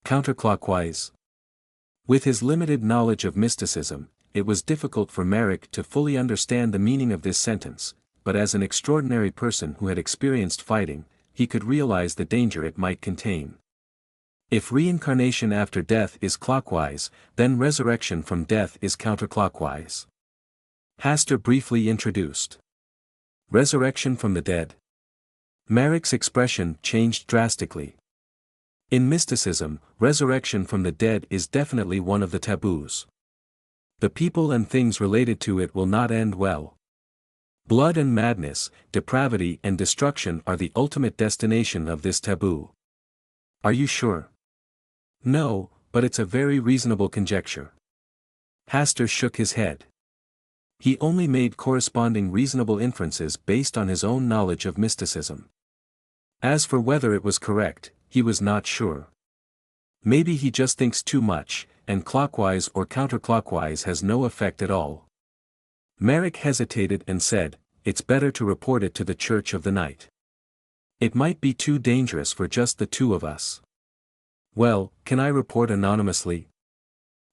counterclockwise. With his limited knowledge of mysticism, it was difficult for Merrick to fully understand the meaning of this sentence, but as an extraordinary person who had experienced fighting, he could realize the danger it might contain. If reincarnation after death is clockwise, then resurrection from death is counterclockwise. Hastur briefly introduced. Resurrection from the dead. Merrick's expression changed drastically. In mysticism, resurrection from the dead is definitely one of the taboos. The people and things related to it will not end well. Blood and madness, depravity and destruction are the ultimate destination of this taboo. Are you sure? No, but it's a very reasonable conjecture. Hastur shook his head. He only made corresponding reasonable inferences based on his own knowledge of mysticism. As for whether it was correct, he was not sure. Maybe he just thinks too much, and clockwise or counterclockwise has no effect at all. Merrick hesitated and said, "It's better to report it to the Church of the Night. It might be too dangerous for just the two of us." "Well, can I report anonymously?"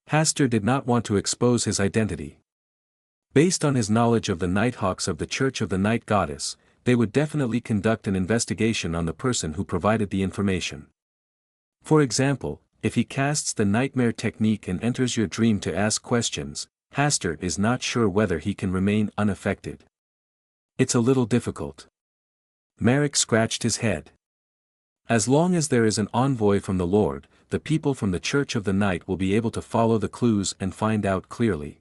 Hastur did not want to expose his identity. Based on his knowledge of the Nighthawks of the Church of the Night Goddess, they would definitely conduct an investigation on the person who provided the information. For example, if he casts the nightmare technique and enters your dream to ask questions, Hastur is not sure whether he can remain unaffected. It's a little difficult. Merrick scratched his head. As long as there is an envoy from the Lord, the people from the Church of the Night will be able to follow the clues and find out clearly.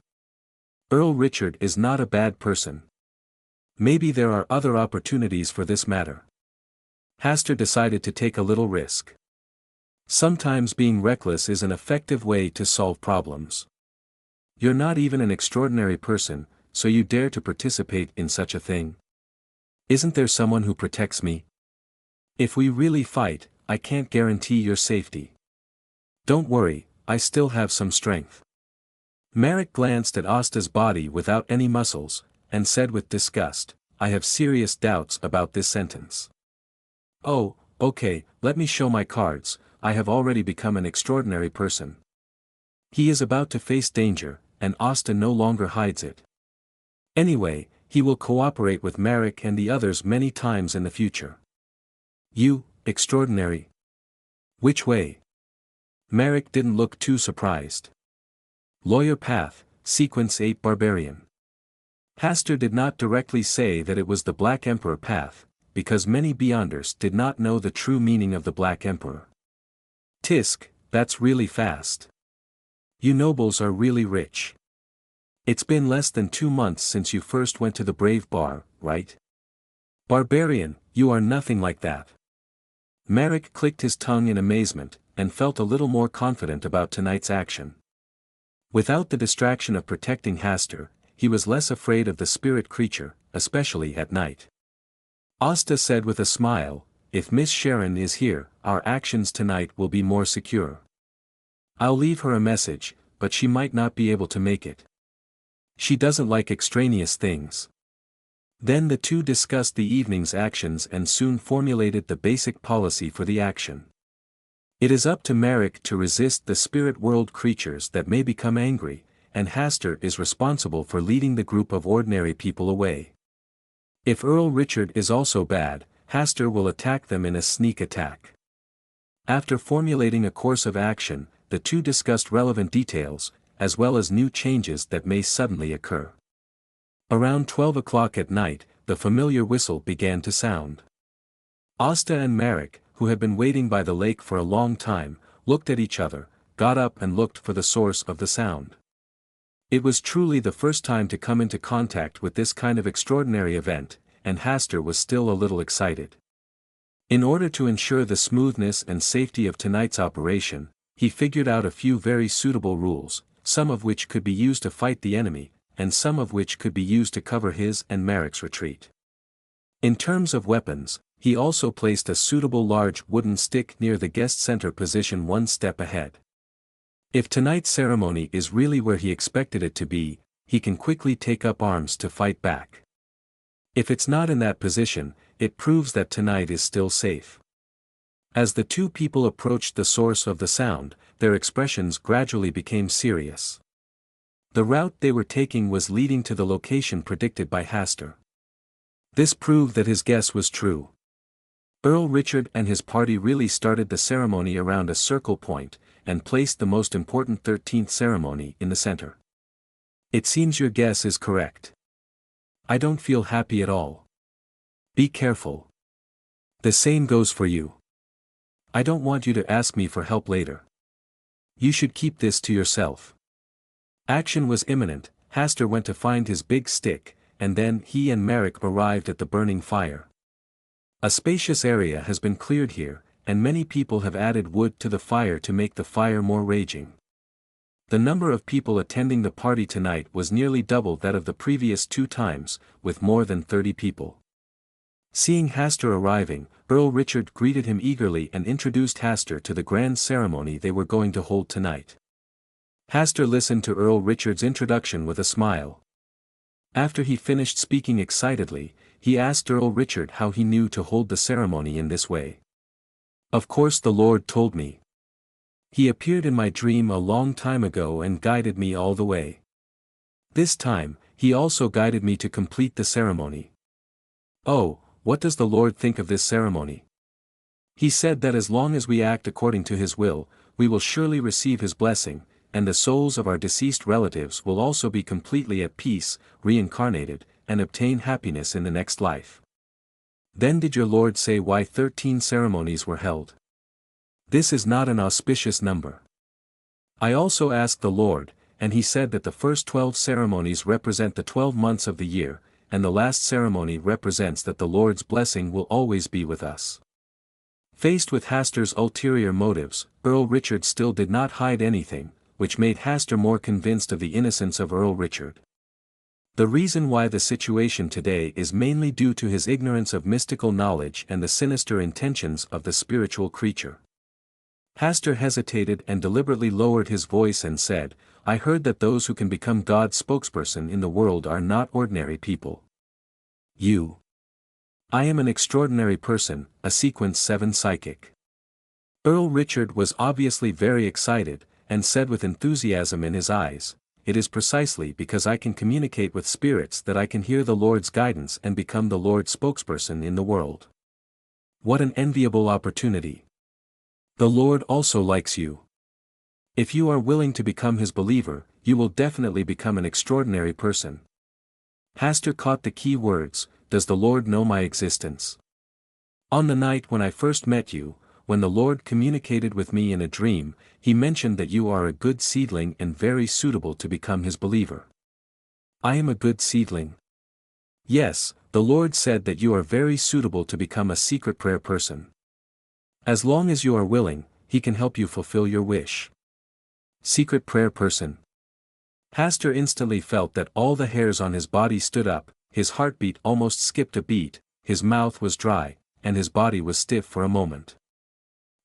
Earl Richard is not a bad person. Maybe there are other opportunities for this matter. Hastur decided to take a little risk. Sometimes being reckless is an effective way to solve problems. You're not even an extraordinary person, so you dare to participate in such a thing? Isn't there someone who protects me? If we really fight, I can't guarantee your safety. Don't worry, I still have some strength. Merrick glanced at Asta's body without any muscles, and said with disgust, "I have serious doubts about this sentence." "Oh, okay, let me show my cards, I have already become an extraordinary person." He is about to face danger, and Asta no longer hides it. Anyway, he will cooperate with Merrick and the others many times in the future. "You, extraordinary? Which way?" Merrick didn't look too surprised. "Lawyer path, sequence 8 barbarian." Hastur did not directly say that it was the Black Emperor path, because many Beyonders did not know the true meaning of the Black Emperor. "Tisk, that's really fast. You nobles are really rich. It's been less than 2 months since you first went to the Brave Bar, right?" "Barbarian, you are nothing like that." Merrick clicked his tongue in amazement, and felt a little more confident about tonight's action. Without the distraction of protecting Hastur, he was less afraid of the spirit creature, especially at night. Asta said with a smile, "If Miss Sharon is here, our actions tonight will be more secure. I'll leave her a message, but she might not be able to make it. She doesn't like extraneous things." Then the two discussed the evening's actions and soon formulated the basic policy for the action. It is up to Merrick to resist the spirit world creatures that may become angry, and Hastur is responsible for leading the group of ordinary people away. If Earl Richard is also bad, Hastur will attack them in a sneak attack. After formulating a course of action, the two discussed relevant details, as well as new changes that may suddenly occur. Around 12 o'clock at night, the familiar whistle began to sound. Asta and Merrick, who had been waiting by the lake for a long time, looked at each other, got up and looked for the source of the sound. It was truly the first time to come into contact with this kind of extraordinary event, and Hastur was still a little excited. In order to ensure the smoothness and safety of tonight's operation, he figured out a few very suitable rules, some of which could be used to fight the enemy, and some of which could be used to cover his and Merrick's retreat. In terms of weapons, he also placed a suitable large wooden stick near the guest center position one step ahead. If tonight's ceremony is really where he expected it to be, he can quickly take up arms to fight back. If it's not in that position, it proves that tonight is still safe. As the two people approached the source of the sound, their expressions gradually became serious. The route they were taking was leading to the location predicted by Hastur. This proved that his guess was true. Earl Richard and his party really started the ceremony around a circle point, and placed the most important 13th ceremony in the center. It seems your guess is correct. I don't feel happy at all. Be careful. The same goes for you. I don't want you to ask me for help later. You should keep this to yourself. Action was imminent. Hastur went to find his big stick, and then he and Merrick arrived at the burning fire. A spacious area has been cleared here, and many people have added wood to the fire to make the fire more raging. The number of people attending the party tonight was nearly double that of the previous 2 times, with more than 30 people. Seeing Hastur arriving, Earl Richard greeted him eagerly and introduced Hastur to the grand ceremony they were going to hold tonight. Hastur listened to Earl Richard's introduction with a smile. After he finished speaking excitedly, he asked Earl Richard how he knew to hold the ceremony in this way. Of course, the Lord told me. He appeared in my dream a long time ago and guided me all the way. This time, he also guided me to complete the ceremony. Oh, what does the Lord think of this ceremony? He said that as long as we act according to His will, we will surely receive His blessing, and the souls of our deceased relatives will also be completely at peace, reincarnated, and obtain happiness in the next life. Then did your Lord say why 13 ceremonies were held? This is not an auspicious number. I also asked the Lord, and He said that the first 12 ceremonies represent the 12 months of the year, and the last ceremony represents that the Lord's blessing will always be with us. Faced with Hastur's ulterior motives, Earl Richard still did not hide anything, which made Hastur more convinced of the innocence of Earl Richard. The reason why the situation today is mainly due to his ignorance of mystical knowledge and the sinister intentions of the spiritual creature. Hastur hesitated and deliberately lowered his voice and said, I heard that those who can become God's spokesperson in the world are not ordinary people. I am an extraordinary person, a sequence 7 psychic. Earl Richard was obviously very excited, and said with enthusiasm in his eyes, it is precisely because I can communicate with spirits that I can hear the Lord's guidance and become the Lord's spokesperson in the world. What an enviable opportunity. The Lord also likes you. If you are willing to become His believer, you will definitely become an extraordinary person. Hastur caught the key words, does the Lord know my existence? On the night when I first met you, when the Lord communicated with me in a dream, He mentioned that you are a good seedling and very suitable to become His believer. I am a good seedling. Yes, the Lord said that you are very suitable to become a secret prayer person. As long as you are willing, He can help you fulfill your wish. Secret prayer person. Hastur instantly felt that all the hairs on his body stood up, his heartbeat almost skipped a beat, his mouth was dry, and his body was stiff for a moment.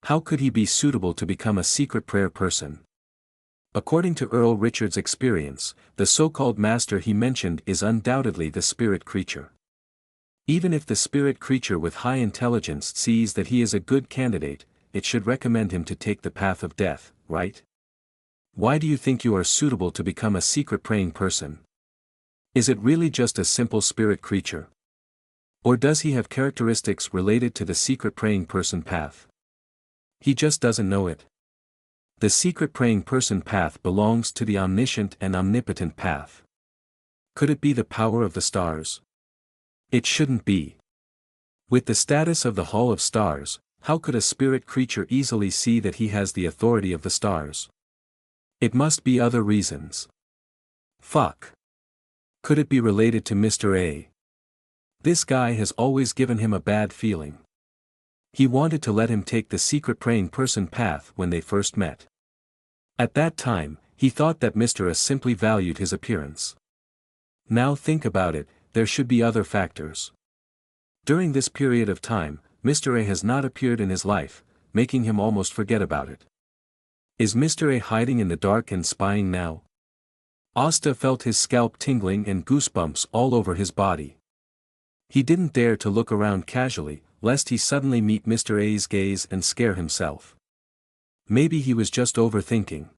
How could he be suitable to become a secret prayer person? According to Earl Richard's experience, the so-called master he mentioned is undoubtedly the spirit creature. Even if the spirit creature with high intelligence sees that he is a good candidate, it should recommend him to take the path of death, right? Why do you think you are suitable to become a secret praying person? Is it really just a simple spirit creature? Or does he have characteristics related to the secret praying person path? He just doesn't know it. The secret praying person path belongs to the omniscient and omnipotent path. Could it be the power of the stars? It shouldn't be. With the status of the Hall of Stars, how could a spirit creature easily see that he has the authority of the stars? It must be other reasons. Fuck. Could it be related to Mr. A? This guy has always given him a bad feeling. He wanted to let him take the secret praying person path when they first met. At that time, he thought that Mr. A simply valued his appearance. Now think about it, there should be other factors. During this period of time, Mr. A has not appeared in his life, making him almost forget about it. Is Mr. A hiding in the dark and spying now? Asta felt his scalp tingling and goosebumps all over his body. He didn't dare to look around casually, lest he suddenly meet Mr. A's gaze and scare himself. Maybe he was just overthinking.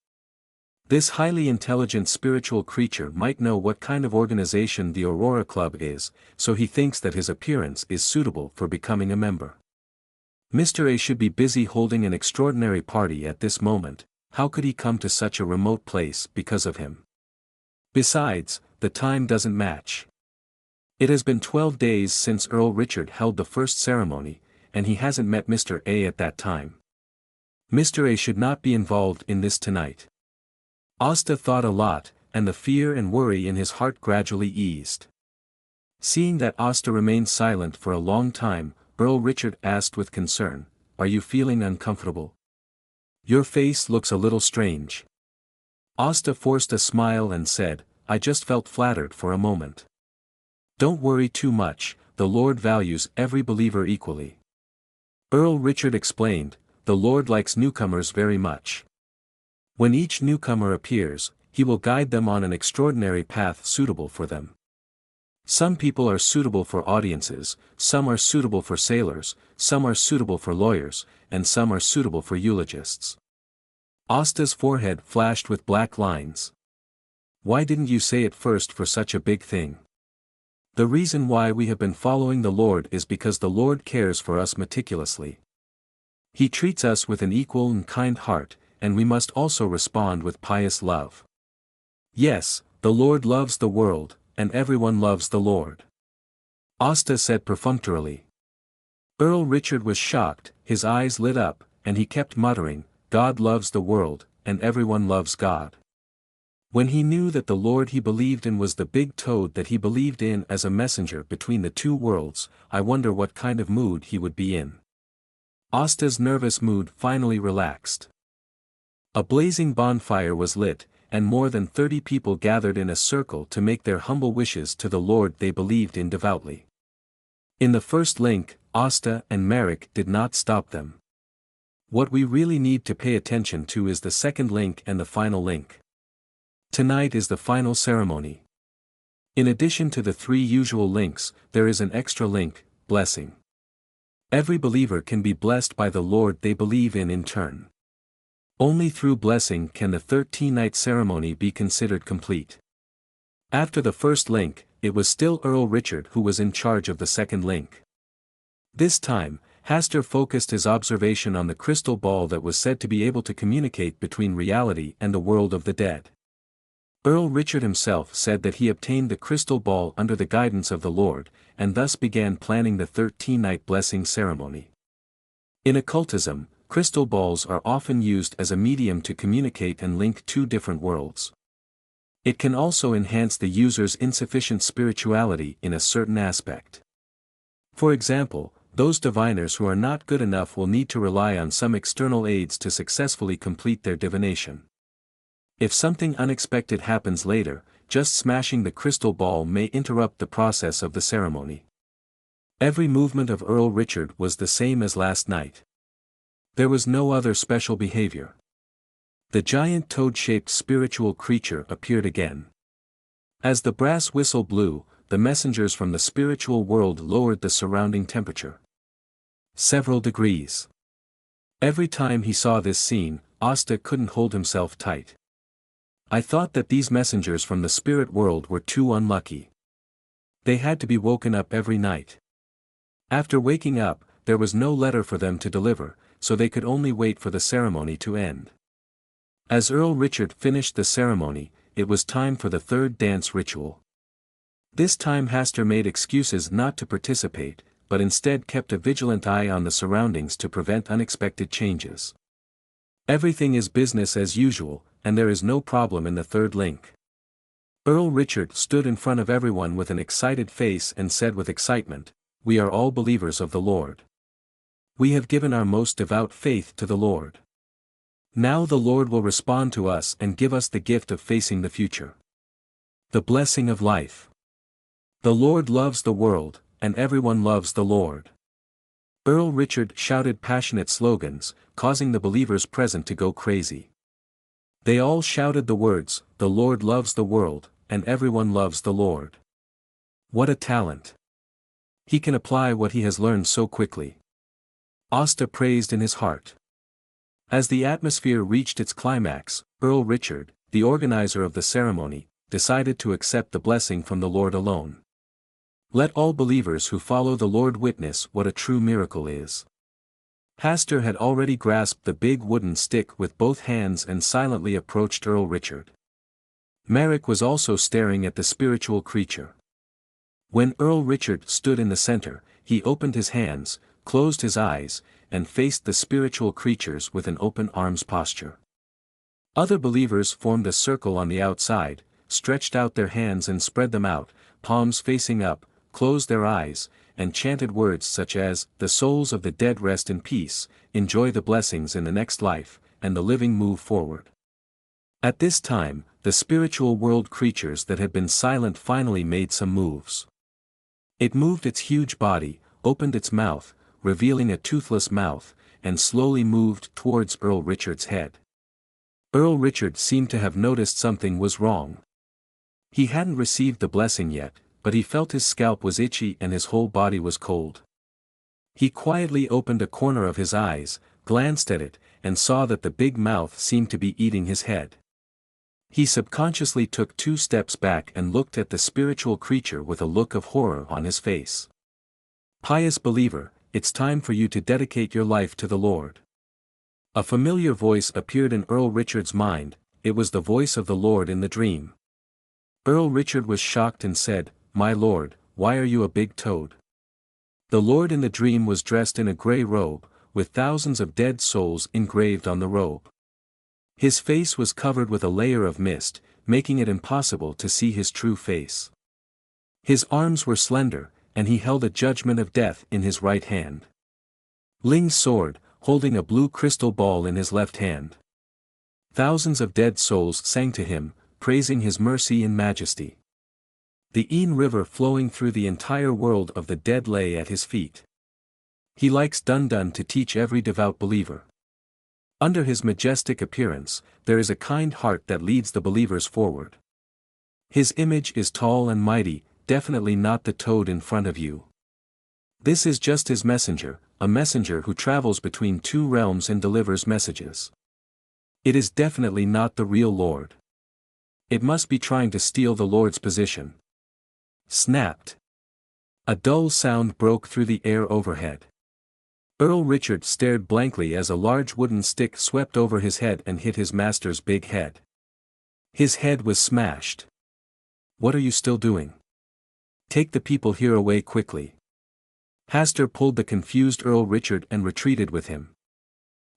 This highly intelligent spiritual creature might know what kind of organization the Aurora Club is, so he thinks that his appearance is suitable for becoming a member. Mr. A should be busy holding an extraordinary party at this moment. How could he come to such a remote place because of him? Besides, the time doesn't match. It has been 12 days since Earl Richard held the first ceremony, and he hasn't met Mr. A at that time. Mr. A should not be involved in this tonight. Asta thought a lot, and the fear and worry in his heart gradually eased. Seeing that Asta remained silent for a long time, Earl Richard asked with concern, "Are you feeling uncomfortable? Your face looks a little strange." Asta forced a smile and said, "I just felt flattered for a moment." "Don't worry too much, the Lord values every believer equally." Earl Richard explained, "The Lord likes newcomers very much. When each newcomer appears, he will guide them on an extraordinary path suitable for them. Some people are suitable for audiences, some are suitable for sailors, some are suitable for lawyers, and some are suitable for eulogists." Asta's forehead flashed with black lines. "Why didn't you say it first for such a big thing?" "The reason why we have been following the Lord is because the Lord cares for us meticulously. He treats us with an equal and kind heart, and we must also respond with pious love. Yes, the Lord loves the world, and everyone loves the Lord," Asta said perfunctorily. Earl Richard was shocked, his eyes lit up, and he kept muttering, "God loves the world, and everyone loves God." When he knew that the Lord he believed in was the big toad that he believed in as a messenger between the two worlds, I wonder what kind of mood he would be in. Asta's nervous mood finally relaxed. A blazing bonfire was lit, and more than 30 people gathered in a circle to make their humble wishes to the Lord they believed in devoutly. In the first link, Asta and Merrick did not stop them. What we really need to pay attention to is the second link and the final link. Tonight is the final ceremony. In addition to the 3 usual links, there is an extra link, blessing. Every believer can be blessed by the Lord they believe in turn. Only through blessing can the 13-night ceremony be considered complete. After the first link, it was still Earl Richard who was in charge of the second link. This time, Hastur focused his observation on the crystal ball that was said to be able to communicate between reality and the world of the dead. Earl Richard himself said that he obtained the crystal ball under the guidance of the Lord, and thus began planning the 13-night blessing ceremony. In occultism, crystal balls are often used as a medium to communicate and link 2 different worlds. It can also enhance the user's insufficient spirituality in a certain aspect. For example, those diviners who are not good enough will need to rely on some external aids to successfully complete their divination. If something unexpected happens later, just smashing the crystal ball may interrupt the process of the ceremony. Every movement of Earl Richard was the same as last night. There was no other special behavior. The giant toad-shaped spiritual creature appeared again. As the brass whistle blew, the messengers from the spiritual world lowered the surrounding temperature several degrees. Every time he saw this scene, Asta couldn't hold himself tight. "I thought that these messengers from the spirit world were too unlucky. They had to be woken up every night. After waking up, there was no letter for them to deliver, so they could only wait for the ceremony to end." As Earl Richard finished the ceremony, it was time for the 3rd dance ritual. This time Hastur made excuses not to participate, but instead kept a vigilant eye on the surroundings to prevent unexpected changes. Everything is business as usual, and there is no problem in the 3rd link. Earl Richard stood in front of everyone with an excited face and said with excitement, "We are all believers of the Lord. We have given our most devout faith to the Lord. Now the Lord will respond to us and give us the gift of facing the future. The blessing of life. The Lord loves the world, and everyone loves the Lord." Earl Richard shouted passionate slogans, causing the believers present to go crazy. They all shouted the words, "The Lord loves the world, and everyone loves the Lord." What a talent! He can apply what he has learned so quickly. Asta praised in his heart. As the atmosphere reached its climax, Earl Richard, the organizer of the ceremony, decided to accept the blessing from the Lord alone. Let all believers who follow the Lord witness what a true miracle is. Hastur had already grasped the big wooden stick with both hands and silently approached Earl Richard. Merrick was also staring at the spiritual creature. When Earl Richard stood in the center, he opened his hands, closed his eyes, and faced the spiritual creatures with an open arms posture. Other believers formed a circle on the outside, stretched out their hands and spread them out, palms facing up, closed their eyes, and chanted words such as, "The souls of the dead rest in peace, enjoy the blessings in the next life, and the living move forward." At this time, the spiritual world creatures that had been silent finally made some moves. It moved its huge body, opened its mouth, revealing a toothless mouth, and slowly moved towards Earl Richard's head. Earl Richard seemed to have noticed something was wrong. He hadn't received the blessing yet, but he felt his scalp was itchy and his whole body was cold. He quietly opened a corner of his eyes, glanced at it, and saw that the big mouth seemed to be eating his head. He subconsciously took 2 steps back and looked at the spiritual creature with a look of horror on his face. "Pious believer, it's time for you to dedicate your life to the Lord." A familiar voice appeared in Earl Richard's mind. It was the voice of the Lord in the dream. Earl Richard was shocked and said, "My lord, why are you a big toad?" The Lord in the dream was dressed in a gray robe, with thousands of dead souls engraved on the robe. His face was covered with a layer of mist, making it impossible to see his true face. His arms were slender, and he held a judgment of death in his right hand. Ling's sword, holding a blue crystal ball in his left hand. Thousands of dead souls sang to him, praising his mercy and majesty. The Ain River flowing through the entire world of the dead lay at his feet. He likes Dun Dun to teach every devout believer. Under his majestic appearance, there is a kind heart that leads the believers forward. His image is tall and mighty, definitely not the toad in front of you. This is just his messenger, a messenger who travels between 2 realms and delivers messages. It is definitely not the real Lord. It must be trying to steal the Lord's position. Snapped. A dull sound broke through the air overhead. Earl Richard stared blankly as a large wooden stick swept over his head and hit his master's big head. His head was smashed. "What are you still doing? Take the people here away quickly." Hastur pulled the confused Earl Richard and retreated with him.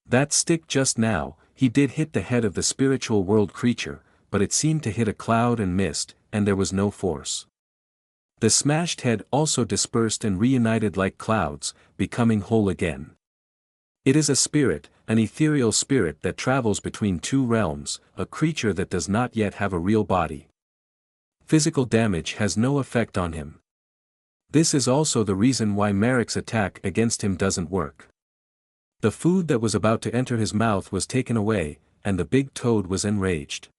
That stick just now, he did hit the head of the spiritual world creature, but it seemed to hit a cloud and mist, and there was no force. The smashed head also dispersed and reunited like clouds, becoming whole again. It is a spirit, an ethereal spirit that travels between 2 realms, a creature that does not yet have a real body. Physical damage has no effect on him. This is also the reason why Merrick's attack against him doesn't work. The food that was about to enter his mouth was taken away, and the big toad was enraged.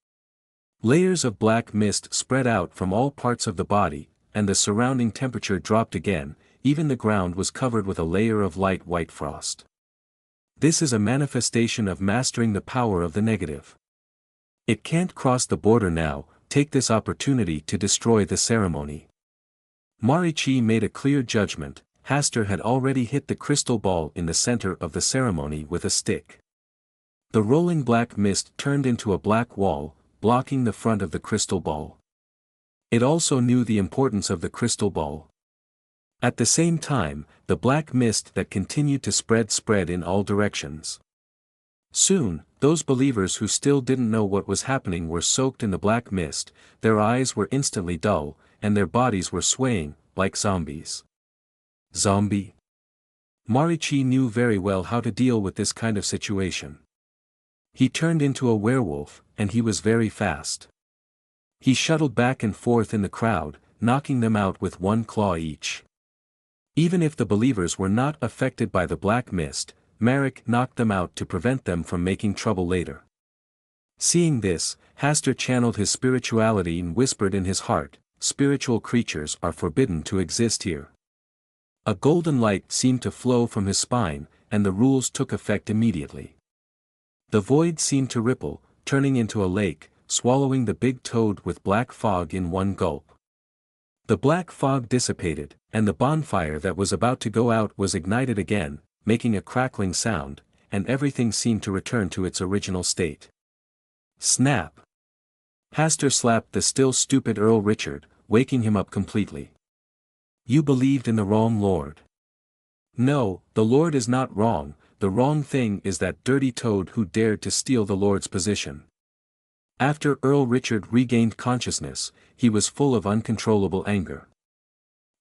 Layers of black mist spread out from all parts of the body, and the surrounding temperature dropped again, even the ground was covered with a layer of light white frost. This is a manifestation of mastering the power of the negative. It can't cross the border now. Take this opportunity to destroy the ceremony. Marichi made a clear judgment. Hastur had already hit the crystal ball in the center of the ceremony with a stick. The rolling black mist turned into a black wall, blocking the front of the crystal ball. It also knew the importance of the crystal ball. At the same time, the black mist that continued to spread in all directions. Soon, those believers who still didn't know what was happening were soaked in the black mist, their eyes were instantly dull, and their bodies were swaying, like zombies. Zombie? Marichi knew very well how to deal with this kind of situation. He turned into a werewolf, and he was very fast. He shuttled back and forth in the crowd, knocking them out with 1 claw each. Even if the believers were not affected by the black mist, Merrick knocked them out to prevent them from making trouble later. Seeing this, Hastur channeled his spirituality and whispered in his heart, "Spiritual creatures are forbidden to exist here. A golden light seemed to flow from his spine, and the rules took effect immediately. The void seemed to ripple, turning into a lake, swallowing the big toad with black fog in one gulp. The black fog dissipated, and the bonfire that was about to go out was ignited again, making a crackling sound, and everything seemed to return to its original state. Snap! Hastur slapped the still stupid Earl Richard, waking him up completely. You believed in the wrong Lord. No, the Lord is not wrong, the wrong thing is that dirty toad who dared to steal the Lord's position. After Earl Richard regained consciousness, he was full of uncontrollable anger.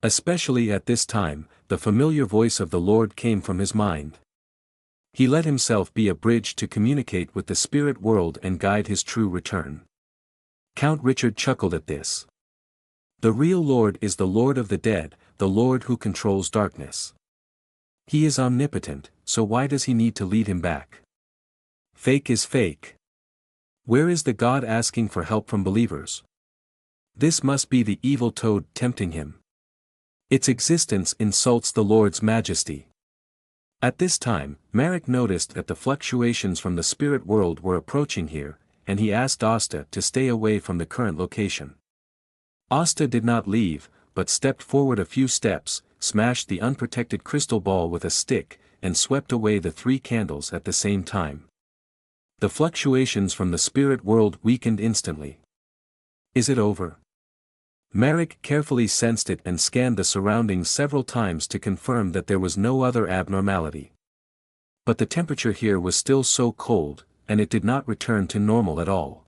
Especially at this time, the familiar voice of the Lord came from his mind. He let himself be a bridge to communicate with the spirit world and guide his true return. Count Richard chuckled at this. The real Lord is the Lord of the dead, the Lord who controls darkness. He is omnipotent, so why does he need to lead him back? Fake is fake. Where is the God asking for help from believers? This must be the evil toad tempting him. Its existence insults the Lord's majesty. At this time, Marek noticed that the fluctuations from the spirit world were approaching here, and he asked Asta to stay away from the current location. Asta did not leave, but stepped forward a few steps, smashed the unprotected crystal ball with a stick, and swept away the 3 candles at the same time. The fluctuations from the spirit world weakened instantly. Is it over? Marek carefully sensed it and scanned the surroundings several times to confirm that there was no other abnormality. But the temperature here was still so cold, and it did not return to normal at all.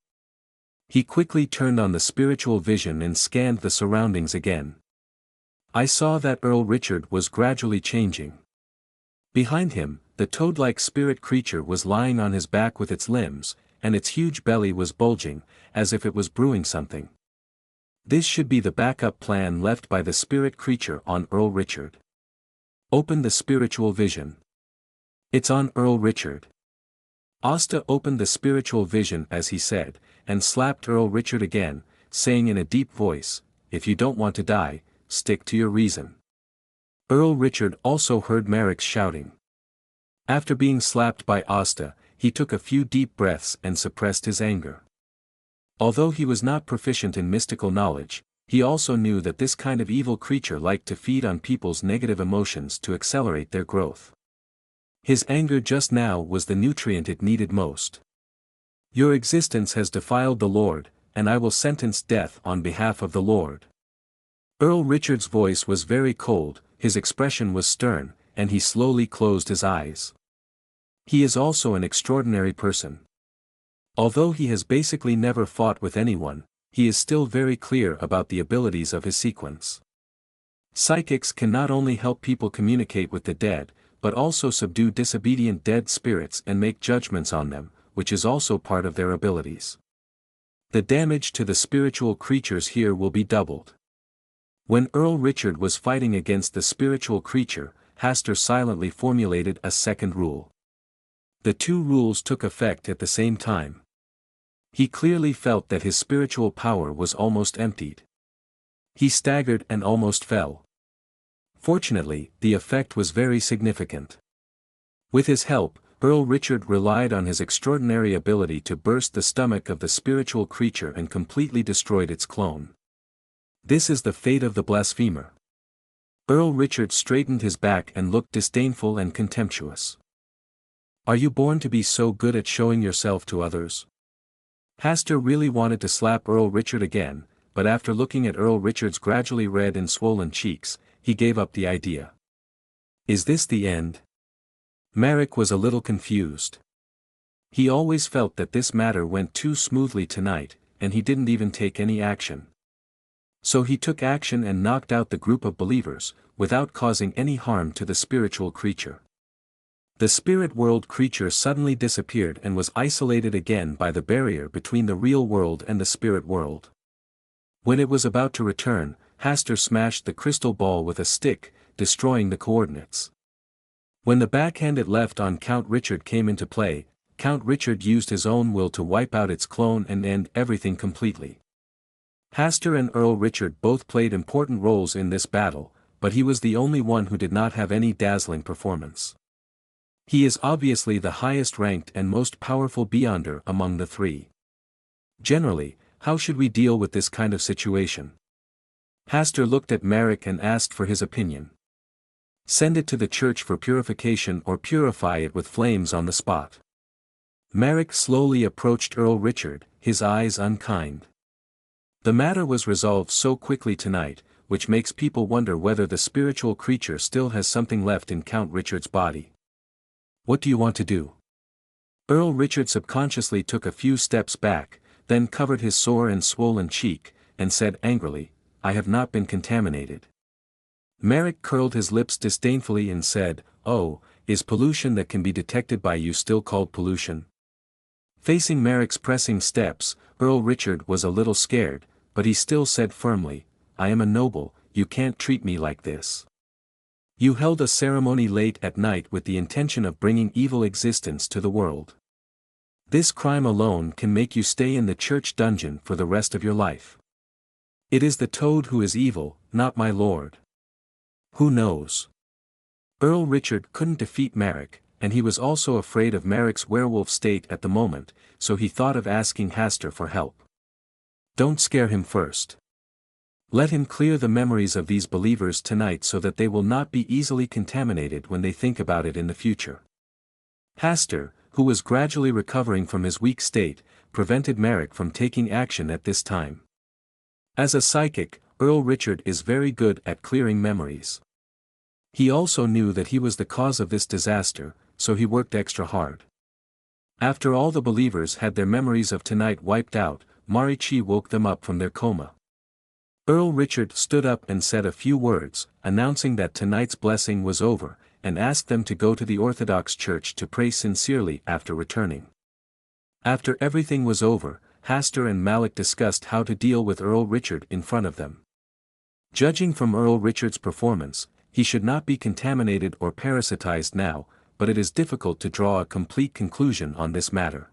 He quickly turned on the spiritual vision and scanned the surroundings again. I saw that Earl Richard was gradually changing. Behind him, the toad-like spirit creature was lying on his back with its limbs, and its huge belly was bulging, as if it was brewing something. This should be the backup plan left by the spirit creature on Earl Richard. Open the spiritual vision. It's on Earl Richard. Asta opened the spiritual vision as he said, and slapped Earl Richard again, saying in a deep voice, if you don't want to die, stick to your reason. Earl Richard also heard Marek shouting. After being slapped by Asta, he took a few deep breaths and suppressed his anger. Although he was not proficient in mystical knowledge, he also knew that this kind of evil creature liked to feed on people's negative emotions to accelerate their growth. His anger just now was the nutrient it needed most. Your existence has defiled the Lord, and I will sentence death on behalf of the Lord. Earl Richard's voice was very cold, his expression was stern, and he slowly closed his eyes. He is also an extraordinary person. Although he has basically never fought with anyone, he is still very clear about the abilities of his sequence. Psychics can not only help people communicate with the dead, but also subdue disobedient dead spirits and make judgments on them, which is also part of their abilities. The damage to the spiritual creatures here will be doubled. When Earl Richard was fighting against the spiritual creature, Hastur silently formulated a second rule. The 2 rules took effect at the same time. He clearly felt that his spiritual power was almost emptied. He staggered and almost fell. Fortunately, the effect was very significant. With his help, Earl Richard relied on his extraordinary ability to burst the stomach of the spiritual creature and completely destroyed its clone. This is the fate of the blasphemer. Earl Richard straightened his back and looked disdainful and contemptuous. Are you born to be so good at showing yourself to others? Hastur really wanted to slap Earl Richard again, but after looking at Earl Richard's gradually red and swollen cheeks, he gave up the idea. Is this the end? Marek was a little confused. He always felt that this matter went too smoothly tonight, and he didn't even take any action. So he took action and knocked out the group of believers, without causing any harm to the spiritual creature. The spirit world creature suddenly disappeared and was isolated again by the barrier between the real world and the spirit world. When it was about to return, Hastur smashed the crystal ball with a stick, destroying the coordinates. When the backhand it left on Count Richard came into play, Count Richard used his own will to wipe out its clone and end everything completely. Hastur and Earl Richard both played important roles in this battle, but he was the only one who did not have any dazzling performance. He is obviously the highest ranked and most powerful beyonder among the three. Generally, how should we deal with this kind of situation? Hastur looked at Merrick and asked for his opinion. Send it to the church for purification or purify it with flames on the spot. Merrick slowly approached Earl Richard, his eyes unkind. The matter was resolved so quickly tonight, which makes people wonder whether the spiritual creature still has something left in Count Richard's body. What do you want to do? Earl Richard subconsciously took a few steps back, then covered his sore and swollen cheek, and said angrily, I have not been contaminated. Merrick curled his lips disdainfully and said, Oh, is pollution that can be detected by you still called pollution? Facing Merrick's pressing steps, Earl Richard was a little scared, but he still said firmly, I am a noble, you can't treat me like this. You held a ceremony late at night with the intention of bringing evil existence to the world. This crime alone can make you stay in the church dungeon for the rest of your life. It is the toad who is evil, not my lord. Who knows? Earl Richard couldn't defeat Merrick, and he was also afraid of Merrick's werewolf state at the moment, so he thought of asking Hastur for help. Don't scare him first. Let him clear the memories of these believers tonight so that they will not be easily contaminated when they think about it in the future. Hastur, who was gradually recovering from his weak state, prevented Merrick from taking action at this time. As a psychic, Earl Richard is very good at clearing memories. He also knew that he was the cause of this disaster, so he worked extra hard. After all the believers had their memories of tonight wiped out, Marichi woke them up from their coma. Earl Richard stood up and said a few words, announcing that tonight's blessing was over, and asked them to go to the Orthodox Church to pray sincerely after returning. After everything was over, Hastur and Malik discussed how to deal with Earl Richard in front of them. Judging from Earl Richard's performance, he should not be contaminated or parasitized now, but it is difficult to draw a complete conclusion on this matter.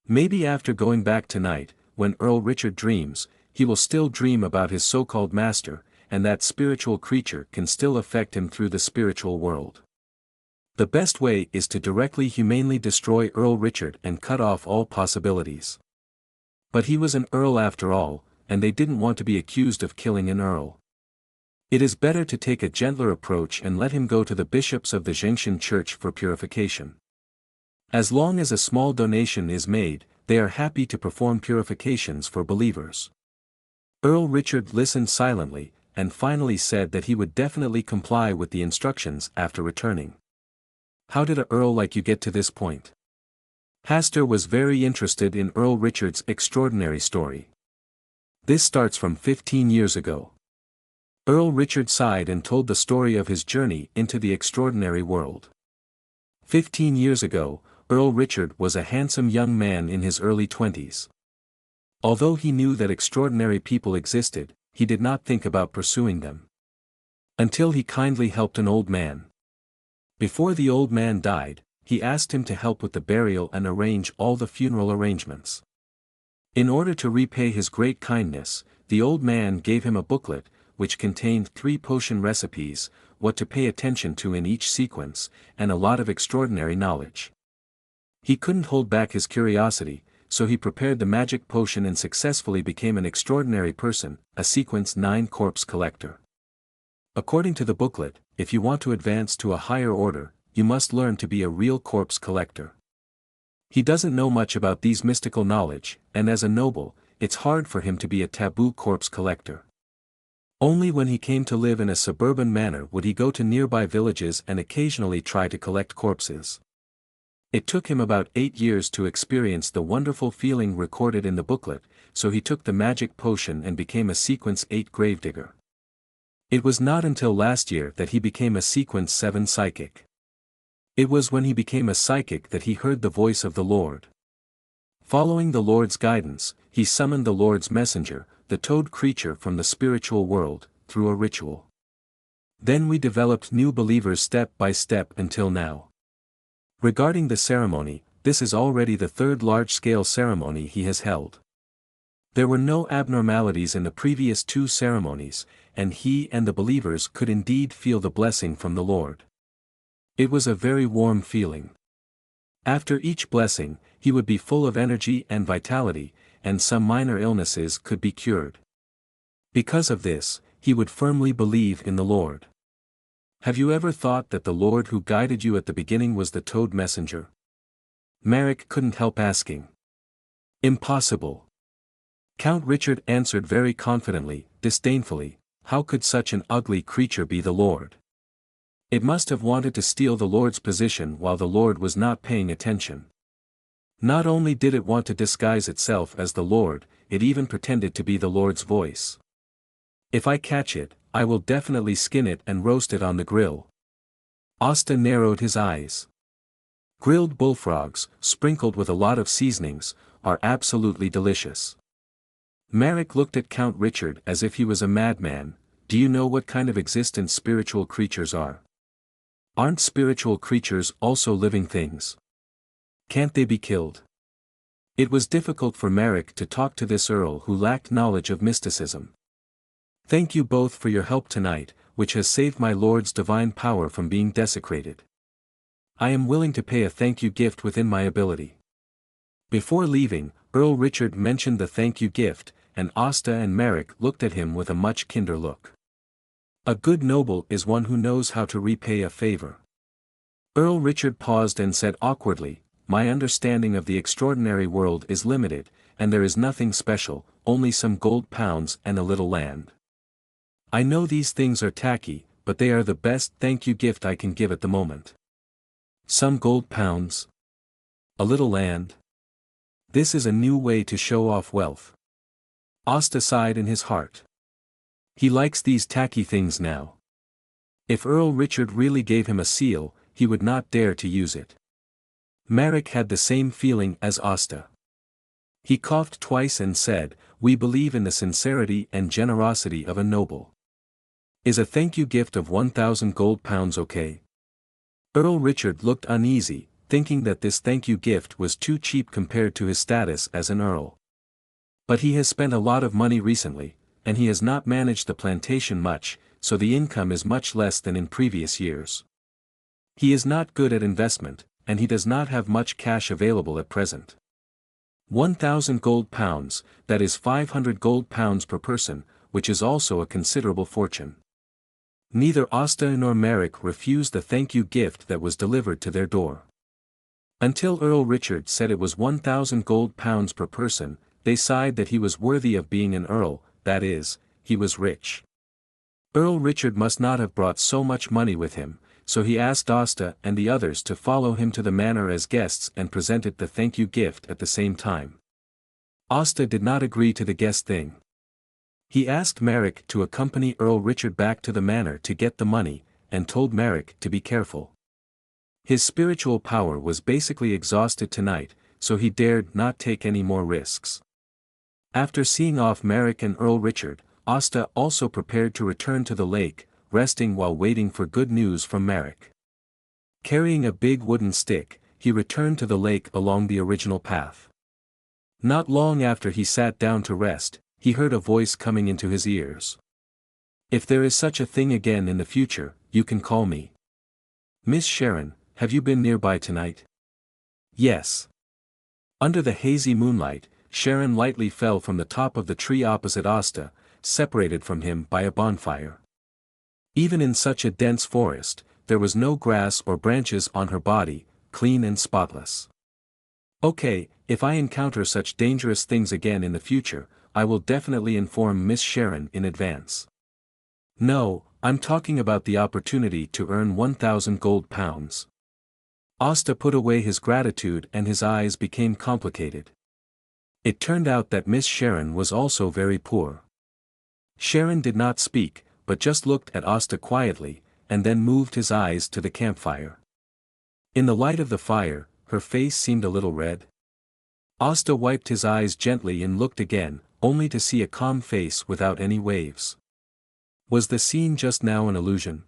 Maybe after going back tonight, when Earl Richard dreams, he will still dream about his so-called master, and that spiritual creature can still affect him through the spiritual world. The best way is to directly humanely destroy Earl Richard and cut off all possibilities. But he was an earl after all, and they didn't want to be accused of killing an earl. It is better to take a gentler approach and let him go to the bishops of the Zhengshan Church for purification. As long as a small donation is made, they are happy to perform purifications for believers. Earl Richard listened silently, and finally said that he would definitely comply with the instructions after returning. How did a earl like you get to this point? Hastur was very interested in Earl Richard's extraordinary story. This starts from 15 years ago. Earl Richard sighed and told the story of his journey into the extraordinary world. 15 years ago, Earl Richard was a handsome young man in his early 20s. Although he knew that extraordinary people existed, he did not think about pursuing them. Until he kindly helped an old man. Before the old man died, he asked him to help with the burial and arrange all the funeral arrangements. In order to repay his great kindness, the old man gave him a booklet, which contained 3 potion recipes, what to pay attention to in each sequence, and a lot of extraordinary knowledge. He couldn't hold back his curiosity, so he prepared the magic potion and successfully became an extraordinary person, a sequence 9 corpse collector. According to the booklet, if you want to advance to a higher order, you must learn to be a real corpse collector. He doesn't know much about these mystical knowledge, and as a noble, it's hard for him to be a taboo corpse collector. Only when he came to live in a suburban manner would he go to nearby villages and occasionally try to collect corpses. It took him about 8 years to experience the wonderful feeling recorded in the booklet, so he took the magic potion and became a sequence 8 gravedigger. It was not until last year that he became a sequence 7 psychic. It was when he became a psychic that he heard the voice of the Lord. Following the Lord's guidance, he summoned the Lord's messenger, the toad creature from the spiritual world, through a ritual. Then we developed new believers step by step until now. Regarding the ceremony, this is already the 3rd large-scale ceremony he has held. There were no abnormalities in the previous 2 ceremonies, and he and the believers could indeed feel the blessing from the Lord. It was a very warm feeling. After each blessing, he would be full of energy and vitality, and some minor illnesses could be cured. Because of this, he would firmly believe in the Lord. Have you ever thought that the Lord who guided you at the beginning was the toad messenger? Marek couldn't help asking. Impossible. Count Richard answered very confidently, disdainfully, how could such an ugly creature be the Lord? It must have wanted to steal the Lord's position while the Lord was not paying attention. Not only did it want to disguise itself as the Lord, it even pretended to be the Lord's voice. If I catch it, I will definitely skin it and roast it on the grill. Asta narrowed his eyes. Grilled bullfrogs, sprinkled with a lot of seasonings, are absolutely delicious. Marek looked at Count Richard as if he was a madman. Do you know what kind of existence spiritual creatures are? Aren't spiritual creatures also living things? Can't they be killed? It was difficult for Marek to talk to this earl who lacked knowledge of mysticism. Thank you both for your help tonight, which has saved my lord's divine power from being desecrated. I am willing to pay a thank you gift within my ability. Before leaving, Earl Richard mentioned the thank you gift, and Asta and Marek looked at him with a much kinder look. A good noble is one who knows how to repay a favor. Earl Richard paused and said awkwardly, my understanding of the extraordinary world is limited, and there is nothing special, only some gold pounds and a little land. I know these things are tacky, but they are the best thank you gift I can give at the moment. Some gold pounds? A little land? This is a new way to show off wealth. Asta sighed in his heart. He likes these tacky things now. If Earl Richard really gave him a seal, he would not dare to use it. Marek had the same feeling as Asta. He coughed twice and said, we believe in the sincerity and generosity of a noble. Is a thank you gift of 1,000 gold pounds okay? Earl Richard looked uneasy, thinking that this thank you gift was too cheap compared to his status as an earl. But he has spent a lot of money recently, and he has not managed the plantation much, so the income is much less than in previous years. He is not good at investment, and he does not have much cash available at present. 1,000 gold pounds, that is 500 gold pounds per person, which is also a considerable fortune. Neither Asta nor Marek refused the thank you gift that was delivered to their door. Until Earl Richard said it was 1,000 gold pounds per person, they sighed that he was worthy of being an earl, that is, he was rich. Earl Richard must not have brought so much money with him, so he asked Asta and the others to follow him to the manor as guests and presented the thank you gift at the same time. Asta did not agree to the guest thing. He asked Marek to accompany Earl Richard back to the manor to get the money, and told Marek to be careful. His spiritual power was basically exhausted tonight, so he dared not take any more risks. After seeing off Marek and Earl Richard, Asta also prepared to return to the lake, resting while waiting for good news from Marek. Carrying a big wooden stick, he returned to the lake along the original path. Not long after he sat down to rest, he heard a voice coming into his ears. If there is such a thing again in the future, you can call me. Miss Sharon, have you been nearby tonight? Yes. Under the hazy moonlight, Sharon lightly fell from the top of the tree opposite Asta, separated from him by a bonfire. Even in such a dense forest, there was no grass or branches on her body, clean and spotless. Okay, if I encounter such dangerous things again in the future, I will definitely inform Miss Sharon in advance. No, I'm talking about the opportunity to earn 1,000 gold pounds. Asta put away his gratitude and his eyes became complicated. It turned out that Miss Sharon was also very poor. Sharon did not speak, but just looked at Asta quietly, and then moved his eyes to the campfire. In the light of the fire, her face seemed a little red. Asta wiped his eyes gently and looked again, only to see a calm face without any waves. Was the scene just now an illusion?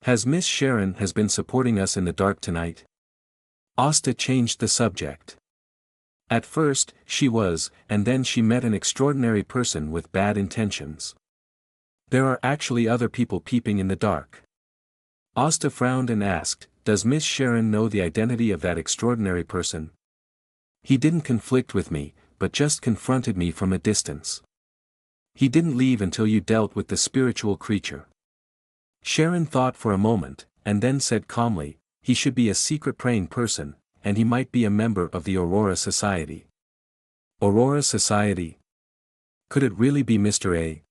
Has Miss Sharon has been supporting us in the dark tonight? Asta changed the subject. At first, she was, and then she met an extraordinary person with bad intentions. There are actually other people peeping in the dark. Asta frowned and asked, does Miss Sharon know the identity of that extraordinary person? He didn't conflict with me, but just confronted me from a distance. He didn't leave until you dealt with the spiritual creature. Sharon thought for a moment, and then said calmly, he should be a secret praying person, and he might be a member of the Aurora Society. Aurora Society? Could it really be Mr. A?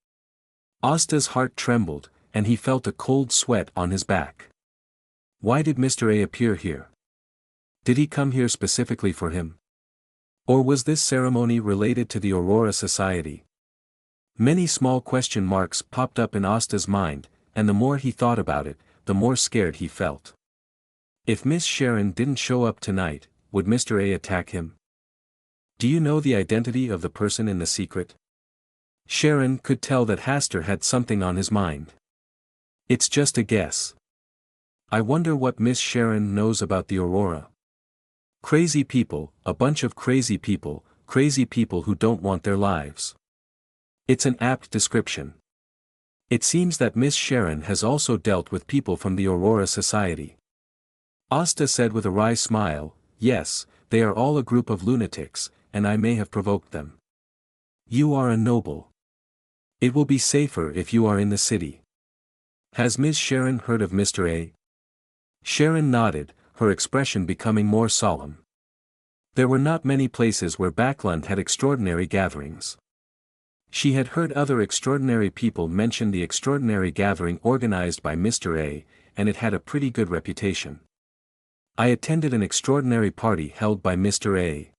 Asta's heart trembled, and he felt a cold sweat on his back. Why did Mr. A appear here? Did he come here specifically for him? Or was this ceremony related to the Aurora Society? Many small question marks popped up in Asta's mind, and the more he thought about it, the more scared he felt. If Miss Sharon didn't show up tonight, would Mr. A attack him? Do you know the identity of the person in the secret? Sharon could tell that Hastur had something on his mind. It's just a guess. I wonder what Miss Sharon knows about the Aurora. Crazy people, a bunch of crazy people who don't want their lives. It's an apt description. It seems that Miss Sharon has also dealt with people from the Aurora Society. Asta said with a wry smile, yes, they are all a group of lunatics, and I may have provoked them. You are a noble. It will be safer if you are in the city. Has Miss Sharon heard of Mr. A? Sharon nodded, her expression becoming more solemn. There were not many places where Backlund had extraordinary gatherings. She had heard other extraordinary people mention the extraordinary gathering organized by Mr. A, and it had a pretty good reputation. I attended an extraordinary party held by Mr. A.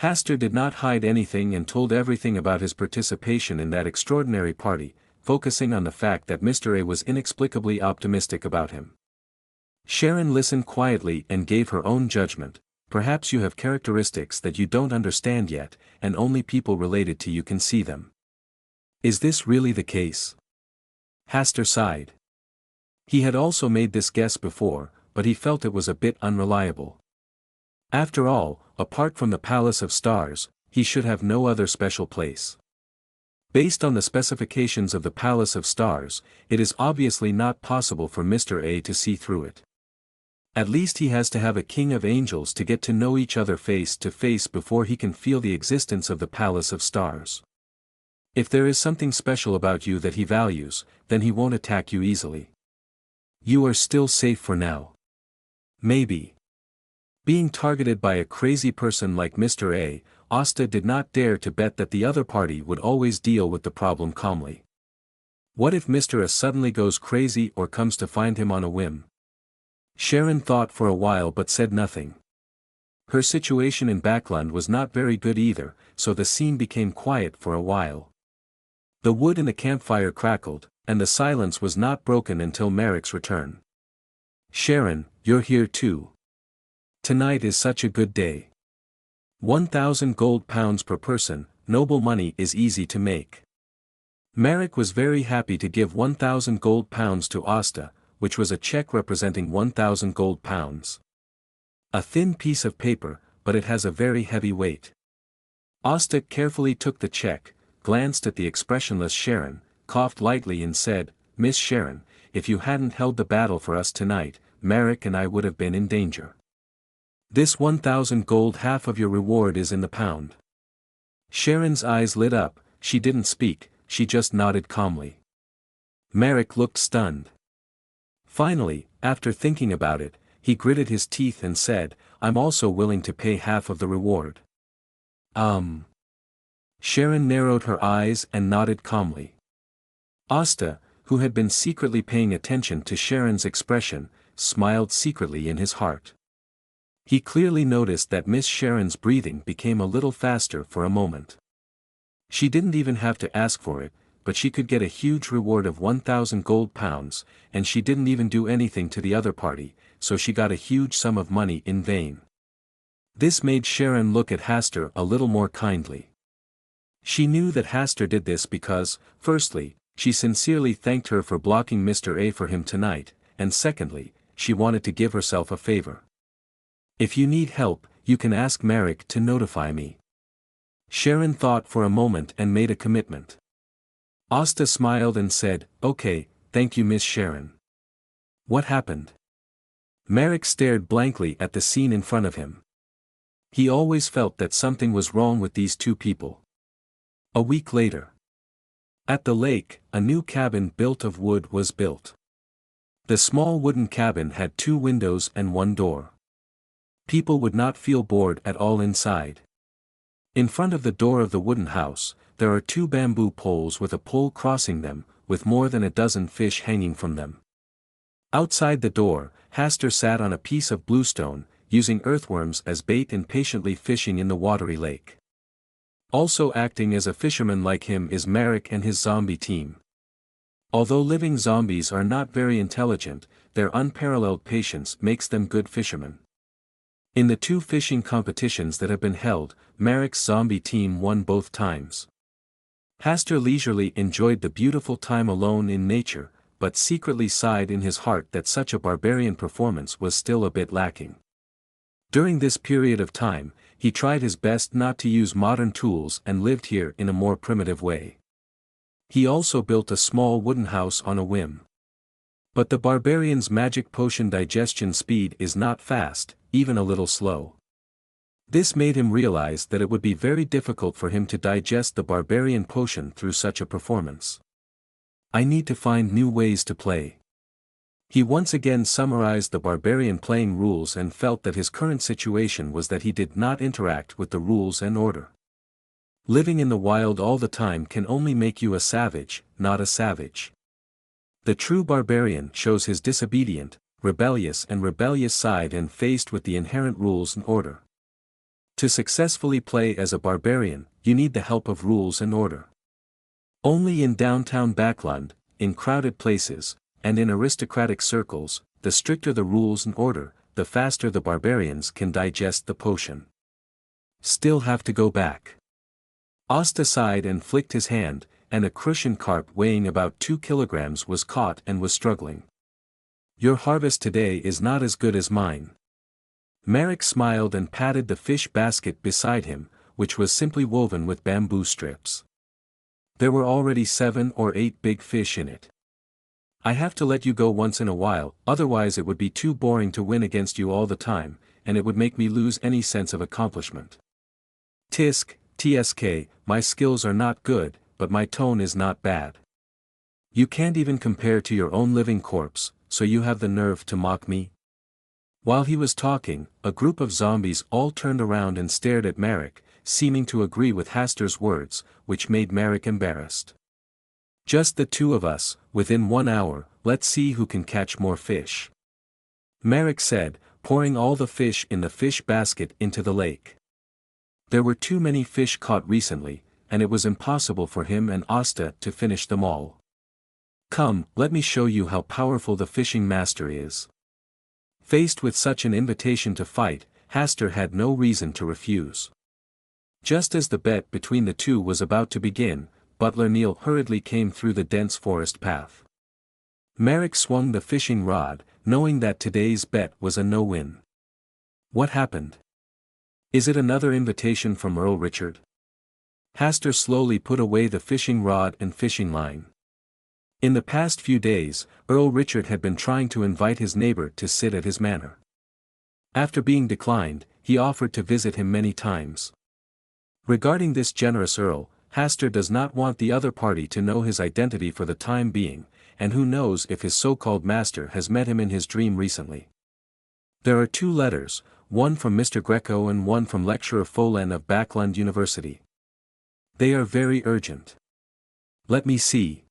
Hastur did not hide anything and told everything about his participation in that extraordinary party, focusing on the fact that Mr. A was inexplicably optimistic about him. Sharon listened quietly and gave her own judgment. Perhaps you have characteristics that you don't understand yet, and only people related to you can see them. Is this really the case? Hastur sighed. He had also made this guess before, but he felt it was a bit unreliable. After all, apart from the Palace of Stars, he should have no other special place. Based on the specifications of the Palace of Stars, it is obviously not possible for Mr. A to see through it. At least he has to have a king of angels to get to know each other face to face before he can feel the existence of the Palace of Stars. If there is something special about you that he values, then he won't attack you easily. You are still safe for now. Maybe. Being targeted by a crazy person like Mr. A, Asta did not dare to bet that the other party would always deal with the problem calmly. What if Mr. A suddenly goes crazy or comes to find him on a whim? Sharon thought for a while but said nothing. Her situation in Backlund was not very good either, so the scene became quiet for a while. The wood in the campfire crackled, and the silence was not broken until Merrick's return. Sharon, you're here too. Tonight is such a good day. 1,000 gold pounds per person, noble money is easy to make. Merrick was very happy to give 1,000 gold pounds to Asta, which was a check representing 1,000 gold pounds. A thin piece of paper, but it has a very heavy weight. Asta carefully took the check, glanced at the expressionless Sharon, coughed lightly and said, Miss Sharon, if you hadn't held the battle for us tonight, Merrick and I would have been in danger. This 1,000 gold, half of your reward is in the pound. Sharon's eyes lit up, she didn't speak, she just nodded calmly. Merrick looked stunned. Finally, after thinking about it, he gritted his teeth and said, I'm also willing to pay half of the reward. Sharon narrowed her eyes and nodded calmly. Asta, who had been secretly paying attention to Sharon's expression, smiled secretly in his heart. He clearly noticed that Miss Sharon's breathing became a little faster for a moment. She didn't even have to ask for it, but she could get a huge reward of 1,000 gold pounds, and she didn't even do anything to the other party, so she got a huge sum of money in vain. This made Sharon look at Hastur a little more kindly. She knew that Hastur did this because, firstly, she sincerely thanked her for blocking Mr. A for him tonight, and secondly, she wanted to give herself a favor. If you need help, you can ask Merrick to notify me. Sharon thought for a moment and made a commitment. Asta smiled and said, "Okay, thank you Miss Sharon." What happened? Merrick stared blankly at the scene in front of him. He always felt that something was wrong with these two people. A week later. At the lake, a new cabin built of wood was built. The small wooden cabin had 2 windows and 1 door. People would not feel bored at all inside. In front of the door of the wooden house, there are 2 bamboo poles with a pole crossing them, with more than a dozen fish hanging from them. Outside the door, Hastur sat on a piece of bluestone, using earthworms as bait and patiently fishing in the watery lake. Also acting as a fisherman like him is Merrick and his zombie team. Although living zombies are not very intelligent, their unparalleled patience makes them good fishermen. In the 2 fishing competitions that have been held, Merrick's zombie team won both times. Hastur leisurely enjoyed the beautiful time alone in nature, but secretly sighed in his heart that such a barbarian performance was still a bit lacking. During this period of time, he tried his best not to use modern tools and lived here in a more primitive way. He also built a small wooden house on a whim. But the barbarian's magic potion digestion speed is not fast, even a little slow. This made him realize that it would be very difficult for him to digest the barbarian potion through such a performance. I need to find new ways to play. He once again summarized the barbarian playing rules and felt that his current situation was that he did not interact with the rules and order. Living in the wild all the time can only make you a savage, not a savage. The true barbarian shows his disobedient, rebellious side and faced with the inherent rules and order. To successfully play as a barbarian, you need the help of rules and order. Only in downtown Backland, in crowded places, and in aristocratic circles, the stricter the rules and order, the faster the barbarians can digest the potion. Still have to go back. Asta sighed and flicked his hand, and a crucian carp weighing about 2 kilograms was caught and was struggling. Your harvest today is not as good as mine. Merrick smiled and patted the fish basket beside him, which was simply woven with bamboo strips. There were already 7 or 8 big fish in it. I have to let you go once in a while, otherwise it would be too boring to win against you all the time, and it would make me lose any sense of accomplishment. TSK, my skills are not good, but my tone is not bad. You can't even compare to your own living corpse, so you have the nerve to mock me? While he was talking, a group of zombies all turned around and stared at Merrick, seeming to agree with Hastur's words, which made Merrick embarrassed. Just the 2 of us, within 1 hour, let's see who can catch more fish. Merrick said, pouring all the fish in the fish basket into the lake. There were too many fish caught recently, and it was impossible for him and Asta to finish them all. Come, let me show you how powerful the fishing master is. Faced with such an invitation to fight, Hastur had no reason to refuse. Just as the bet between the 2 was about to begin, Butler Neal hurriedly came through the dense forest path. Merrick swung the fishing rod, knowing that today's bet was a no-win. What happened? Is it another invitation from Earl Richard? Hastur slowly put away the fishing rod and fishing line. In the past few days, Earl Richard had been trying to invite his neighbor to sit at his manor. After being declined, he offered to visit him many times. Regarding this generous Earl, Hastur does not want the other party to know his identity for the time being, and who knows if his so-called master has met him in his dream recently. There are 2 letters, one from Mr. Greco and one from Lecturer Folan of Backland University. They are very urgent. Let me see.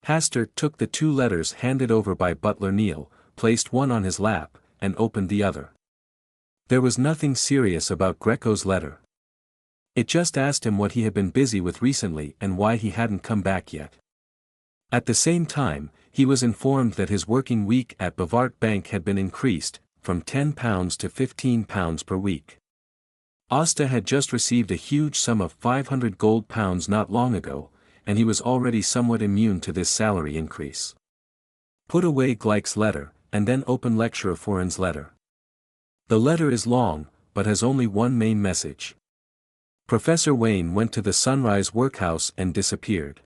Hastur took the 2 letters handed over by Butler Neal, placed one on his lap, and opened the other. There was nothing serious about Greco's letter. It just asked him what he had been busy with recently and why he hadn't come back yet. At the same time, he was informed that his working week at Bavart Bank had been increased, from £10 to £15 per week. Asta had just received a huge sum of 500 gold pounds not long ago, and he was already somewhat immune to this salary increase. Put away Gleick's letter, and then open Lecturer Foran's letter. The letter is long, but has only one main message. Professor Wayne went to the Sunrise Workhouse and disappeared.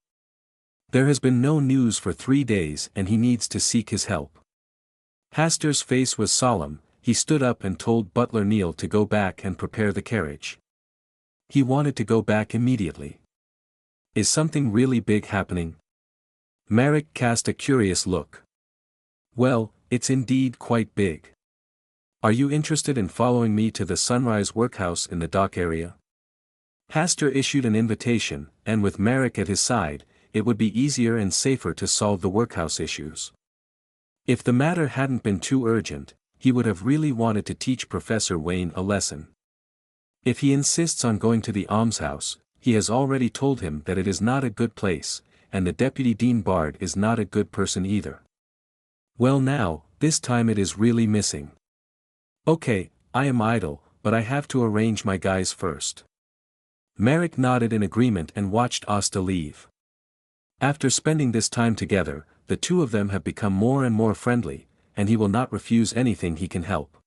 There has been no news for 3 days and he needs to seek his help. Hastur's face was solemn. He stood up and told butler Neil to go back and prepare the carriage. He wanted to go back immediately. Is something really big happening? Marek cast a curious look. Well, it's indeed quite big. Are you interested in following me to the Sunrise Workhouse in the dock area? Hastur issued an invitation, and with Marek at his side, it would be easier and safer to solve the workhouse issues. If the matter hadn't been too urgent, he would have really wanted to teach Professor Wayne a lesson. If he insists on going to the almshouse, he has already told him that it is not a good place, and the Deputy Dean Bard is not a good person either. Well now, this time it is really missing. Okay, I am idle, but I have to arrange my guys first. Marek nodded in agreement and watched Asta leave. After spending this time together, the two of them have become more and more friendly, and he will not refuse anything he can help.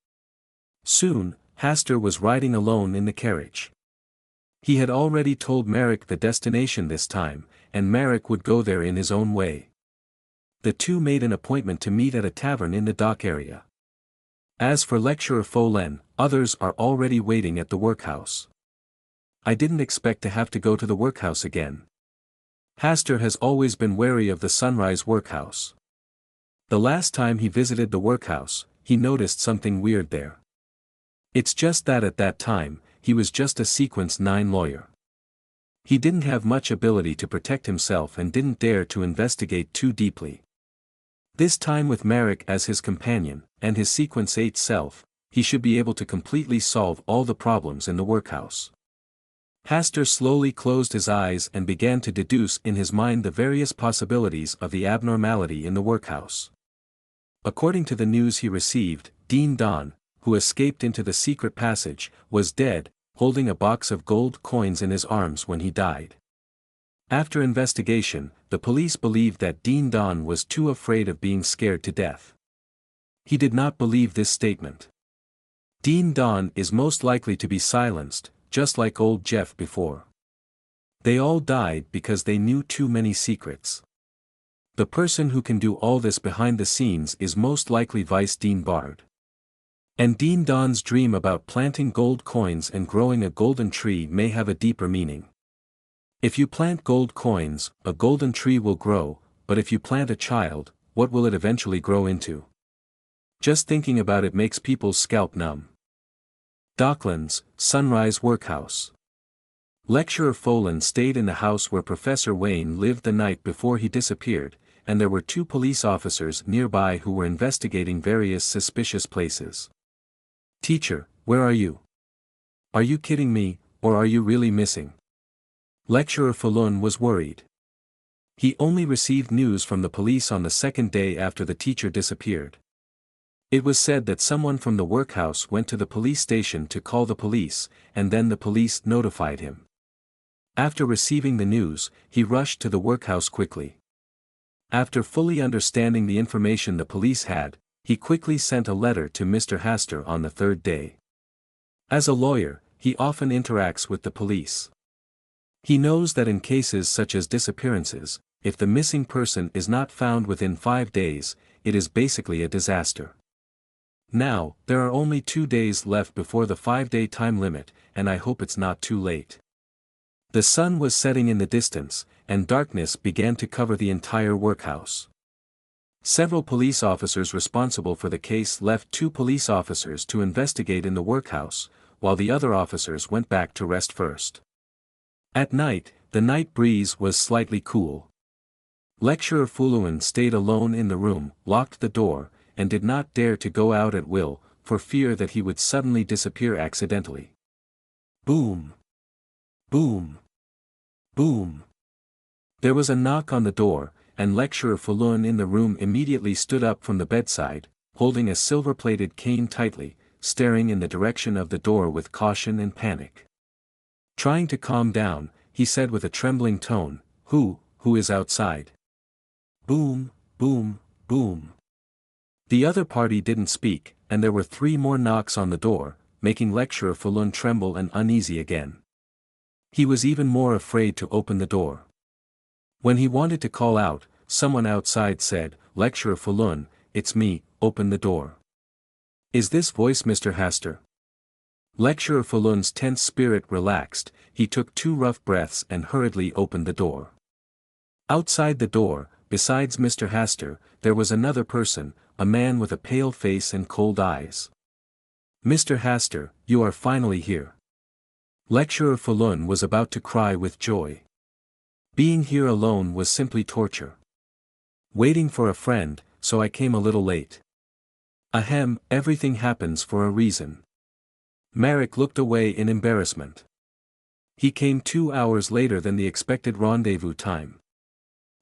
Soon, Hastur was riding alone in the carriage. He had already told Marek the destination this time, and Marek would go there in his own way. The two made an appointment to meet at a tavern in the dock area. As for Lecturer Folen, others are already waiting at the workhouse. I didn't expect to have to go to the workhouse again. Hastur has always been wary of the Sunrise Workhouse. The last time he visited the workhouse, he noticed something weird there. It's just that at that time, he was just a Sequence 9 lawyer. He didn't have much ability to protect himself and didn't dare to investigate too deeply. This time with Marek as his companion, and his Sequence 8 self, he should be able to completely solve all the problems in the workhouse. Hastur slowly closed his eyes and began to deduce in his mind the various possibilities of the abnormality in the workhouse. According to the news he received, Dean Don, who escaped into the secret passage, was dead, holding a box of gold coins in his arms when he died. After investigation, the police believed that Dean Don was too afraid of being scared to death. He did not believe this statement. Dean Don is most likely to be silenced, just like old Jeff before. They all died because they knew too many secrets. The person who can do all this behind the scenes is most likely Vice Dean Bard. And Dean Don's dream about planting gold coins and growing a golden tree may have a deeper meaning. If you plant gold coins, a golden tree will grow, but if you plant a child, what will it eventually grow into? Just thinking about it makes people's scalp numb. Docklands, Sunrise Workhouse. Lecturer Folen stayed in the house where Professor Wayne lived the night before he disappeared, and there were 2 police officers nearby who were investigating various suspicious places. Teacher, where are you? Are you kidding me, or are you really missing? Lecturer Folen was worried. He only received news from the police on the 2nd day after the teacher disappeared. It was said that someone from the workhouse went to the police station to call the police, and then the police notified him. After receiving the news, he rushed to the workhouse quickly. After fully understanding the information the police had, he quickly sent a letter to Mr. Hastur on the 3rd day. As a lawyer, he often interacts with the police. He knows that in cases such as disappearances, if the missing person is not found within 5 days, it is basically a disaster. Now, there are only 2 days left before the 5-day time limit, and I hope it's not too late. The sun was setting in the distance, and darkness began to cover the entire workhouse. Several police officers responsible for the case left 2 police officers to investigate in the workhouse, while the other officers went back to rest first. At night, the night breeze was slightly cool. Lecturer Fuluin stayed alone in the room, locked the door, and did not dare to go out at will, for fear that he would suddenly disappear accidentally. Boom! Boom! Boom! There was a knock on the door, and Lecturer Fuluin in the room immediately stood up from the bedside, holding a silver-plated cane tightly, staring in the direction of the door with caution and panic. Trying to calm down, he said with a trembling tone, Who is outside? Boom, boom, boom. The other party didn't speak, and there were 3 more knocks on the door, making Lecturer Fuluin tremble and uneasy again. He was even more afraid to open the door. When he wanted to call out, someone outside said, "Lecturer Falun, it's me, open the door." "Is this voice Mr. Hastur?" Lecturer Falun's tense spirit relaxed, he took 2 rough breaths and hurriedly opened the door. Outside the door, besides Mr. Hastur, there was another person, a man with a pale face and cold eyes. "Mr. Hastur, you are finally here." Lecturer Falun was about to cry with joy. Being here alone was simply torture. Waiting for a friend, so I came a little late. Ahem, everything happens for a reason. Marek looked away in embarrassment. He came 2 hours later than the expected rendezvous time.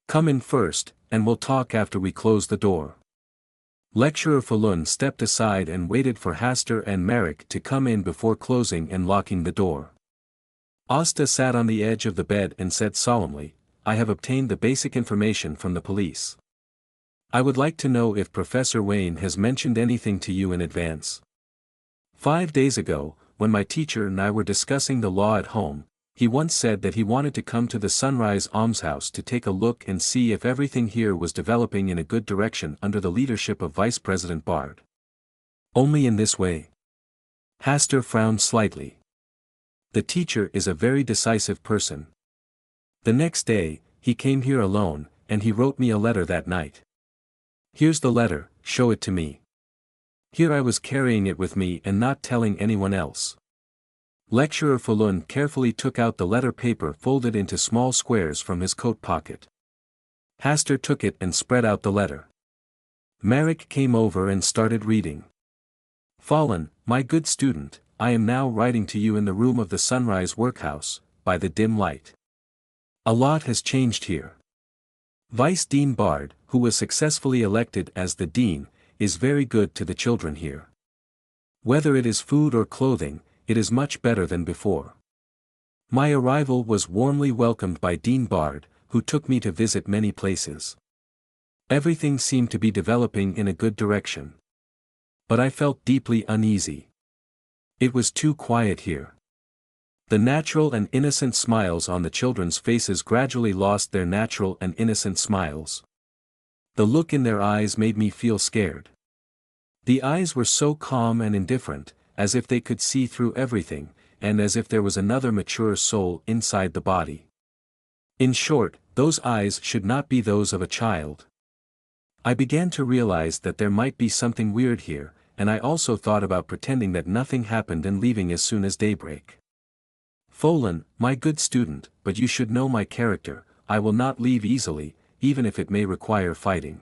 "Come in first, and we'll talk after we close the door." Lecturer Falun stepped aside and waited for Hastur and Marek to come in before closing and locking the door. Asta sat on the edge of the bed and said solemnly, "I have obtained the basic information from the police. I would like to know if Professor Wayne has mentioned anything to you in advance. 5 days ago, when my teacher and I were discussing the law at home, he once said that he wanted to come to the Sunrise Almshouse to take a look and see if everything here was developing in a good direction under the leadership of Vice President Bard. Only in this way." Hastur frowned slightly. "The teacher is a very decisive person. The next day, he came here alone, and he wrote me a letter that night. Here's the letter, show it to me." Here I was carrying it with me and not telling anyone else. Lecturer Falun carefully took out the letter paper folded into small squares from his coat pocket. Hastur took it and spread out the letter. Marek came over and started reading. "Falun, my good student, I am now writing to you in the room of the Sunrise Workhouse, by the dim light. A lot has changed here. Vice Dean Bard, who was successfully elected as the dean, is very good to the children here. Whether it is food or clothing, it is much better than before. My arrival was warmly welcomed by Dean Bard, who took me to visit many places. Everything seemed to be developing in a good direction. But I felt deeply uneasy. It was too quiet here. The natural and innocent smiles on the children's faces gradually lost their natural and innocent smiles. The look in their eyes made me feel scared. The eyes were so calm and indifferent, as if they could see through everything, and as if there was another mature soul inside the body. In short, those eyes should not be those of a child. I began to realize that there might be something weird here, and I also thought about pretending that nothing happened and leaving as soon as daybreak. "Falun, my good student, but you should know my character, I will not leave easily, even if it may require fighting.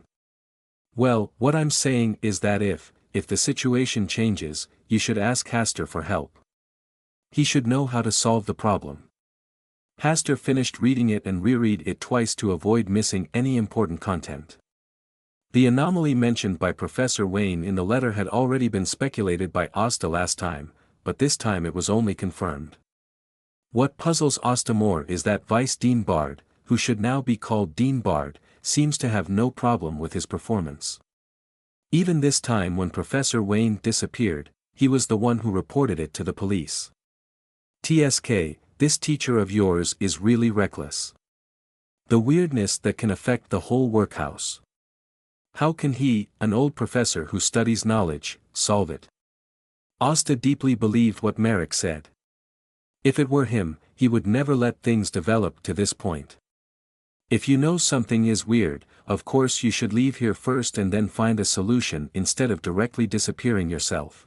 Well, what I'm saying is that if the situation changes, you should ask Hastur for help. He should know how to solve the problem." Hastur finished reading it and reread it twice to avoid missing any important content. The anomaly mentioned by Professor Wayne in the letter had already been speculated by Asta last time, but this time it was only confirmed. What puzzles Asta more is that Vice Dean Bard, who should now be called Dean Bard, seems to have no problem with his performance. Even this time when Professor Wayne disappeared, he was the one who reported it to the police. "TSK, this teacher of yours is really reckless. The weirdness that can affect the whole workhouse. How can he, an old professor who studies knowledge, solve it?" Asta deeply believed what Marek said. If it were him, he would never let things develop to this point. If you know something is weird, of course you should leave here first and then find a solution instead of directly disappearing yourself.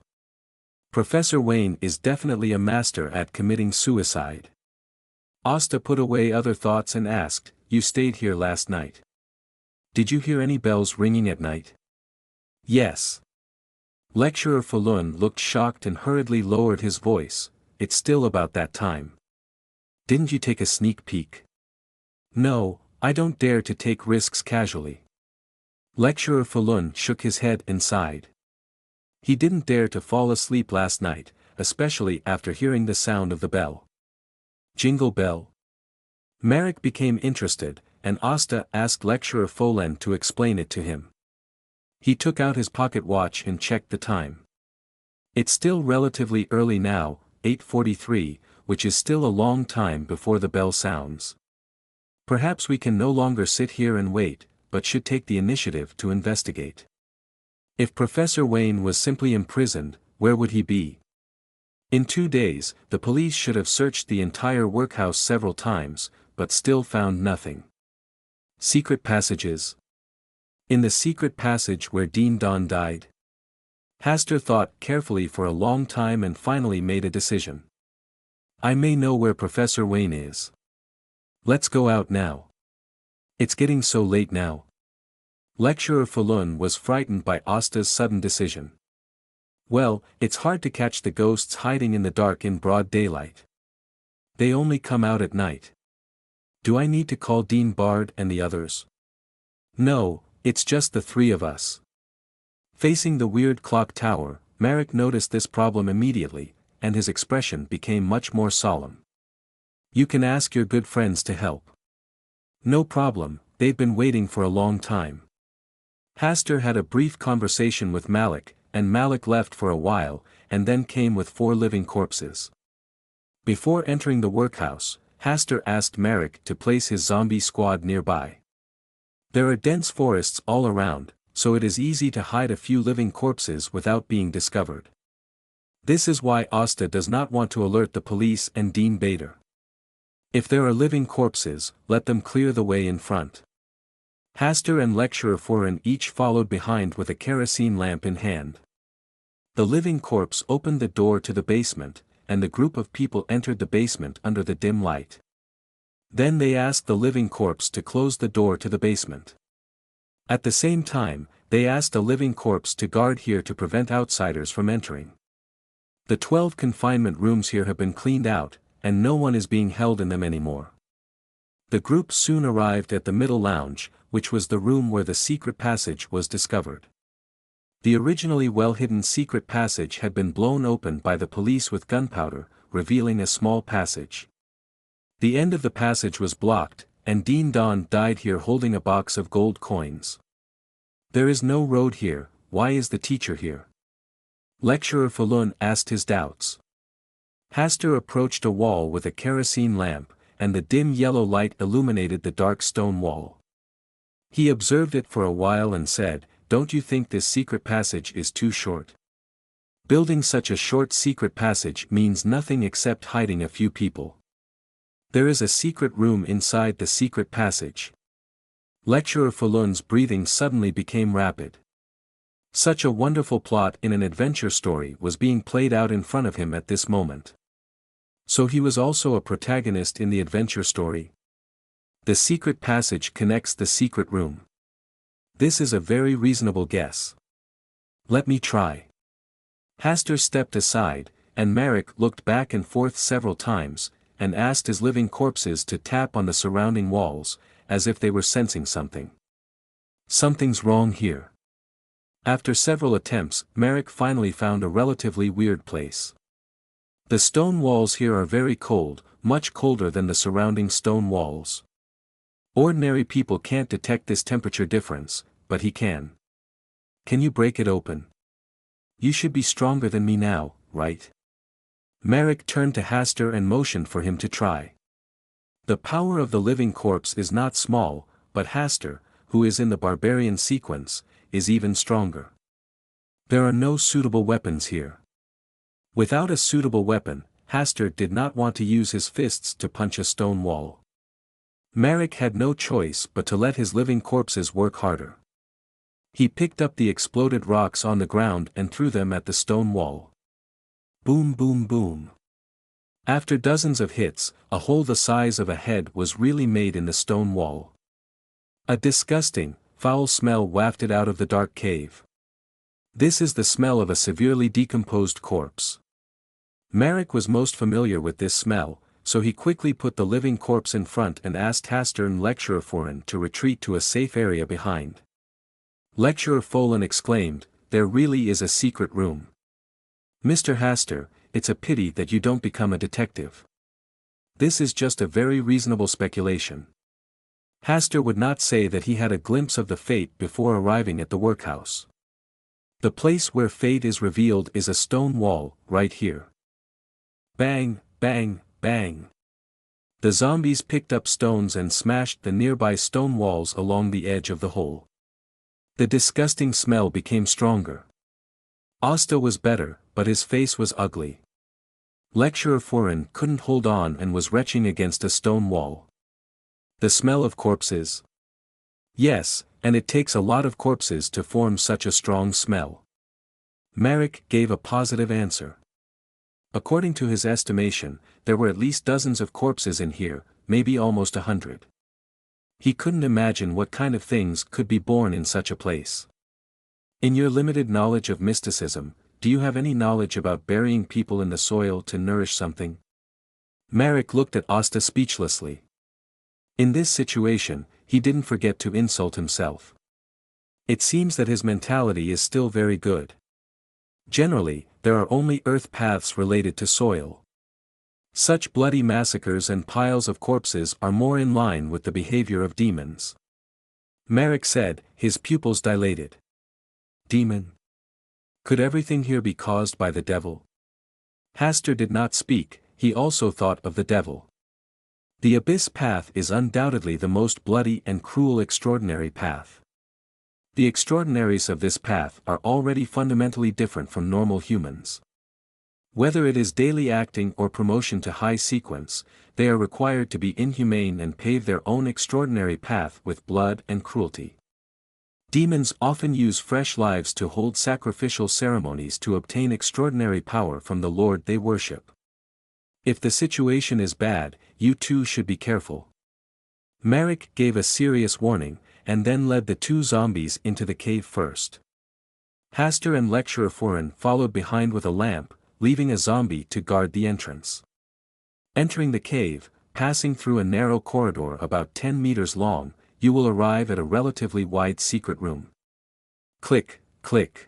Professor Wayne is definitely a master at committing suicide. Asta put away other thoughts and asked, "You stayed here last night. Did you hear any bells ringing at night?" "Yes." Lecturer Falun looked shocked and hurriedly lowered his voice. "It's still about that time. Didn't you take a sneak peek?" "No, I don't dare to take risks casually." Lecturer Falun shook his head and sighed. He didn't dare to fall asleep last night, especially after hearing the sound of the bell. Jingle bell? Marek became interested, and Asta asked Lecturer Falun to explain it to him. He took out his pocket watch and checked the time. It's still relatively early now, 8:43, which is still a long time before the bell sounds. Perhaps we can no longer sit here and wait, but should take the initiative to investigate. If Professor Wayne was simply imprisoned, where would he be? In 2 days, the police should have searched the entire workhouse several times, but still found nothing. Secret passages. In the secret passage where Dean Don died. Hastur thought carefully for a long time and finally made a decision. I may know where Professor Wayne is. Let's go out now. It's getting so late now. Lecturer Falun was frightened by Asta's sudden decision. Well, it's hard to catch the ghosts hiding in the dark in broad daylight. They only come out at night. Do I need to call Dean Bard and the others? No, it's just the 3 of us. Facing the weird clock tower, Merrick noticed this problem immediately, and his expression became much more solemn. You can ask your good friends to help. No problem, they've been waiting for a long time. Hastur had a brief conversation with Malik, and Malik left for a while, and then came with 4 living corpses. Before entering the workhouse, Hastur asked Merrick to place his zombie squad nearby. There are dense forests all around, so it is easy to hide a few living corpses without being discovered. This is why Asta does not want to alert the police and Dean Bader. If there are living corpses, let them clear the way in front. Hastur and Lecturer Foran each followed behind with a kerosene lamp in hand. The living corpse opened the door to the basement, and the group of people entered the basement under the dim light. Then they asked the living corpse to close the door to the basement. At the same time, they asked a living corpse to guard here to prevent outsiders from entering. The 12 confinement rooms here have been cleaned out, and no one is being held in them anymore. The group soon arrived at the middle lounge, which was the room where the secret passage was discovered. The originally well-hidden secret passage had been blown open by the police with gunpowder, revealing a small passage. The end of the passage was blocked, and Dean Don died here holding a box of gold coins. There is no road here, why is the teacher here? Lecturer Falun asked his doubts. Hastur approached a wall with a kerosene lamp, and the dim yellow light illuminated the dark stone wall. He observed it for a while and said, "Don't you think this secret passage is too short? Building such a short secret passage means nothing except hiding a few people. There is a secret room inside the secret passage." Lecturer Falun's breathing suddenly became rapid. Such a wonderful plot in an adventure story was being played out in front of him at this moment. So he was also a protagonist in the adventure story. The secret passage connects the secret room. This is a very reasonable guess. Let me try. Hastur stepped aside, and Merrick looked back and forth several times, and asked his living corpses to tap on the surrounding walls, as if they were sensing something. Something's wrong here. After several attempts, Merrick finally found a relatively weird place. The stone walls here are very cold, much colder than the surrounding stone walls. Ordinary people can't detect this temperature difference, but he can. Can you break it open? You should be stronger than me now, right? Merrick turned to Hastur and motioned for him to try. The power of the living corpse is not small, but Hastur, who is in the barbarian sequence, is even stronger. There are no suitable weapons here. Without a suitable weapon, Hastur did not want to use his fists to punch a stone wall. Merrick had no choice but to let his living corpses work harder. He picked up the exploded rocks on the ground and threw them at the stone wall. Boom boom boom. After dozens of hits, a hole the size of a head was really made in the stone wall. A disgusting, foul smell wafted out of the dark cave. This is the smell of a severely decomposed corpse. Merrick was most familiar with this smell, so he quickly put the living corpse in front and asked Hastur and Lecturer Foran to retreat to a safe area behind. Lecturer Folan exclaimed, "There really is a secret room. Mr. Hastur, it's a pity that you don't become a detective. This is just a very reasonable speculation." Hastur would not say that he had a glimpse of the fate before arriving at the workhouse. The place where fate is revealed is a stone wall, right here. Bang, bang, bang. The zombies picked up stones and smashed the nearby stone walls along the edge of the hole. The disgusting smell became stronger. Asta was better, but his face was ugly. Lecturer Furin couldn't hold on and was retching against a stone wall. The smell of corpses? Yes, and it takes a lot of corpses to form such a strong smell. Merrick gave a positive answer. According to his estimation, there were at least dozens of corpses in here, maybe almost 100. He couldn't imagine what kind of things could be born in such a place. In your limited knowledge of mysticism, do you have any knowledge about burying people in the soil to nourish something? Merrick looked at Asta speechlessly. In this situation, he didn't forget to insult himself. It seems that his mentality is still very good. Generally, there are only earth paths related to soil. Such bloody massacres and piles of corpses are more in line with the behavior of demons. Merrick said, his pupils dilated. Demon? Could everything here be caused by the devil? Hastur did not speak, he also thought of the devil. The abyss path is undoubtedly the most bloody and cruel extraordinary path. The extraordinaries of this path are already fundamentally different from normal humans. Whether it is daily acting or promotion to high sequence, they are required to be inhumane and pave their own extraordinary path with blood and cruelty. Demons often use fresh lives to hold sacrificial ceremonies to obtain extraordinary power from the Lord they worship. If the situation is bad, you too should be careful. Merrick gave a serious warning, and then led the two zombies into the cave first. Hastur and Lecturer Furin followed behind with a lamp, leaving a zombie to guard the entrance. Entering the cave, passing through a narrow corridor about 10 meters long, you will arrive at a relatively wide secret room. Click, click.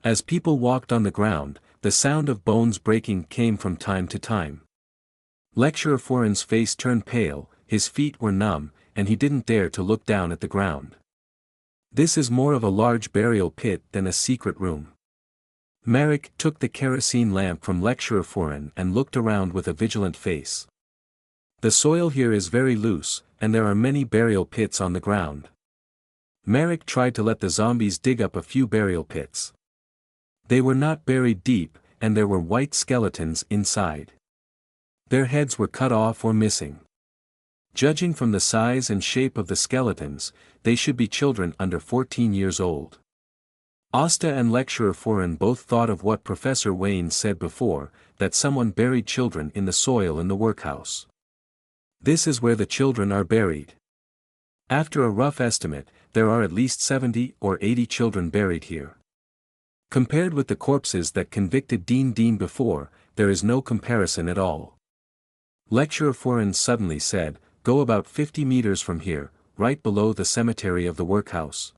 As people walked on the ground, the sound of bones breaking came from time to time. Lecturer Furin's face turned pale, his feet were numb, and he didn't dare to look down at the ground. This is more of a large burial pit than a secret room. Merrick took the kerosene lamp from Lecturer Furin and looked around with a vigilant face. The soil here is very loose, and there are many burial pits on the ground. Merrick tried to let the zombies dig up a few burial pits. They were not buried deep, and there were white skeletons inside. Their heads were cut off or missing. Judging from the size and shape of the skeletons, they should be children under 14 years old. Asta and Lecturer Furin both thought of what Professor Wayne said before, that someone buried children in the soil in the workhouse. This is where the children are buried. After a rough estimate, there are at least 70 or 80 children buried here. Compared with the corpses that convicted Dean before, there is no comparison at all. Lecturer Furin suddenly said, "Go about 50 meters from here, right below the cemetery of the workhouse."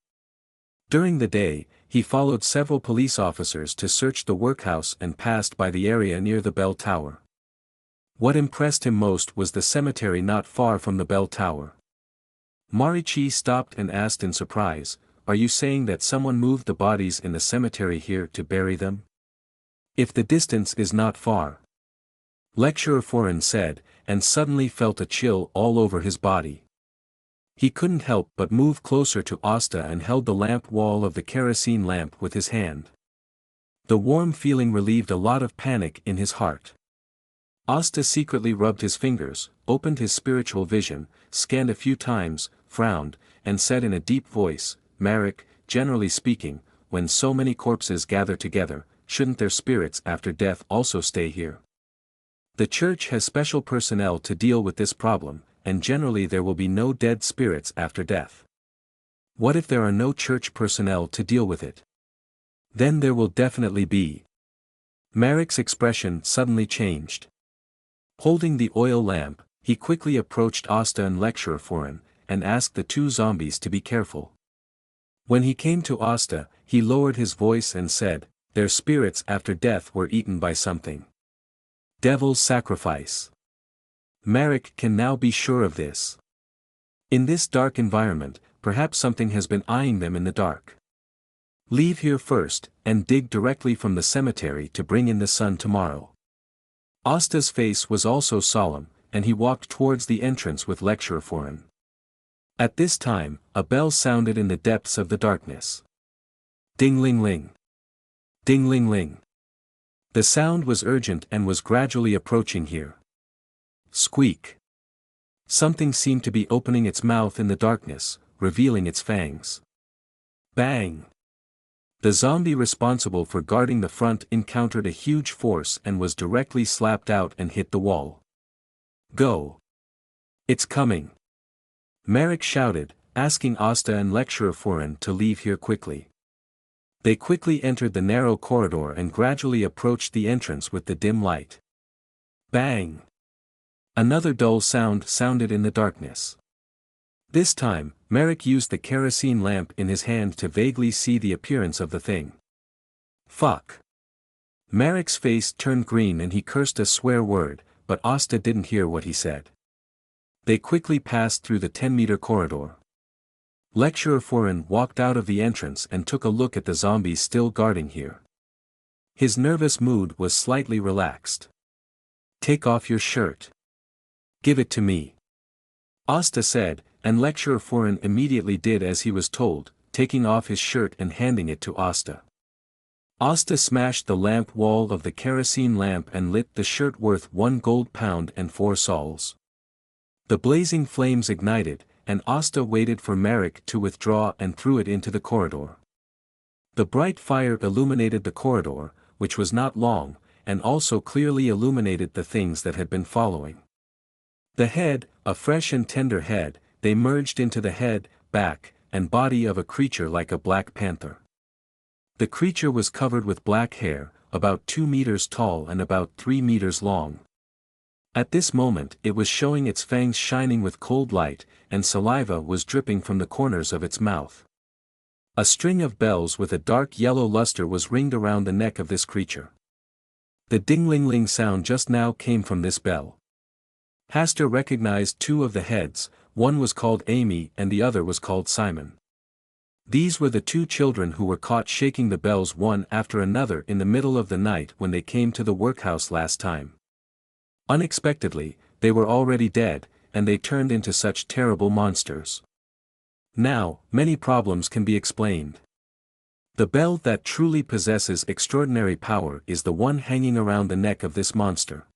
During the day, he followed several police officers to search the workhouse and passed by the area near the bell tower. What impressed him most was the cemetery not far from the bell tower. Marichi stopped and asked in surprise, "Are you saying that someone moved the bodies in the cemetery here to bury them?" "If the distance is not far," Lecturer Furin said, and suddenly felt a chill all over his body. He couldn't help but move closer to Asta and held the lamp wall of the kerosene lamp with his hand. The warm feeling relieved a lot of panic in his heart. Asta secretly rubbed his fingers, opened his spiritual vision, scanned a few times, frowned, and said in a deep voice, "Merrick, generally speaking, when so many corpses gather together, shouldn't their spirits after death also stay here? The church has special personnel to deal with this problem, and generally there will be no dead spirits after death. What if there are no church personnel to deal with it? Then there will definitely be." Merrick's expression suddenly changed. Holding the oil lamp, he quickly approached Asta and Lecturer Furin, and asked the two zombies to be careful. When he came to Asta, he lowered his voice and said, "Their spirits after death were eaten by something. Devil's sacrifice." Merrick can now be sure of this. In this dark environment, perhaps something has been eyeing them in the dark. Leave here first, and dig directly from the cemetery to bring in the sun tomorrow. Asta's face was also solemn, and he walked towards the entrance with lecturer Foreign. At this time, a bell sounded in the depths of the darkness. Ding-ling-ling. Ding-ling-ling. The sound was urgent and was gradually approaching here. Squeak. Something seemed to be opening its mouth in the darkness, revealing its fangs. Bang. The zombie responsible for guarding the front encountered a huge force and was directly slapped out and hit the wall. Go. It's coming. Merrick shouted, asking Asta and lecturer Foreign to leave here quickly. They quickly entered the narrow corridor and gradually approached the entrance with the dim light. Bang. Another dull sound sounded in the darkness. This time, Merrick used the kerosene lamp in his hand to vaguely see the appearance of the thing. Fuck. Merrick's face turned green and he cursed a swear word, but Asta didn't hear what he said. They quickly passed through the 10-meter corridor. Lecturer Foreign walked out of the entrance and took a look at the zombies still guarding here. His nervous mood was slightly relaxed. Take off your shirt. Give it to me. Asta said, and lecturer Foreign immediately did as he was told, taking off his shirt and handing it to Asta. Asta smashed the lamp wall of the kerosene lamp and lit the shirt worth 1 gold pound and 4 sols. The blazing flames ignited, and Asta waited for Merrick to withdraw and threw it into the corridor. The bright fire illuminated the corridor, which was not long, and also clearly illuminated the things that had been following. The head, a fresh and tender head, they merged into the head, back, and body of a creature like a black panther. The creature was covered with black hair, about 2 meters tall and about 3 meters long. At this moment it was showing its fangs shining with cold light, and saliva was dripping from the corners of its mouth. A string of bells with a dark yellow luster was ringed around the neck of this creature. The ding-ling-ling sound just now came from this bell. Hastur recognized 2 of the heads, one was called Amy and the other was called Simon. These were the 2 children who were caught shaking the bells one after another in the middle of the night when they came to the workhouse last time. Unexpectedly, they were already dead, and they turned into such terrible monsters. Now, many problems can be explained. The bell that truly possesses extraordinary power is the one hanging around the neck of this monster.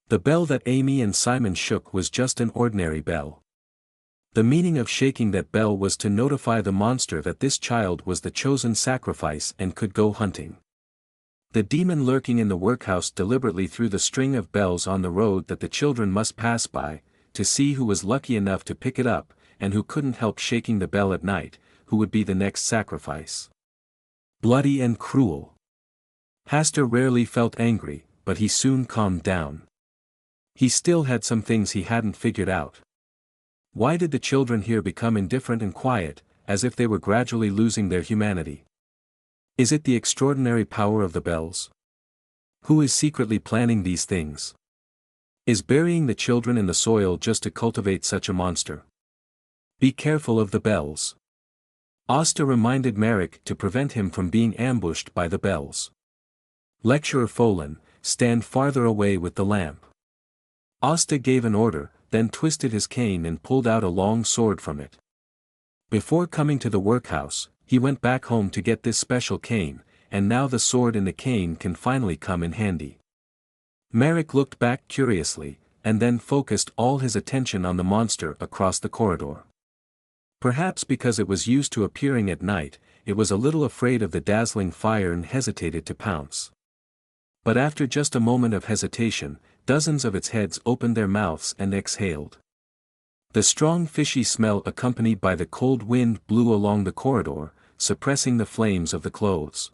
The bell that Amy and Simon shook was just an ordinary bell. The meaning of shaking that bell was to notify the monster that this child was the chosen sacrifice and could go hunting. The demon lurking in the workhouse deliberately threw the string of bells on the road that the children must pass by, to see who was lucky enough to pick it up, and who couldn't help shaking the bell at night, who would be the next sacrifice. Bloody and cruel. Hastur rarely felt angry, but he soon calmed down. He still had some things he hadn't figured out. Why did the children here become indifferent and quiet, as if they were gradually losing their humanity? Is it the extraordinary power of the bells? Who is secretly planning these things? Is burying the children in the soil just to cultivate such a monster? Be careful of the bells. Asta reminded Merrick to prevent him from being ambushed by the bells. Lecturer Folan, stand farther away with the lamp. Asta gave an order, then twisted his cane and pulled out a long sword from it. Before coming to the workhouse, he went back home to get this special cane, and now the sword and the cane can finally come in handy. Merrick looked back curiously, and then focused all his attention on the monster across the corridor. Perhaps because it was used to appearing at night, it was a little afraid of the dazzling fire and hesitated to pounce. But after just a moment of hesitation, dozens of its heads opened their mouths and exhaled. The strong fishy smell accompanied by the cold wind blew along the corridor, suppressing the flames of the clothes.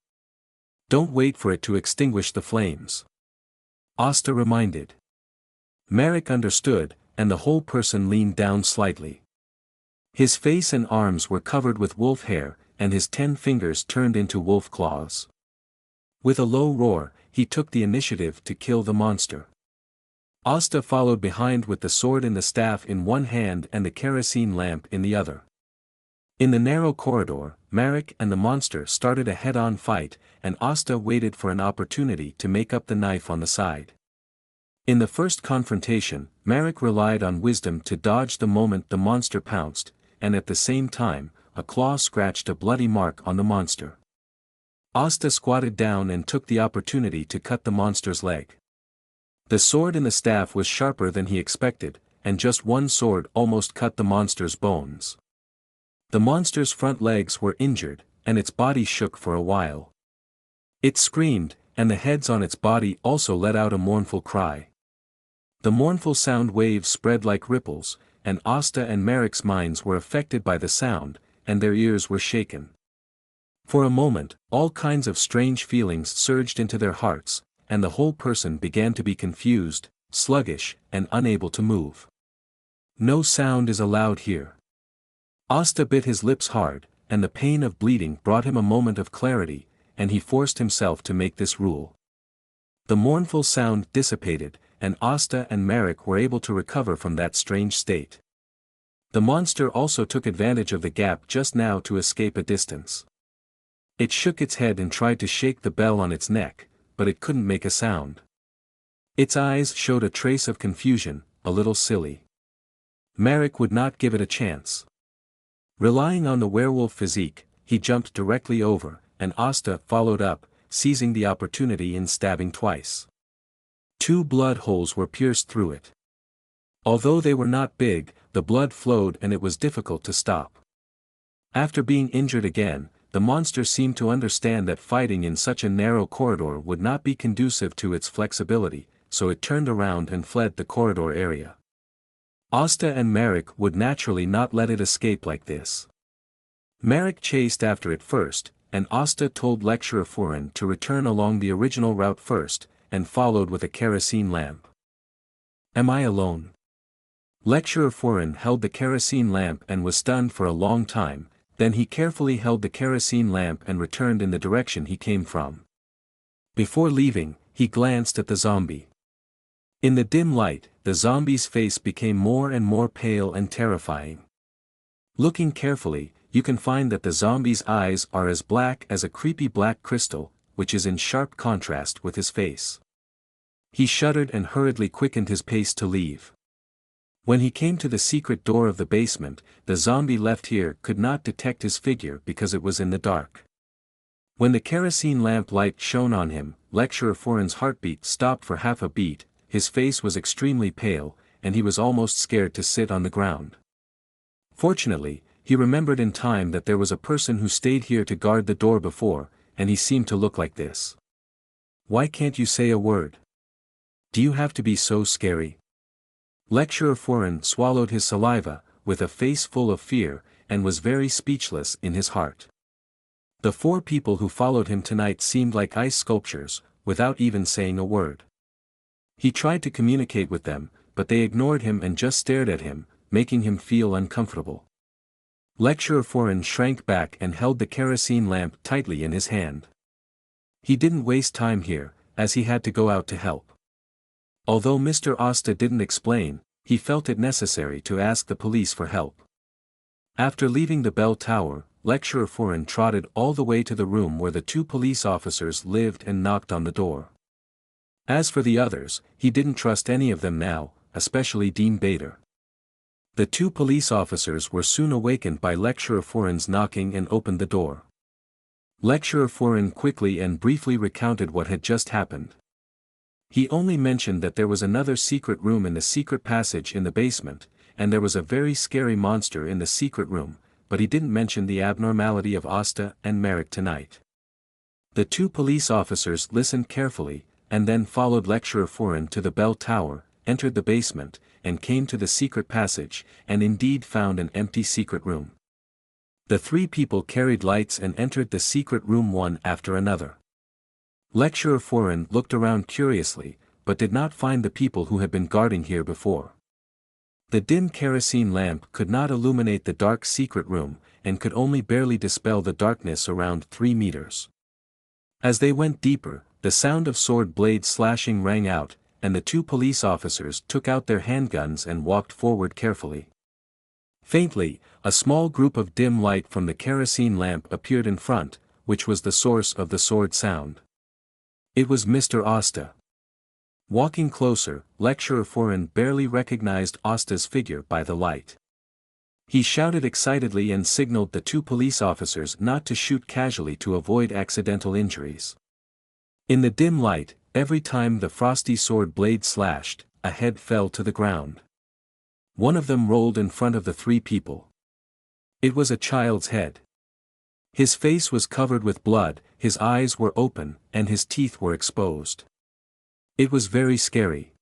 Don't wait for it to extinguish the flames. Asta reminded. Merrick understood, and the whole person leaned down slightly. His face and arms were covered with wolf hair, and his 10 fingers turned into wolf claws. With a low roar, he took the initiative to kill the monster. Asta followed behind with the sword and the staff in one hand and the kerosene lamp in the other. In the narrow corridor, Merrick and the monster started a head-on fight, and Asta waited for an opportunity to make up the knife on the side. In the first confrontation, Marek relied on wisdom to dodge the moment the monster pounced, and at the same time, a claw scratched a bloody mark on the monster. Asta squatted down and took the opportunity to cut the monster's leg. The sword in the staff was sharper than he expected, and just one sword almost cut the monster's bones. The monster's front legs were injured, and its body shook for a while. It screamed, and the heads on its body also let out a mournful cry. The mournful sound waves spread like ripples, and Asta and Marek's minds were affected by the sound, and their ears were shaken. For a moment, all kinds of strange feelings surged into their hearts, and the whole person began to be confused, sluggish, and unable to move. No sound is allowed here. Asta bit his lips hard, and the pain of bleeding brought him a moment of clarity, and he forced himself to make this rule. The mournful sound dissipated, and Asta and Marek were able to recover from that strange state. The monster also took advantage of the gap just now to escape a distance. It shook its head and tried to shake the bell on its neck, but it couldn't make a sound. Its eyes showed a trace of confusion, a little silly. Marek would not give it a chance. Relying on the werewolf physique, he jumped directly over, and Asta followed up, seizing the opportunity in stabbing twice. 2 blood holes were pierced through it. Although they were not big, the blood flowed and it was difficult to stop. After being injured again, the monster seemed to understand that fighting in such a narrow corridor would not be conducive to its flexibility, so it turned around and fled the corridor area. Asta and Marek would naturally not let it escape like this. Marek chased after it first, and Asta told Lecturer Furin to return along the original route first, and followed with a kerosene lamp. "Am I alone?" Lecturer Furin held the kerosene lamp and was stunned for a long time, then he carefully held the kerosene lamp and returned in the direction he came from. Before leaving, he glanced at the zombie. In the dim light, the zombie's face became more and more pale and terrifying. Looking carefully, you can find that the zombie's eyes are as black as a creepy black crystal, which is in sharp contrast with his face. He shuddered and hurriedly quickened his pace to leave. When he came to the secret door of the basement, the zombie left here could not detect his figure because it was in the dark. When the kerosene lamp light shone on him, Lecturer Furin's heartbeat stopped for half a beat, his face was extremely pale, and he was almost scared to sit on the ground. Fortunately, he remembered in time that there was a person who stayed here to guard the door before, and he seemed to look like this. "Why can't you say a word? Do you have to be so scary?" Lecturer Furin swallowed his saliva, with a face full of fear, and was very speechless in his heart. The 4 people who followed him tonight seemed like ice sculptures, without even saying a word. He tried to communicate with them, but they ignored him and just stared at him, making him feel uncomfortable. Lecturer Furin shrank back and held the kerosene lamp tightly in his hand. He didn't waste time here, as he had to go out to help. Although Mr. Asta didn't explain, he felt it necessary to ask the police for help. After leaving the bell tower, Lecturer Furin trotted all the way to the room where the 2 police officers lived and knocked on the door. As for the others, he didn't trust any of them now, especially Dean Bader. The 2 police officers were soon awakened by Lecturer Furin's knocking and opened the door. Lecturer Furin quickly and briefly recounted what had just happened. He only mentioned that there was another secret room in the secret passage in the basement, and there was a very scary monster in the secret room, but he didn't mention the abnormality of Asta and Marek tonight. The 2 police officers listened carefully, and then followed Lecturer Furin to the bell tower, entered the basement, and came to the secret passage, and indeed found an empty secret room. The 3 people carried lights and entered the secret room one after another. Lecturer Furin looked around curiously, but did not find the people who had been guarding here before. The dim kerosene lamp could not illuminate the dark secret room, and could only barely dispel the darkness around 3 meters. As they went deeper, the sound of sword blades slashing rang out, and the 2 police officers took out their handguns and walked forward carefully. Faintly, a small group of dim light from the kerosene lamp appeared in front, which was the source of the sword sound. It was Mr. Asta. Walking closer, Lecturer Foreign barely recognized Asta's figure by the light. He shouted excitedly and signaled the two police officers not to shoot casually to avoid accidental injuries. In the dim light, every time the frosty sword blade slashed, a head fell to the ground. One of them rolled in front of the three people. It was a child's head. His face was covered with blood, his eyes were open, and his teeth were exposed. It was very scary.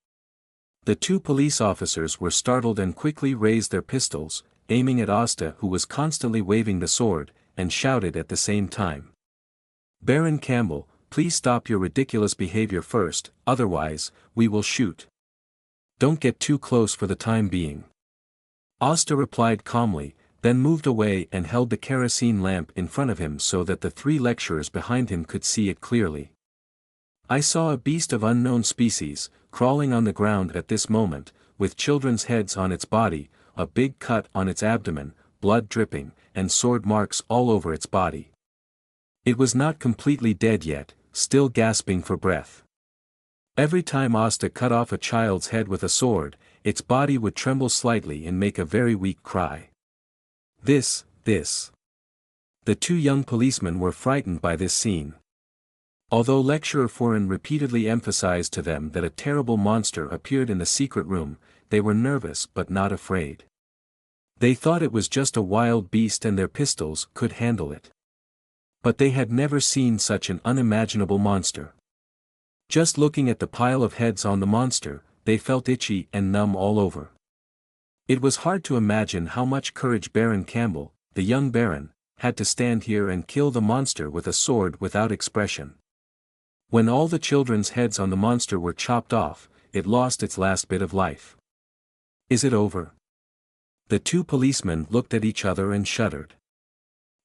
The two police officers were startled and quickly raised their pistols, aiming at Asta, who was constantly waving the sword, and shouted at the same time. "Baron Campbell, please stop your ridiculous behavior first, otherwise, we will shoot. Don't get too close for the time being." Asta replied calmly, then moved away and held the kerosene lamp in front of him so that the three lecturers behind him could see it clearly. "I saw a beast of unknown species, crawling on the ground at this moment, with children's heads on its body, a big cut on its abdomen, blood dripping, and sword marks all over its body. It was not completely dead yet, still gasping for breath. Every time Asta cut off a child's head with a sword, its body would tremble slightly and make a very weak cry. This. The two young policemen were frightened by this scene. Although Lecturer Foreign repeatedly emphasized to them that a terrible monster appeared in the secret room, they were nervous but not afraid. They thought it was just a wild beast and their pistols could handle it. But they had never seen such an unimaginable monster. Just looking at the pile of heads on the monster, they felt itchy and numb all over. It was hard to imagine how much courage Baron Campbell, the young baron, had to stand here and kill the monster with a sword without expression. When all the children's heads on the monster were chopped off, it lost its last bit of life. "Is it over?" The two policemen looked at each other and shuddered.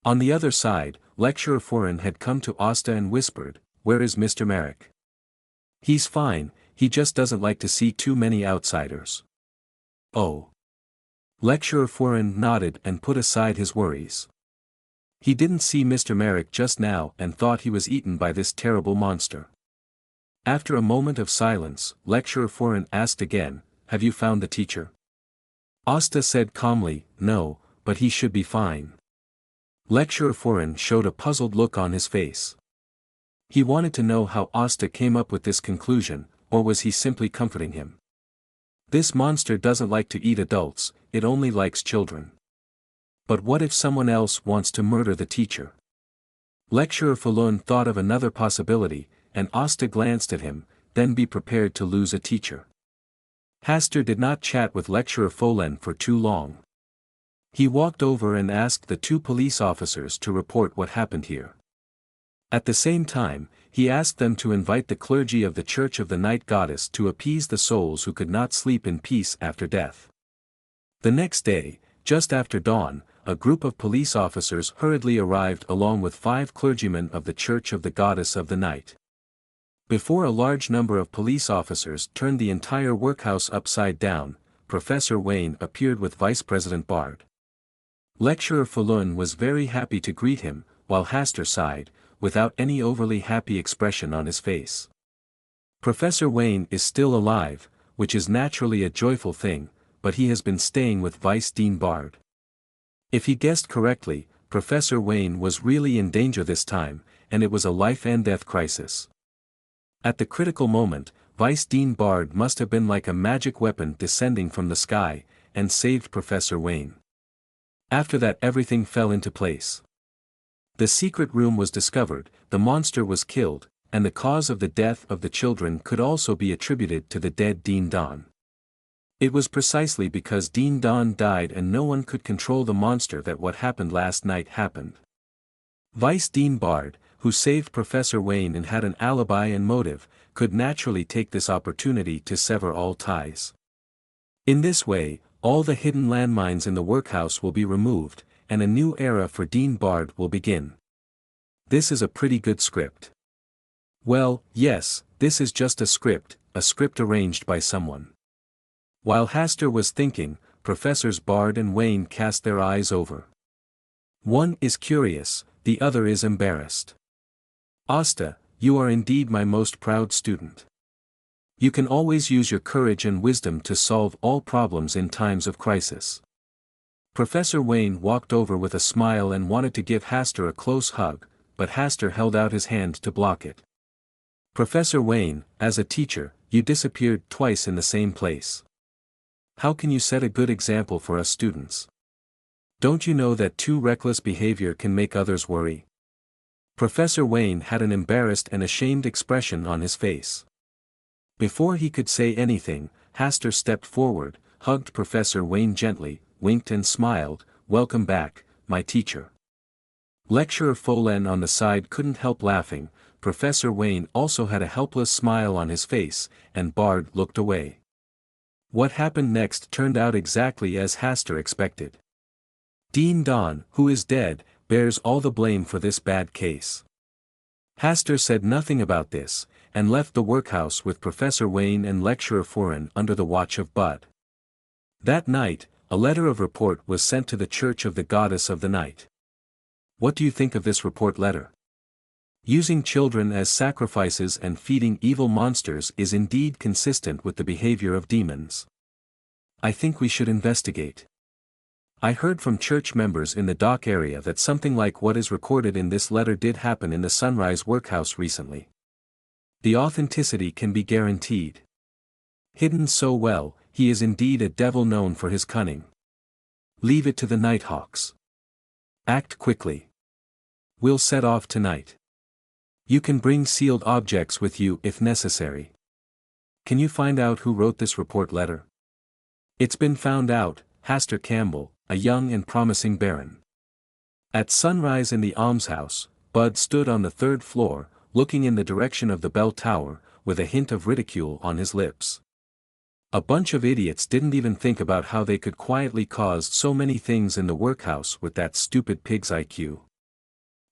On the other side, Lecturer Foreign had come to Asta and whispered, "Where is Mr. Merrick?" "He's fine, he just doesn't like to see too many outsiders." "Oh." Lecturer Foreign nodded and put aside his worries. He didn't see Mr. Merrick just now and thought he was eaten by this terrible monster. After a moment of silence, Lecturer Foreign asked again, "Have you found the teacher?" Asta said calmly, "No, but he should be fine." Lecturer Foreign showed a puzzled look on his face. He wanted to know how Asta came up with this conclusion, or was he simply comforting him? This monster doesn't like to eat adults, it only likes children. But what if someone else wants to murder the teacher? Lecturer Falun thought of another possibility, and Asta glanced at him, then be prepared to lose a teacher. Haster did not chat with Lecturer Folen for too long. He walked over and asked the two police officers to report what happened here. At the same time, he asked them to invite the clergy of the Church of the Night Goddess to appease the souls who could not sleep in peace after death. The next day, just after dawn, a group of police officers hurriedly arrived along with 5 clergymen of the Church of the Goddess of the Night. Before a large number of police officers turned the entire workhouse upside down, Professor Wayne appeared with Vice President Bard. Lecturer Falun was very happy to greet him, while Haster sighed, without any overly happy expression on his face. Professor Wayne is still alive, which is naturally a joyful thing, but he has been staying with Vice Dean Bard. If he guessed correctly, Professor Wayne was really in danger this time, and it was a life-and-death crisis. At the critical moment, Vice Dean Bard must have been like a magic weapon descending from the sky, and saved Professor Wayne. After that everything fell into place. The secret room was discovered, the monster was killed, and the cause of the death of the children could also be attributed to the dead Dean Don. It was precisely because Dean Don died and no one could control the monster that what happened last night happened. Vice Dean Bard, who saved Professor Wayne and had an alibi and motive, could naturally take this opportunity to sever all ties. In this way, all the hidden landmines in the workhouse will be removed, and a new era for Dean Bard will begin. This is a pretty good script. Well, yes, this is just a script arranged by someone. While Haster was thinking, Professors Bard and Wayne cast their eyes over. One is curious, the other is embarrassed. "Asta, you are indeed my most proud student." You can always use your courage and wisdom to solve all problems in times of crisis. Professor Wayne walked over with a smile and wanted to give Hastur a close hug, but Hastur held out his hand to block it. Professor Wayne, as a teacher, you disappeared twice in the same place. How can you set a good example for us students? Don't you know that too reckless behavior can make others worry? Professor Wayne had an embarrassed and ashamed expression on his face. Before he could say anything, Hastur stepped forward, hugged Professor Wayne gently, winked and smiled, "Welcome back, my teacher." Lecturer Folan on the side couldn't help laughing. Professor Wayne also had a helpless smile on his face, and Bard looked away. What happened next turned out exactly as Hastur expected. Dean Don, who is dead, bears all the blame for this bad case. Hastur said nothing about this, and left the workhouse with Professor Wayne and Lecturer Foran under the watch of Bud. That night, a letter of report was sent to the Church of the Goddess of the Night. What do you think of this report letter? Using children as sacrifices and feeding evil monsters is indeed consistent with the behavior of demons. I think we should investigate. I heard from church members in the dock area that something like what is recorded in this letter did happen in the Sunrise Workhouse recently. The authenticity can be guaranteed. Hidden so well, he is indeed a devil known for his cunning. Leave it to the Nighthawks. Act quickly. We'll set off tonight. You can bring sealed objects with you if necessary. Can you find out who wrote this report letter? It's been found out, Hastur Campbell, a young and promising baron. At sunrise in the almshouse, Bud stood on the third floor, looking in the direction of the bell tower, with a hint of ridicule on his lips. A bunch of idiots didn't even think about how they could quietly cause so many things in the workhouse with that stupid pig's IQ.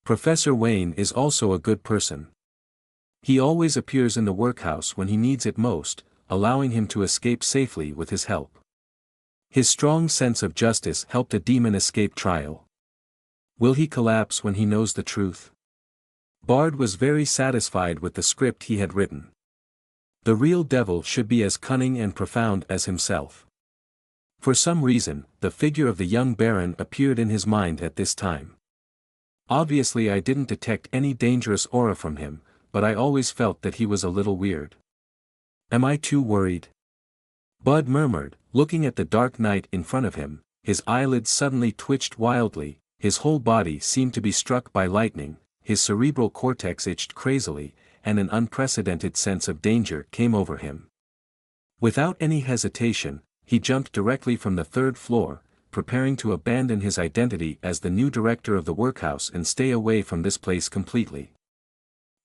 Professor Wayne is also a good person. He always appears in the workhouse when he needs it most, allowing him to escape safely with his help. His strong sense of justice helped a demon escape trial. Will he collapse when he knows the truth? Bard was very satisfied with the script he had written. The real devil should be as cunning and profound as himself. For some reason, the figure of the young baron appeared in his mind at this time. Obviously I didn't detect any dangerous aura from him, but I always felt that he was a little weird. Am I too worried? Bud murmured, looking at the dark night in front of him. His eyelids suddenly twitched wildly, his whole body seemed to be struck by lightning, his cerebral cortex itched crazily, and an unprecedented sense of danger came over him. Without any hesitation, he jumped directly from the third floor, preparing to abandon his identity as the new director of the workhouse and stay away from this place completely.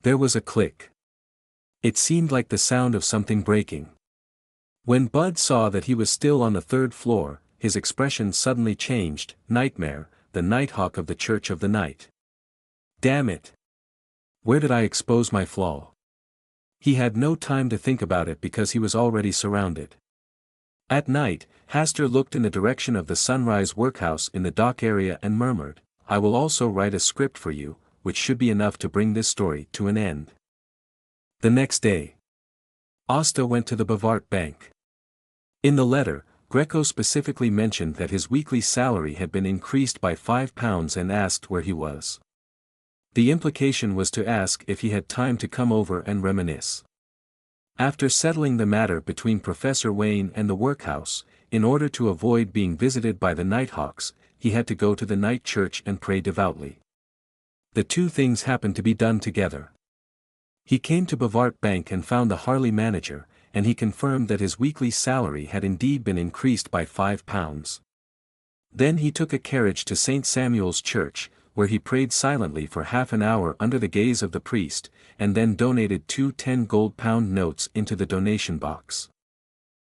There was a click. It seemed like the sound of something breaking. When Bud saw that he was still on the third floor, his expression suddenly changed. Nightmare, the Nighthawk of the Church of the Night. Damn it! Where did I expose my flaw? He had no time to think about it because he was already surrounded. At night, Hastur looked in the direction of the Sunrise Workhouse in the dock area and murmured, "I will also write a script for you, which should be enough to bring this story to an end." The next day, Asta went to the Bavart Bank. In the letter, Greco specifically mentioned that his weekly salary had been increased by £5 and asked where he was. The implication was to ask if he had time to come over and reminisce. After settling the matter between Professor Wayne and the workhouse, in order to avoid being visited by the Nighthawks, he had to go to the night church and pray devoutly. The two things happened to be done together. He came to Bavart Bank and found the Harley manager, and he confirmed that his weekly salary had indeed been increased by £5. Then he took a carriage to St. Samuel's Church, where he prayed silently for half an hour under the gaze of the priest, and then donated 2 10-gold-pound notes into the donation box.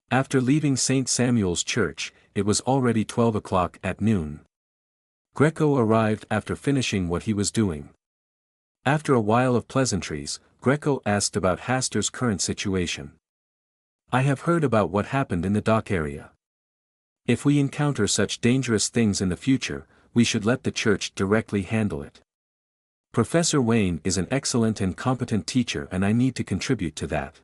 After leaving St. Samuel's Church, it was already 12 o'clock at noon. Greco arrived after finishing what he was doing. After a while of pleasantries, Greco asked about Hastur's current situation. "I have heard about what happened in the dock area. If we encounter such dangerous things in the future, we should let the church directly handle it. Professor Wayne is an excellent and competent teacher and I need to contribute to that."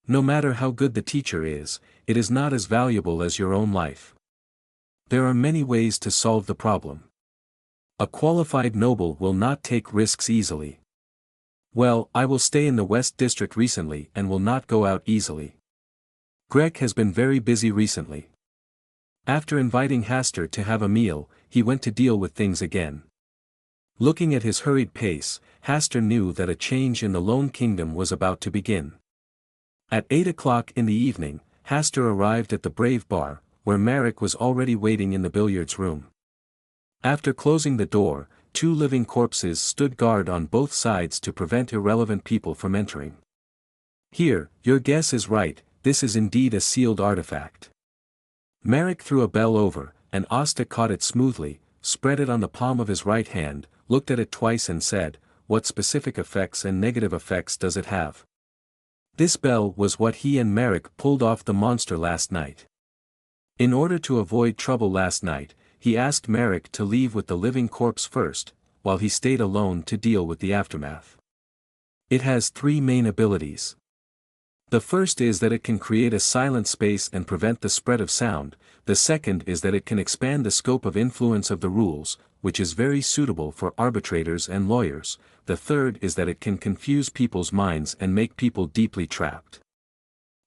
No matter how good the teacher is, it is not as valuable as your own life. There are many ways to solve the problem. A qualified noble will not take risks easily. Well, I will stay in the West District recently and will not go out easily. Greg has been very busy recently. After inviting Haster to have a meal, he went to deal with things again. Looking at his hurried pace, Haster knew that a change in the Lone Kingdom was about to begin. At 8 o'clock in the evening, Haster arrived at the Brave Bar, where Merrick was already waiting in the billiards room. After closing the door, 2 living corpses stood guard on both sides to prevent irrelevant people from entering. Here, your guess is right, this is indeed a sealed artifact. Merrick threw a bell over, and Asta caught it smoothly, spread it on the palm of his right hand, looked at it twice and said, "What specific effects and negative effects does it have?" This bell was what he and Merrick pulled off the monster last night. In order to avoid trouble last night, he asked Merrick to leave with the living corpse first, while he stayed alone to deal with the aftermath. It has 3 main abilities. The first is that it can create a silent space and prevent the spread of sound. The second is that it can expand the scope of influence of the rules, which is very suitable for arbitrators and lawyers. The third is that it can confuse people's minds and make people deeply trapped.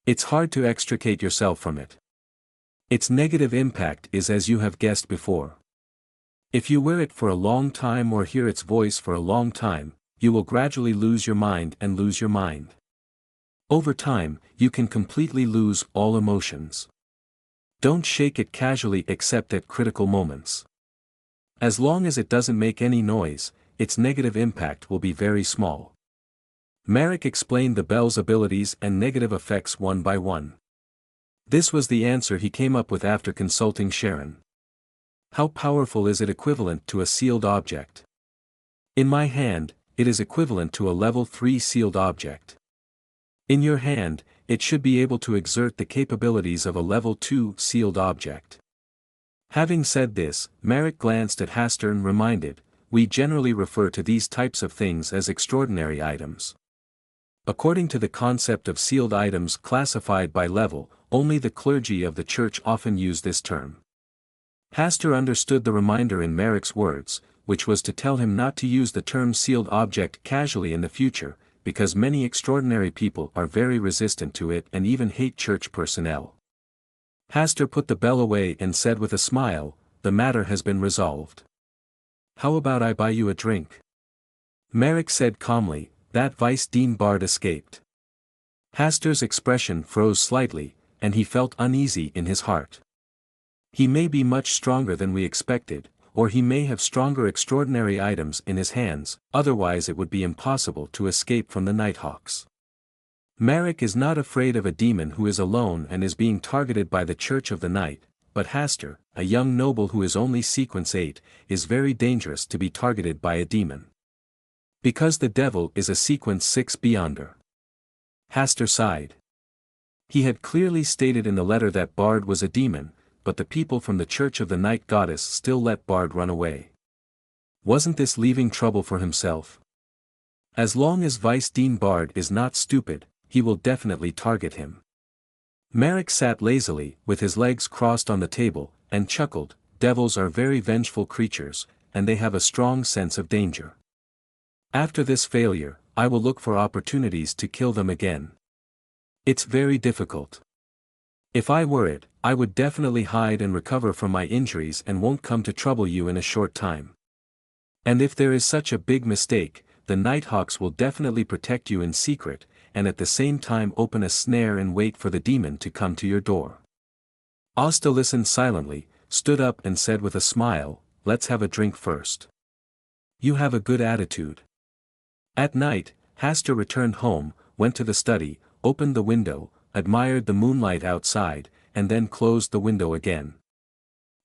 It's hard to extricate yourself from it. Its negative impact is as you have guessed before. If you wear it for a long time or hear its voice for a long time, you will gradually lose your mind and lose your mind. Over time, you can completely lose all emotions. Don't shake it casually except at critical moments. As long as it doesn't make any noise, its negative impact will be very small. Merrick explained the bell's abilities and negative effects one by one. This was the answer he came up with after consulting Sharon. How powerful is it equivalent to a sealed object? In my hand, it is equivalent to a level 3 sealed object. In your hand, it should be able to exert the capabilities of a level 2 sealed object. Having said this, Merrick glanced at Haster and reminded, we generally refer to these types of things as extraordinary items. According to the concept of sealed items classified by level, only the clergy of the church often use this term. Haster understood the reminder in Merrick's words, which was to tell him not to use the term sealed object casually in the future, because many extraordinary people are very resistant to it and even hate church personnel. Haster put the bell away and said with a smile, "The matter has been resolved. How about I buy you a drink?" Merrick said calmly, "That Vice Dean Bard escaped." Haster's expression froze slightly, and he felt uneasy in his heart. He may be much stronger than we expected, or he may have stronger extraordinary items in his hands, otherwise it would be impossible to escape from the Nighthawks. Merrick is not afraid of a demon who is alone and is being targeted by the Church of the Night, but Haster, a young noble who is only sequence 8, is very dangerous to be targeted by a demon. Because the devil is a sequence 6 beyonder. Haster sighed. He had clearly stated in the letter that Bard was a demon, but the people from the Church of the Night Goddess still let Bard run away. Wasn't this leaving trouble for himself? As long as Vice Dean Bard is not stupid, he will definitely target him. Merrick sat lazily, with his legs crossed on the table, and chuckled. Devils are very vengeful creatures, and they have a strong sense of danger. After this failure, I will look for opportunities to kill them again. It's very difficult. If I were it, I would definitely hide and recover from my injuries and won't come to trouble you in a short time. And if there is such a big mistake, the Nighthawks will definitely protect you in secret, and at the same time open a snare and wait for the demon to come to your door. Asta listened silently, stood up and said with a smile, "Let's have a drink first. You have a good attitude." At night, Haster returned home, went to the study, opened the window, admired the moonlight outside, and then closed the window again.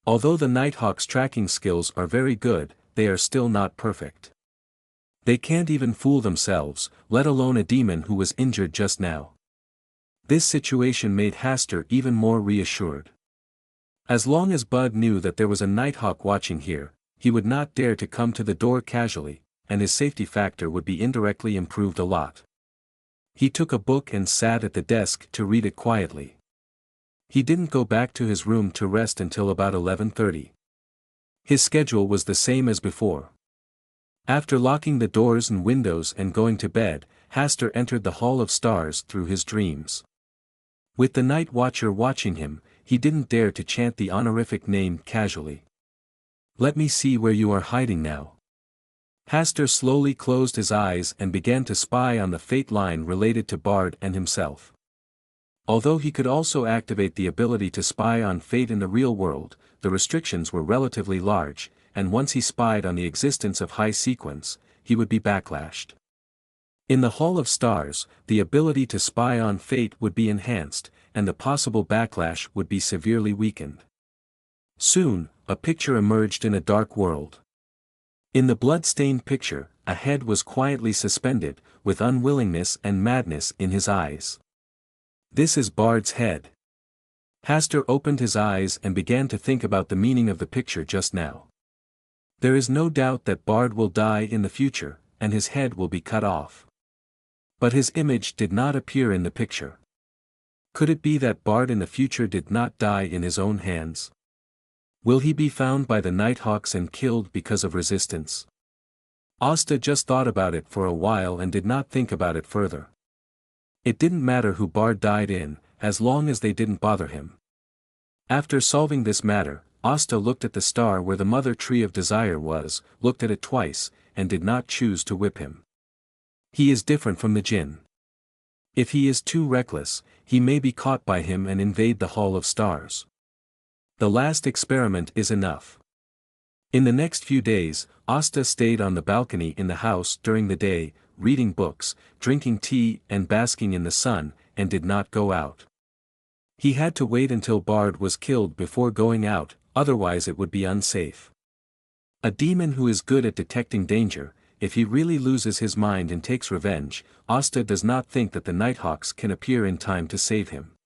Although the Nighthawks' tracking skills are very good, they are still not perfect. They can't even fool themselves, let alone a demon who was injured just now. This situation made Haster even more reassured. As long as Bud knew that there was a Nighthawk watching here, he would not dare to come to the door casually, and his safety factor would be indirectly improved a lot. He took a book and sat at the desk to read it quietly. He didn't go back to his room to rest until about 11:30. His schedule was the same as before. After locking the doors and windows and going to bed, Hastur entered the Hall of Stars through his dreams. With the night watcher watching him, he didn't dare to chant the honorific name casually. "Let me see where you are hiding now." Hastur slowly closed his eyes and began to spy on the fate line related to Bard and himself. Although he could also activate the ability to spy on fate in the real world, the restrictions were relatively large, and once he spied on the existence of high sequence, he would be backlashed. In the Hall of Stars, the ability to spy on fate would be enhanced, and the possible backlash would be severely weakened. Soon, a picture emerged in a dark world. In the blood-stained picture, a head was quietly suspended, with unwillingness and madness in his eyes. "This is Bard's head." Hastur opened his eyes and began to think about the meaning of the picture just now. There is no doubt that Bard will die in the future, and his head will be cut off. But his image did not appear in the picture. Could it be that Bard in the future did not die in his own hands? Will he be found by the Nighthawks and killed because of resistance? Asta just thought about it for a while and did not think about it further. It didn't matter who Bard died in, as long as they didn't bother him. After solving this matter, Asta looked at the star where the mother tree of desire was, looked at it twice, and did not choose to whip him. He is different from the jinn. If he is too reckless, he may be caught by him and invade the Hall of Stars. The last experiment is enough. In the next few days, Asta stayed on the balcony in the house during the day, reading books, drinking tea and basking in the sun, and did not go out. He had to wait until Bard was killed before going out, otherwise it would be unsafe. A demon who is good at detecting danger, if he really loses his mind and takes revenge, Asta does not think that the Nighthawks can appear in time to save him.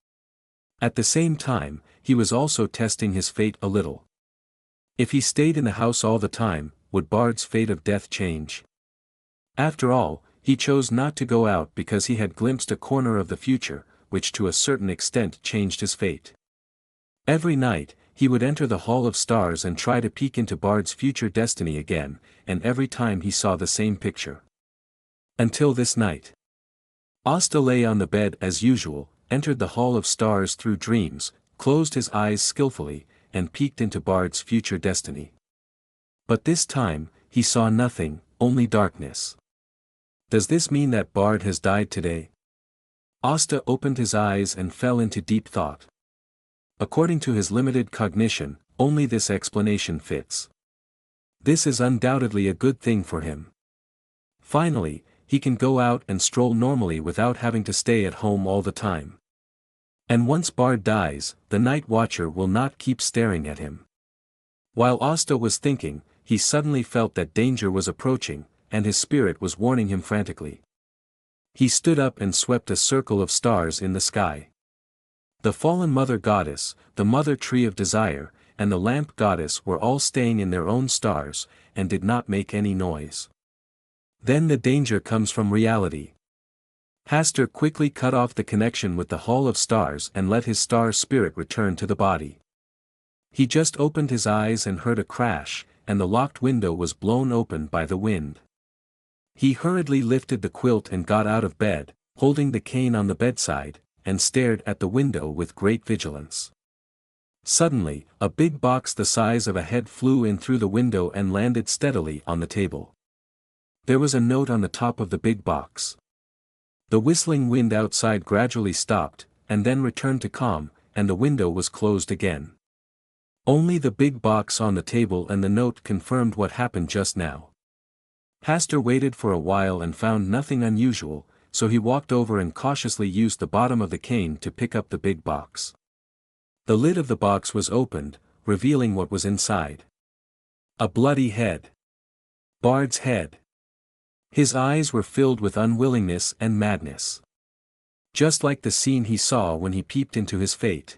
At the same time, he was also testing his fate a little. If he stayed in the house all the time, would Bard's fate of death change? After all, he chose not to go out because he had glimpsed a corner of the future, which to a certain extent changed his fate. Every night, he would enter the Hall of Stars and try to peek into Bard's future destiny again, and every time he saw the same picture. Until this night. Asta lay on the bed as usual, entered the Hall of Stars through dreams, closed his eyes skillfully, and peeked into Bard's future destiny. But this time, he saw nothing, only darkness. Does this mean that Bard has died today? Asta opened his eyes and fell into deep thought. According to his limited cognition, only this explanation fits. This is undoubtedly a good thing for him. Finally, he can go out and stroll normally without having to stay at home all the time. And once Bard dies, the night watcher will not keep staring at him. While Asta was thinking, he suddenly felt that danger was approaching, and his spirit was warning him frantically. He stood up and swept a circle of stars in the sky. The fallen mother goddess, the mother tree of desire, and the lamp goddess were all staying in their own stars, and did not make any noise. Then the danger comes from reality. Hastur quickly cut off the connection with the Hall of Stars and let his star spirit return to the body. He just opened his eyes and heard a crash, and the locked window was blown open by the wind. He hurriedly lifted the quilt and got out of bed, holding the cane on the bedside, and stared at the window with great vigilance. Suddenly, a big box the size of a head flew in through the window and landed steadily on the table. There was a note on the top of the big box. The whistling wind outside gradually stopped, and then returned to calm, and the window was closed again. Only the big box on the table and the note confirmed what happened just now. Hastur waited for a while and found nothing unusual, so he walked over and cautiously used the bottom of the cane to pick up the big box. The lid of the box was opened, revealing what was inside. A bloody head. Bard's head. His eyes were filled with unwillingness and madness. Just like the scene he saw when he peeped into his fate.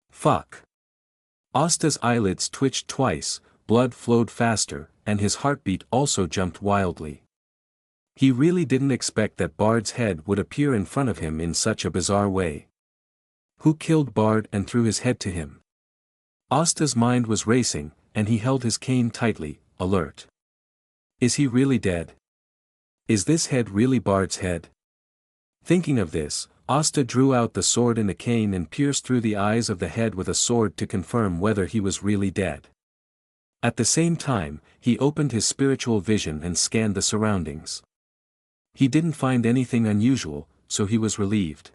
Fuck. Asta's eyelids twitched twice, blood flowed faster, and his heartbeat also jumped wildly. He really didn't expect that Bard's head would appear in front of him in such a bizarre way. Who killed Bard and threw his head to him? Asta's mind was racing, and he held his cane tightly, alert. Is he really dead? Is this head really Bard's head? Thinking of this, Asta drew out the sword in the cane and pierced through the eyes of the head with a sword to confirm whether he was really dead. At the same time, he opened his spiritual vision and scanned the surroundings. He didn't find anything unusual, so he was relieved.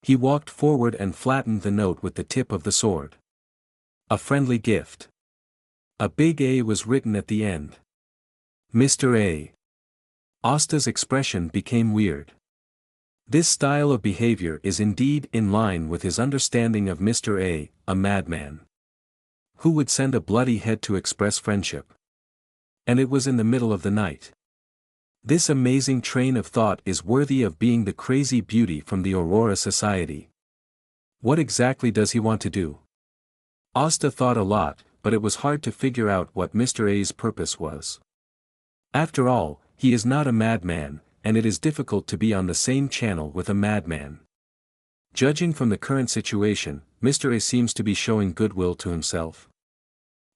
He walked forward and flattened the note with the tip of the sword. A friendly gift. A big A was written at the end. Mr. A. Asta's expression became weird. This style of behavior is indeed in line with his understanding of Mr. A madman. Who would send a bloody head to express friendship? And it was in the middle of the night. This amazing train of thought is worthy of being the crazy beauty from the Aurora Society. What exactly does he want to do? Asta thought a lot, but it was hard to figure out what Mr. A's purpose was. After all, he is not a madman, and it is difficult to be on the same channel with a madman. Judging from the current situation, Mr. A seems to be showing goodwill to himself.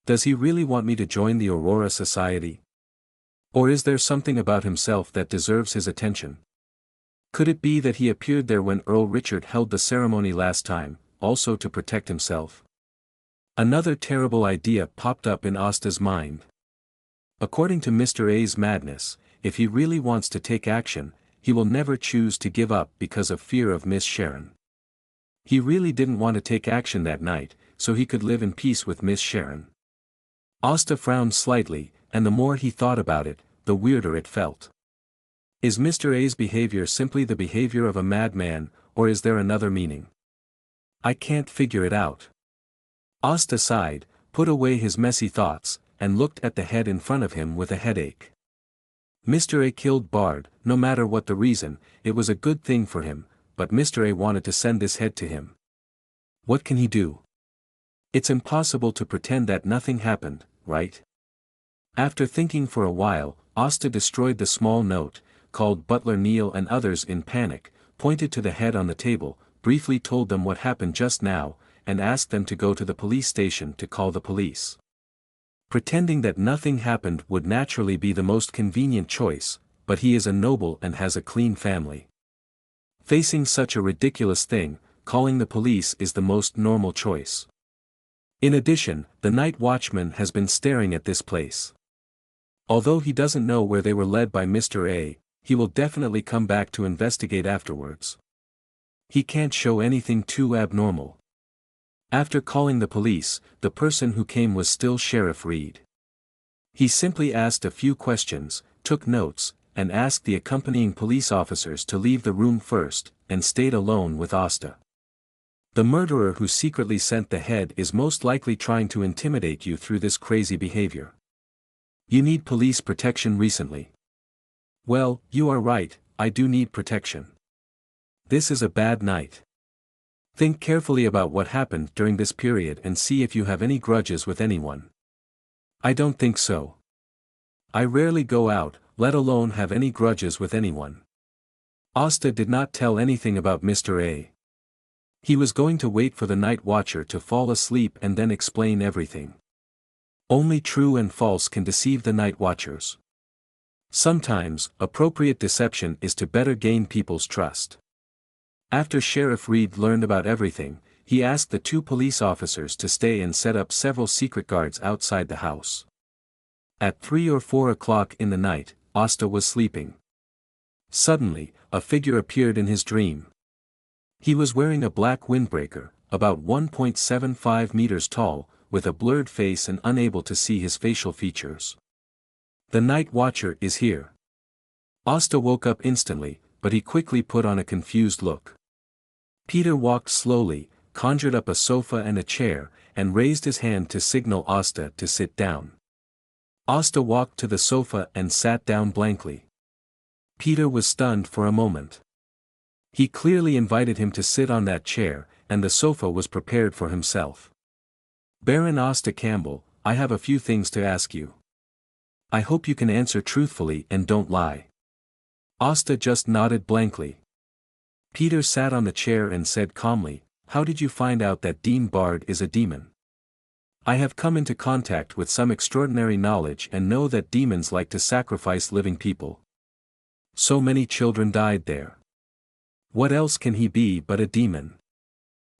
Does he really want me to join the Aurora Society? Or is there something about himself that deserves his attention? Could it be that he appeared there when Earl Richard held the ceremony last time, also to protect himself? Another terrible idea popped up in Asta's mind. According to Mr. A's madness, if he really wants to take action, he will never choose to give up because of fear of Miss Sharon. He really didn't want to take action that night, so he could live in peace with Miss Sharon. Asta frowned slightly, and the more he thought about it, the weirder it felt. Is Mr. A's behavior simply the behavior of a madman, or is there another meaning? I can't figure it out. Asta sighed, put away his messy thoughts, and looked at the head in front of him with a headache. Mr. A killed Bard, no matter what the reason, it was a good thing for him, but Mr. A wanted to send this head to him. What can he do? It's impossible to pretend that nothing happened, right? After thinking for a while, Asta destroyed the small note, called Butler Neal and others in panic, pointed to the head on the table, briefly told them what happened just now, and asked them to go to the police station to call the police. Pretending that nothing happened would naturally be the most convenient choice, but he is a noble and has a clean family. Facing such a ridiculous thing, calling the police is the most normal choice. In addition, the night watchman has been staring at this place. Although he doesn't know where they were led by Mr. A, he will definitely come back to investigate afterwards. He can't show anything too abnormal. After calling the police, the person who came was still Sheriff Reed. He simply asked a few questions, took notes, and asked the accompanying police officers to leave the room first, and stayed alone with Asta. The murderer who secretly sent the head is most likely trying to intimidate you through this crazy behavior. You need police protection recently. Well, you are right, I do need protection. This is a bad night. Think carefully about what happened during this period and see if you have any grudges with anyone. I don't think so. I rarely go out, let alone have any grudges with anyone. Asta did not tell anything about Mr. A. He was going to wait for the night watcher to fall asleep and then explain everything. Only true and false can deceive the night watchers. Sometimes, appropriate deception is to better gain people's trust. After Sheriff Reed learned about everything, he asked the two police officers to stay and set up several secret guards outside the house. At 3 or 4 o'clock in the night, Asta was sleeping. Suddenly, a figure appeared in his dream. He was wearing a black windbreaker, about 1.75 meters tall, with a blurred face and unable to see his facial features. The night watcher is here. Asta woke up instantly, but he quickly put on a confused look. Peter walked slowly, conjured up a sofa and a chair, and raised his hand to signal Asta to sit down. Asta walked to the sofa and sat down blankly. Peter was stunned for a moment. He clearly invited him to sit on that chair, and the sofa was prepared for himself. Baron Asta Campbell, I have a few things to ask you. I hope you can answer truthfully and don't lie. Asta just nodded blankly. Peter sat on the chair and said calmly, "How did you find out that Dean Bard is a demon?" "I have come into contact with some extraordinary knowledge and know that demons like to sacrifice living people. So many children died there. What else can he be but a demon?"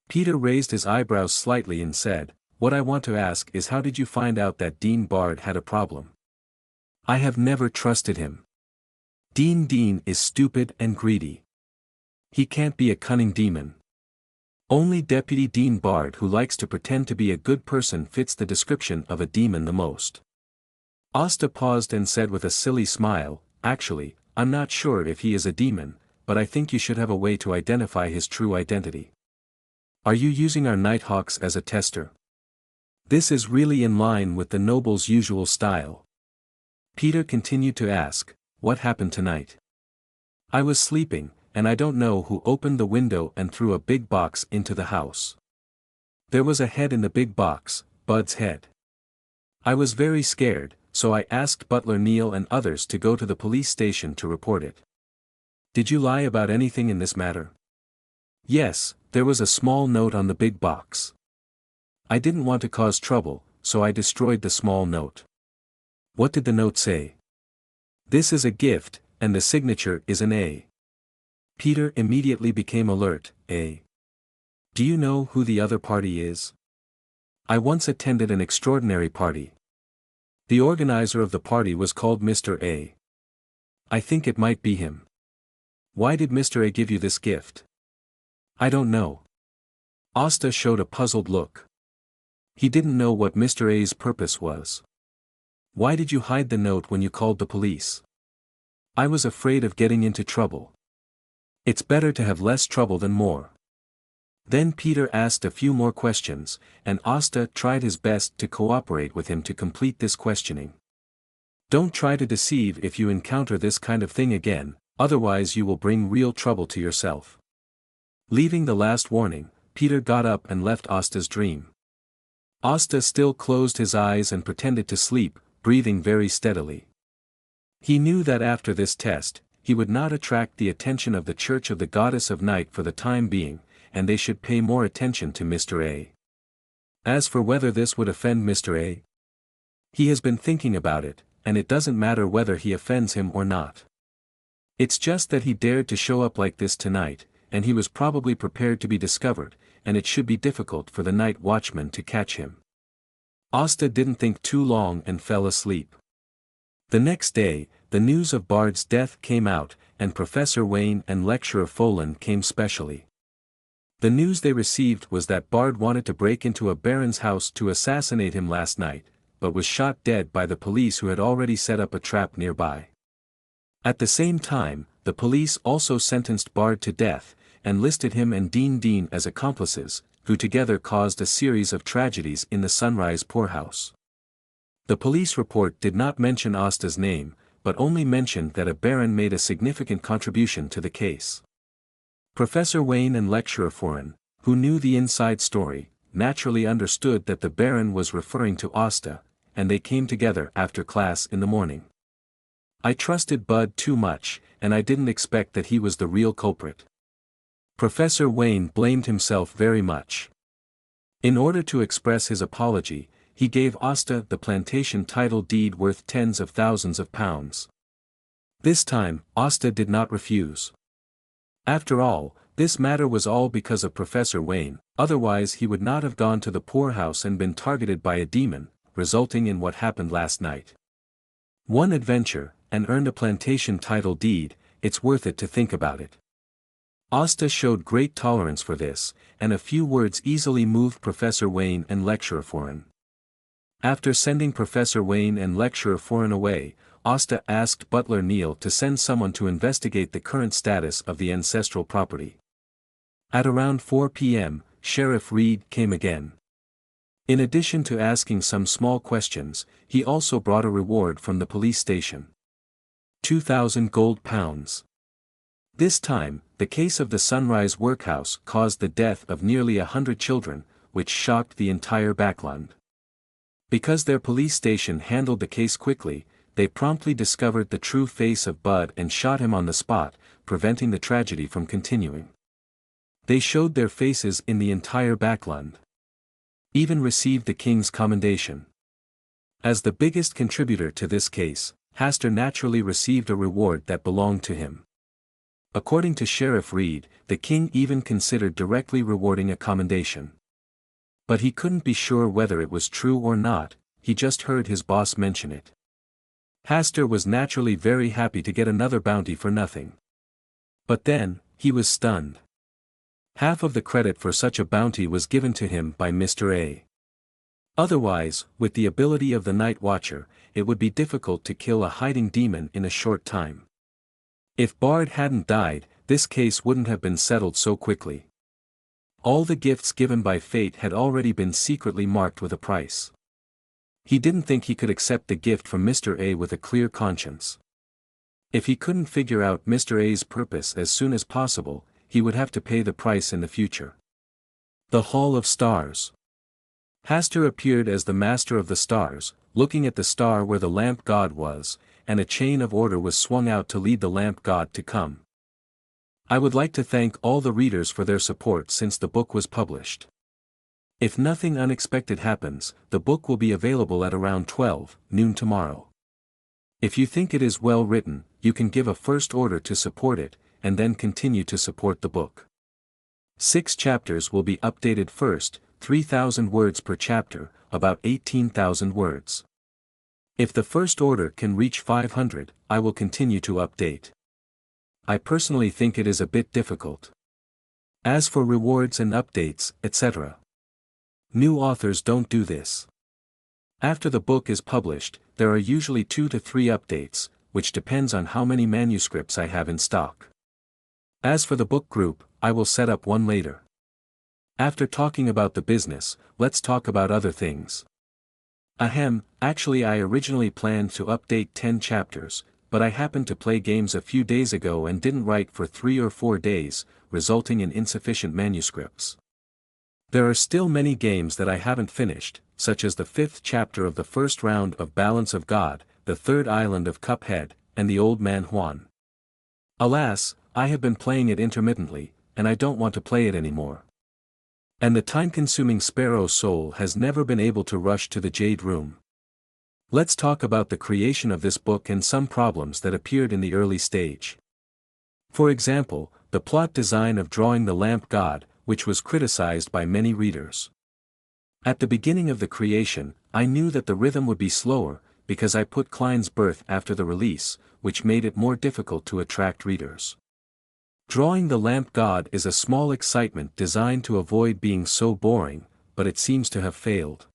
Peter raised his eyebrows slightly and said, "What I want to ask is how did you find out that Dean Bard had a problem? I have never trusted him. Dean is stupid and greedy. He can't be a cunning demon. Only Deputy Dean Bard who likes to pretend to be a good person fits the description of a demon the most." Asta paused and said with a silly smile, "Actually, I'm not sure if he is a demon, but I think you should have a way to identify his true identity. Are you using our Nighthawks as a tester? This is really in line with the noble's usual style." Peter continued to ask, "What happened tonight?" "I was sleeping, and I don't know who opened the window and threw a big box into the house. There was a head in the big box, Bud's head. I was very scared, so I asked Butler Neil and others to go to the police station to report it." "Did you lie about anything in this matter?" "Yes, there was a small note on the big box. I didn't want to cause trouble, so I destroyed the small note." "What did the note say?" "This is a gift, and the signature is an A." Peter immediately became alert. "A. Do you know who the other party is?" "I once attended an extraordinary party. The organizer of the party was called Mr. A. I think it might be him." "Why did Mr. A give you this gift?" "I don't know." Asta showed a puzzled look. "He didn't know what Mr. A's purpose was." "Why did you hide the note when you called the police?" "I was afraid of getting into trouble. It's better to have less trouble than more." Then Peter asked a few more questions, and Asta tried his best to cooperate with him to complete this questioning. "Don't try to deceive if you encounter this kind of thing again, otherwise you will bring real trouble to yourself." Leaving the last warning, Peter got up and left Asta's dream. Asta still closed his eyes and pretended to sleep, breathing very steadily. He knew that after this test, he would not attract the attention of the Church of the Goddess of Night for the time being, and they should pay more attention to Mr. A. As for whether this would offend Mr. A, he has been thinking about it, and it doesn't matter whether he offends him or not. It's just that he dared to show up like this tonight, and he was probably prepared to be discovered, and it should be difficult for the night watchman to catch him. Asta didn't think too long and fell asleep. The next day, the news of Bard's death came out, and Professor Wayne and Lecturer Folan came specially. The news they received was that Bard wanted to break into a baron's house to assassinate him last night, but was shot dead by the police who had already set up a trap nearby. At the same time, the police also sentenced Bard to death, and listed him and Dean as accomplices, who together caused a series of tragedies in the Sunrise poorhouse. The police report did not mention Asta's name, but only mentioned that a baron made a significant contribution to the case. Professor Wayne and Lecturer Foran, who knew the inside story, naturally understood that the baron was referring to Asta, and they came together after class in the morning. "I trusted Bud too much, and I didn't expect that he was the real culprit." Professor Wayne blamed himself very much. In order to express his apology, he gave Asta the plantation title deed worth tens of thousands of pounds. This time, Asta did not refuse. After all, this matter was all because of Professor Wayne, otherwise he would not have gone to the poorhouse and been targeted by a demon, resulting in what happened last night. One adventure, and earned a plantation title deed, it's worth it to think about it. Asta showed great tolerance for this, and a few words easily moved Professor Wayne and Lecturer Foran. After sending Professor Wayne and Lecturer Foran away, Asta asked Butler Neil to send someone to investigate the current status of the ancestral property. At around 4 p.m., Sheriff Reed came again. In addition to asking some small questions, he also brought a reward from the police station. 2,000 gold pounds. This time, the case of the Sunrise Workhouse caused the death of nearly 100 children, which shocked the entire backland. Because their police station handled the case quickly, they promptly discovered the true face of Bud and shot him on the spot, preventing the tragedy from continuing. They showed their faces in the entire backland. Even received the king's commendation. As the biggest contributor to this case, Hastur naturally received a reward that belonged to him. According to Sheriff Reed, the king even considered directly rewarding a commendation. But he couldn't be sure whether it was true or not, he just heard his boss mention it. Hastur was naturally very happy to get another bounty for nothing. But then, he was stunned. Half of the credit for such a bounty was given to him by Mr. A. Otherwise, with the ability of the Night Watcher, it would be difficult to kill a hiding demon in a short time. If Bard hadn't died, this case wouldn't have been settled so quickly. All the gifts given by fate had already been secretly marked with a price. He didn't think he could accept the gift from Mr. A with a clear conscience. If he couldn't figure out Mr. A's purpose as soon as possible, he would have to pay the price in the future. The Hall of Stars. Hastur appeared as the master of the stars, looking at the star where the lamp god was, and a chain of order was swung out to lead the lamp god to come. I would like to thank all the readers for their support since the book was published. If nothing unexpected happens, the book will be available at around 12 noon tomorrow. If you think it is well written, you can give a first order to support it, and then continue to support the book. 6 chapters will be updated first, 3,000 words per chapter, about 18,000 words. If the first order can reach 500, I will continue to update. I personally think it is a bit difficult. As for rewards and updates, etc. New authors don't do this. After the book is published, there are usually 2 to 3 updates, which depends on how many manuscripts I have in stock. As for the book group, I will set up one later. After talking about the business, let's talk about other things. Actually I originally planned to update 10 chapters, but I happened to play games a few days ago and didn't write for 3 or 4 days, resulting in insufficient manuscripts. There are still many games that I haven't finished, such as the 5th chapter of the first round of Balance of God, the 3rd island of Cuphead, and the Old Man Juan. Alas, I have been playing it intermittently, and I don't want to play it anymore. And the time-consuming Sparrow Soul has never been able to rush to the Jade Room. Let's talk about the creation of this book and some problems that appeared in the early stage. For example, the plot design of drawing the lamp god, which was criticized by many readers. At the beginning of the creation, I knew that the rhythm would be slower, because I put Klein's birth after the release, which made it more difficult to attract readers. Drawing the lamp god is a small excitement designed to avoid being so boring, but it seems to have failed.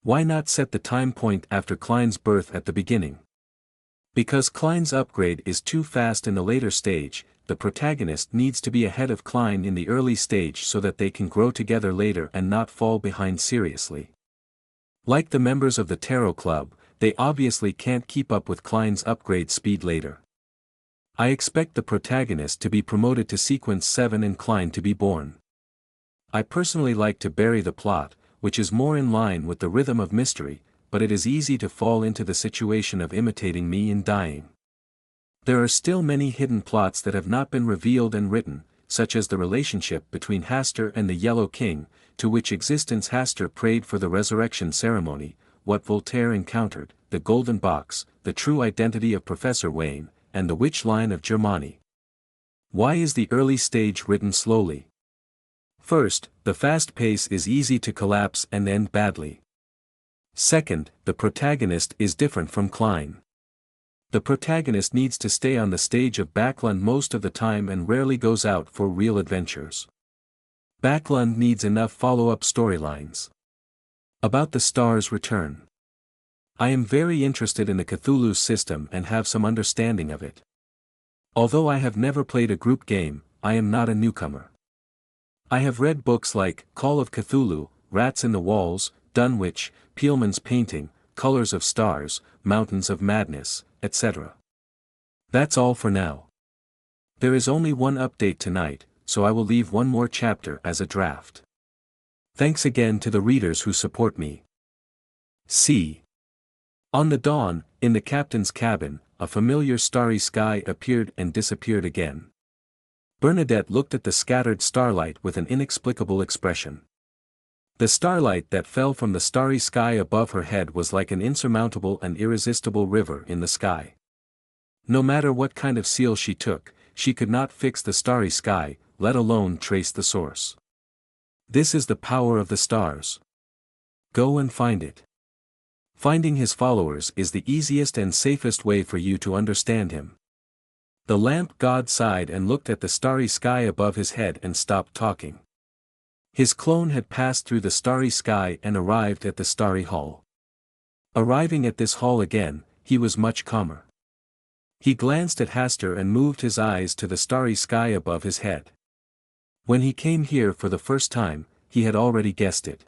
Why not set the time point after Klein's birth at the beginning? Because Klein's upgrade is too fast in the later stage, the protagonist needs to be ahead of Klein in the early stage so that they can grow together later and not fall behind seriously. Like the members of the Tarot Club, they obviously can't keep up with Klein's upgrade speed later. I expect the protagonist to be promoted to sequence 7 and Klein to be born. I personally like to bury the plot, which is more in line with the rhythm of mystery, but it is easy to fall into the situation of imitating me in dying. There are still many hidden plots that have not been revealed and written, such as the relationship between Hastur and the Yellow King, to which existence Hastur prayed for the resurrection ceremony, what Voltaire encountered, the golden box, the true identity of Professor Wayne, and the witch line of Germani. Why is the early stage written slowly? First, the fast pace is easy to collapse and end badly. Second, the protagonist is different from Klein. The protagonist needs to stay on the stage of Backlund most of the time and rarely goes out for real adventures. Backlund needs enough follow-up storylines. About the Star's return. I am very interested in the Cthulhu system and have some understanding of it. Although I have never played a group game, I am not a newcomer. I have read books like Call of Cthulhu, Rats in the Walls, Dunwich, Peelman's Painting, Colors of Stars, Mountains of Madness, etc. That's all for now. There is only one update tonight, so I will leave one more chapter as a draft. Thanks again to the readers who support me. C. On the dawn, In the captain's cabin, a familiar starry sky appeared and disappeared again. Bernadette looked at the scattered starlight with an inexplicable expression. The starlight that fell from the starry sky above her head was like an insurmountable and irresistible river in the sky. No matter what kind of seal she took, she could not fix the starry sky, let alone trace the source. This is the power of the stars. Go and find it. Finding his followers is the easiest and safest way for you to understand him. The lamp god sighed and looked at the starry sky above his head and stopped talking. His clone had passed through the starry sky and arrived at the starry hall. Arriving at this hall again, he was much calmer. He glanced at Hastur and moved his eyes to the starry sky above his head. When he came here for the first time, he had already guessed it.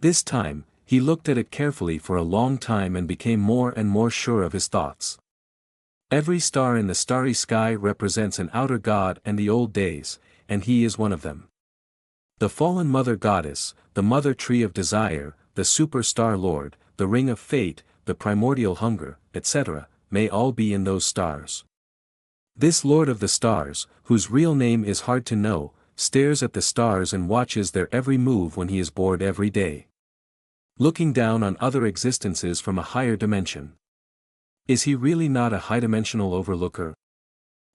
This time, he looked at it carefully for a long time and became more and more sure of his thoughts. Every star in the starry sky represents an outer god and the old days, and he is one of them. The fallen mother goddess, the mother tree of desire, the super-star lord, the ring of fate, the primordial hunger, etc., may all be in those stars. This lord of the stars, whose real name is hard to know, stares at the stars and watches their every move when he is bored every day. Looking down on other existences from a higher dimension. Is he really not a high-dimensional overlooker?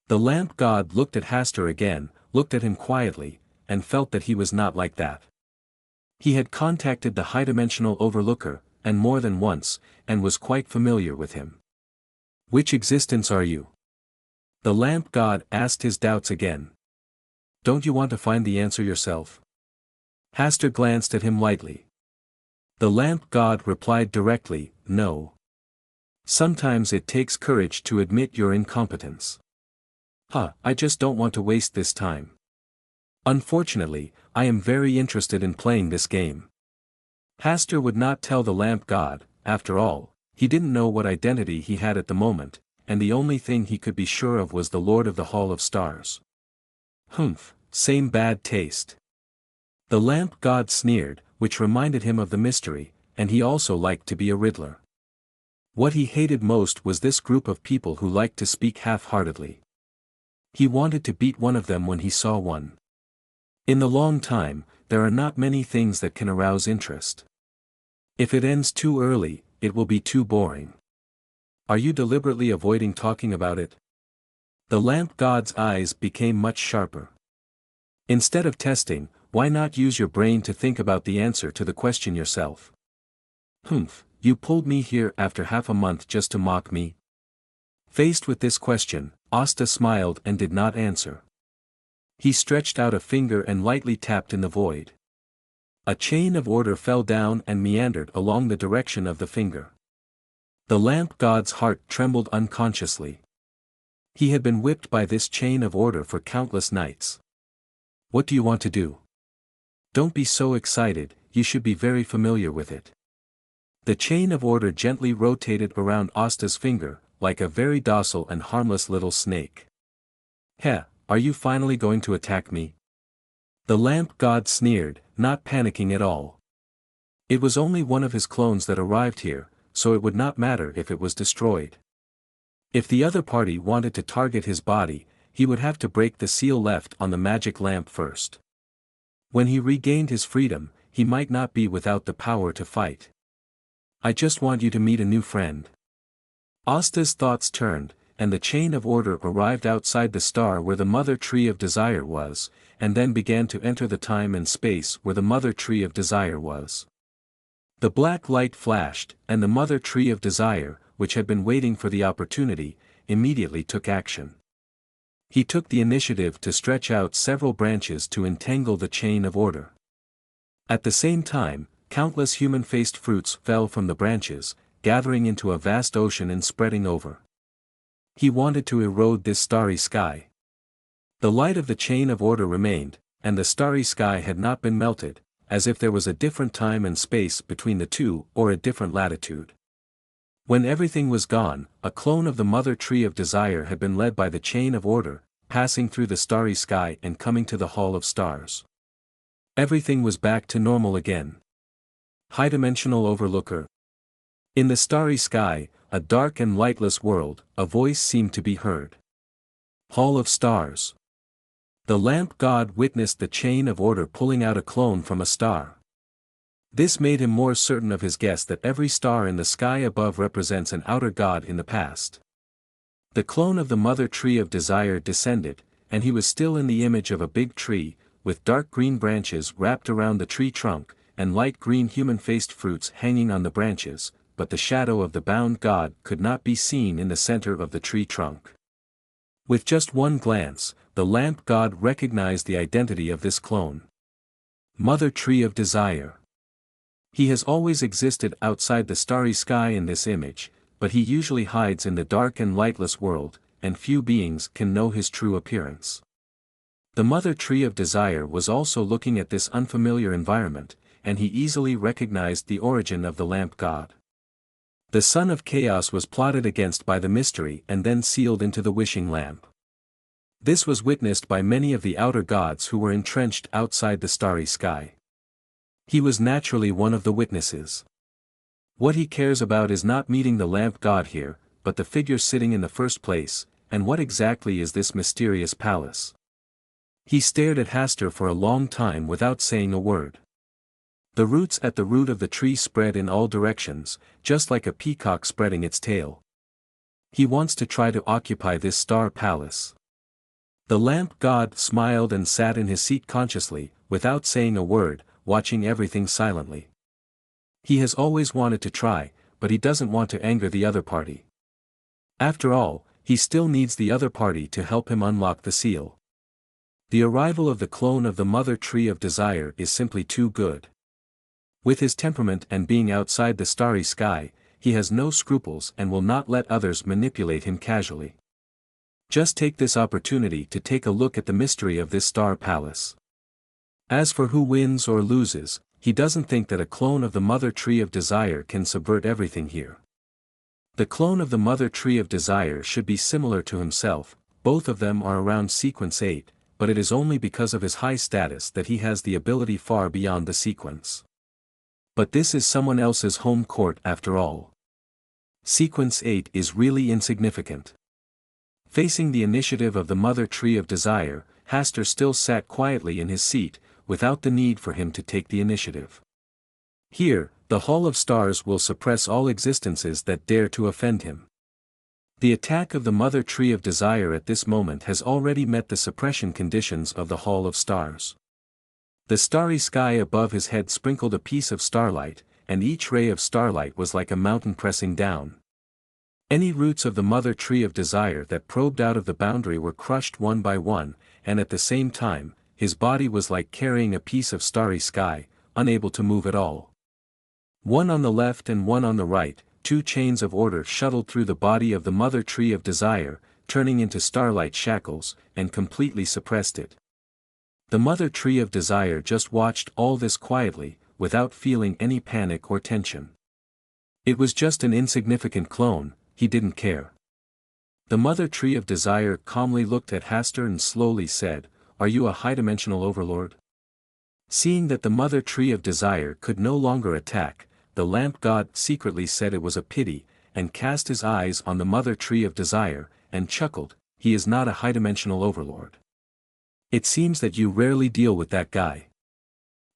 The lamp god looked at Hastur again, looked at him quietly, and felt that he was not like that. He had contacted the high-dimensional overlooker, and more than once, and was quite familiar with him. Which existence are you? The lamp god asked his doubts again. Don't you want to find the answer yourself? Hastur glanced at him lightly. The lamp god replied directly, no. Sometimes it takes courage to admit your incompetence. I just don't want to waste this time. Unfortunately, I am very interested in playing this game. Hastur would not tell the lamp god, after all, he didn't know what identity he had at the moment, and the only thing he could be sure of was the Lord of the Hall of Stars. Humph, same bad taste. The lamp god sneered, which reminded him of the mystery, and he also liked to be a riddler. What he hated most was this group of people who liked to speak half-heartedly. He wanted to beat one of them when he saw one. In the long time, there are not many things that can arouse interest. If it ends too early, it will be too boring. Are you deliberately avoiding talking about it? The lamp god's eyes became much sharper. Instead of testing, why not use your brain to think about the answer to the question yourself? Humph, you pulled me here after half a month just to mock me? Faced with this question, Asta smiled and did not answer. He stretched out a finger and lightly tapped in the void. A chain of order fell down and meandered along the direction of the finger. The lamp god's heart trembled unconsciously. He had been whipped by this chain of order for countless nights. What do you want to do? Don't be so excited, you should be very familiar with it. The chain of order gently rotated around Asta's finger, like a very docile and harmless little snake. Are you finally going to attack me? The lamp god sneered, not panicking at all. It was only one of his clones that arrived here, so it would not matter if it was destroyed. If the other party wanted to target his body, he would have to break the seal left on the magic lamp first. When he regained his freedom, he might not be without the power to fight. I just want you to meet a new friend. Asta's thoughts turned, and the chain of order arrived outside the star where the mother tree of desire was, and then began to enter the time and space where the mother tree of desire was. The black light flashed, and the mother tree of desire, which had been waiting for the opportunity, immediately took action. He took the initiative to stretch out several branches to entangle the chain of order. At the same time, countless human-faced fruits fell from the branches, gathering into a vast ocean and spreading over. He wanted to erode this starry sky. The light of the chain of order remained, and the starry sky had not been melted, as if there was a different time and space between the two or a different latitude. When everything was gone, a clone of the mother tree of desire had been led by the chain of order, passing through the starry sky and coming to the Hall of Stars. Everything was back to normal again. High-dimensional overlooker. In the starry sky, a dark and lightless world, a voice seemed to be heard. Hall of Stars. The lamp god witnessed the chain of order pulling out a clone from a star. This made him more certain of his guess that every star in the sky above represents an outer god in the past. The clone of the mother tree of desire descended, and he was still in the image of a big tree, with dark green branches wrapped around the tree trunk, and light green human-faced fruits hanging on the branches, but the shadow of the bound god could not be seen in the center of the tree trunk. With just one glance, the lamp god recognized the identity of this clone. Mother Tree of Desire. He has always existed outside the starry sky in this image, but he usually hides in the dark and lightless world, and few beings can know his true appearance. The Mother Tree of Desire was also looking at this unfamiliar environment, and he easily recognized the origin of the lamp god. The son of chaos was plotted against by the mystery and then sealed into the wishing lamp. This was witnessed by many of the outer gods who were entrenched outside the starry sky. He was naturally one of the witnesses. What he cares about is not meeting the lamp god here, but the figure sitting in the first place, and what exactly is this mysterious palace? He stared at Hastur for a long time without saying a word. The roots at the root of the tree spread in all directions, just like a peacock spreading its tail. He wants to try to occupy this star palace. The lamp god smiled and sat in his seat consciously, without saying a word, watching everything silently. He has always wanted to try, but he doesn't want to anger the other party. After all, he still needs the other party to help him unlock the seal. The arrival of the clone of the Mother Tree of Desire is simply too good. With his temperament and being outside the starry sky, he has no scruples and will not let others manipulate him casually. Just take this opportunity to take a look at the mystery of this star palace. As for who wins or loses, he doesn't think that a clone of the Mother Tree of Desire can subvert everything here. The clone of the Mother Tree of Desire should be similar to himself, both of them are around sequence 8, but it is only because of his high status that he has the ability far beyond the sequence. But this is someone else's home court after all. Sequence 8 is really insignificant. Facing the initiative of the Mother Tree of Desire, Hastur still sat quietly in his seat, without the need for him to take the initiative. Here, the Hall of Stars will suppress all existences that dare to offend him. The attack of the Mother Tree of Desire at this moment has already met the suppression conditions of the Hall of Stars. The starry sky above his head sprinkled a piece of starlight, and each ray of starlight was like a mountain pressing down. Any roots of the Mother Tree of Desire that probed out of the boundary were crushed one by one, and at the same time, his body was like carrying a piece of starry sky, unable to move at all. One on the left and one on the right, two chains of order shuttled through the body of the Mother Tree of Desire, turning into starlight shackles, and completely suppressed it. The Mother Tree of Desire just watched all this quietly, without feeling any panic or tension. It was just an insignificant clone, he didn't care. The Mother Tree of Desire calmly looked at Hastur and slowly said, "Are you a high-dimensional overlord?" Seeing that the Mother Tree of Desire could no longer attack, the lamp god secretly said it was a pity, and cast his eyes on the Mother Tree of Desire, and chuckled, "He is not a high-dimensional overlord. It seems that you rarely deal with that guy."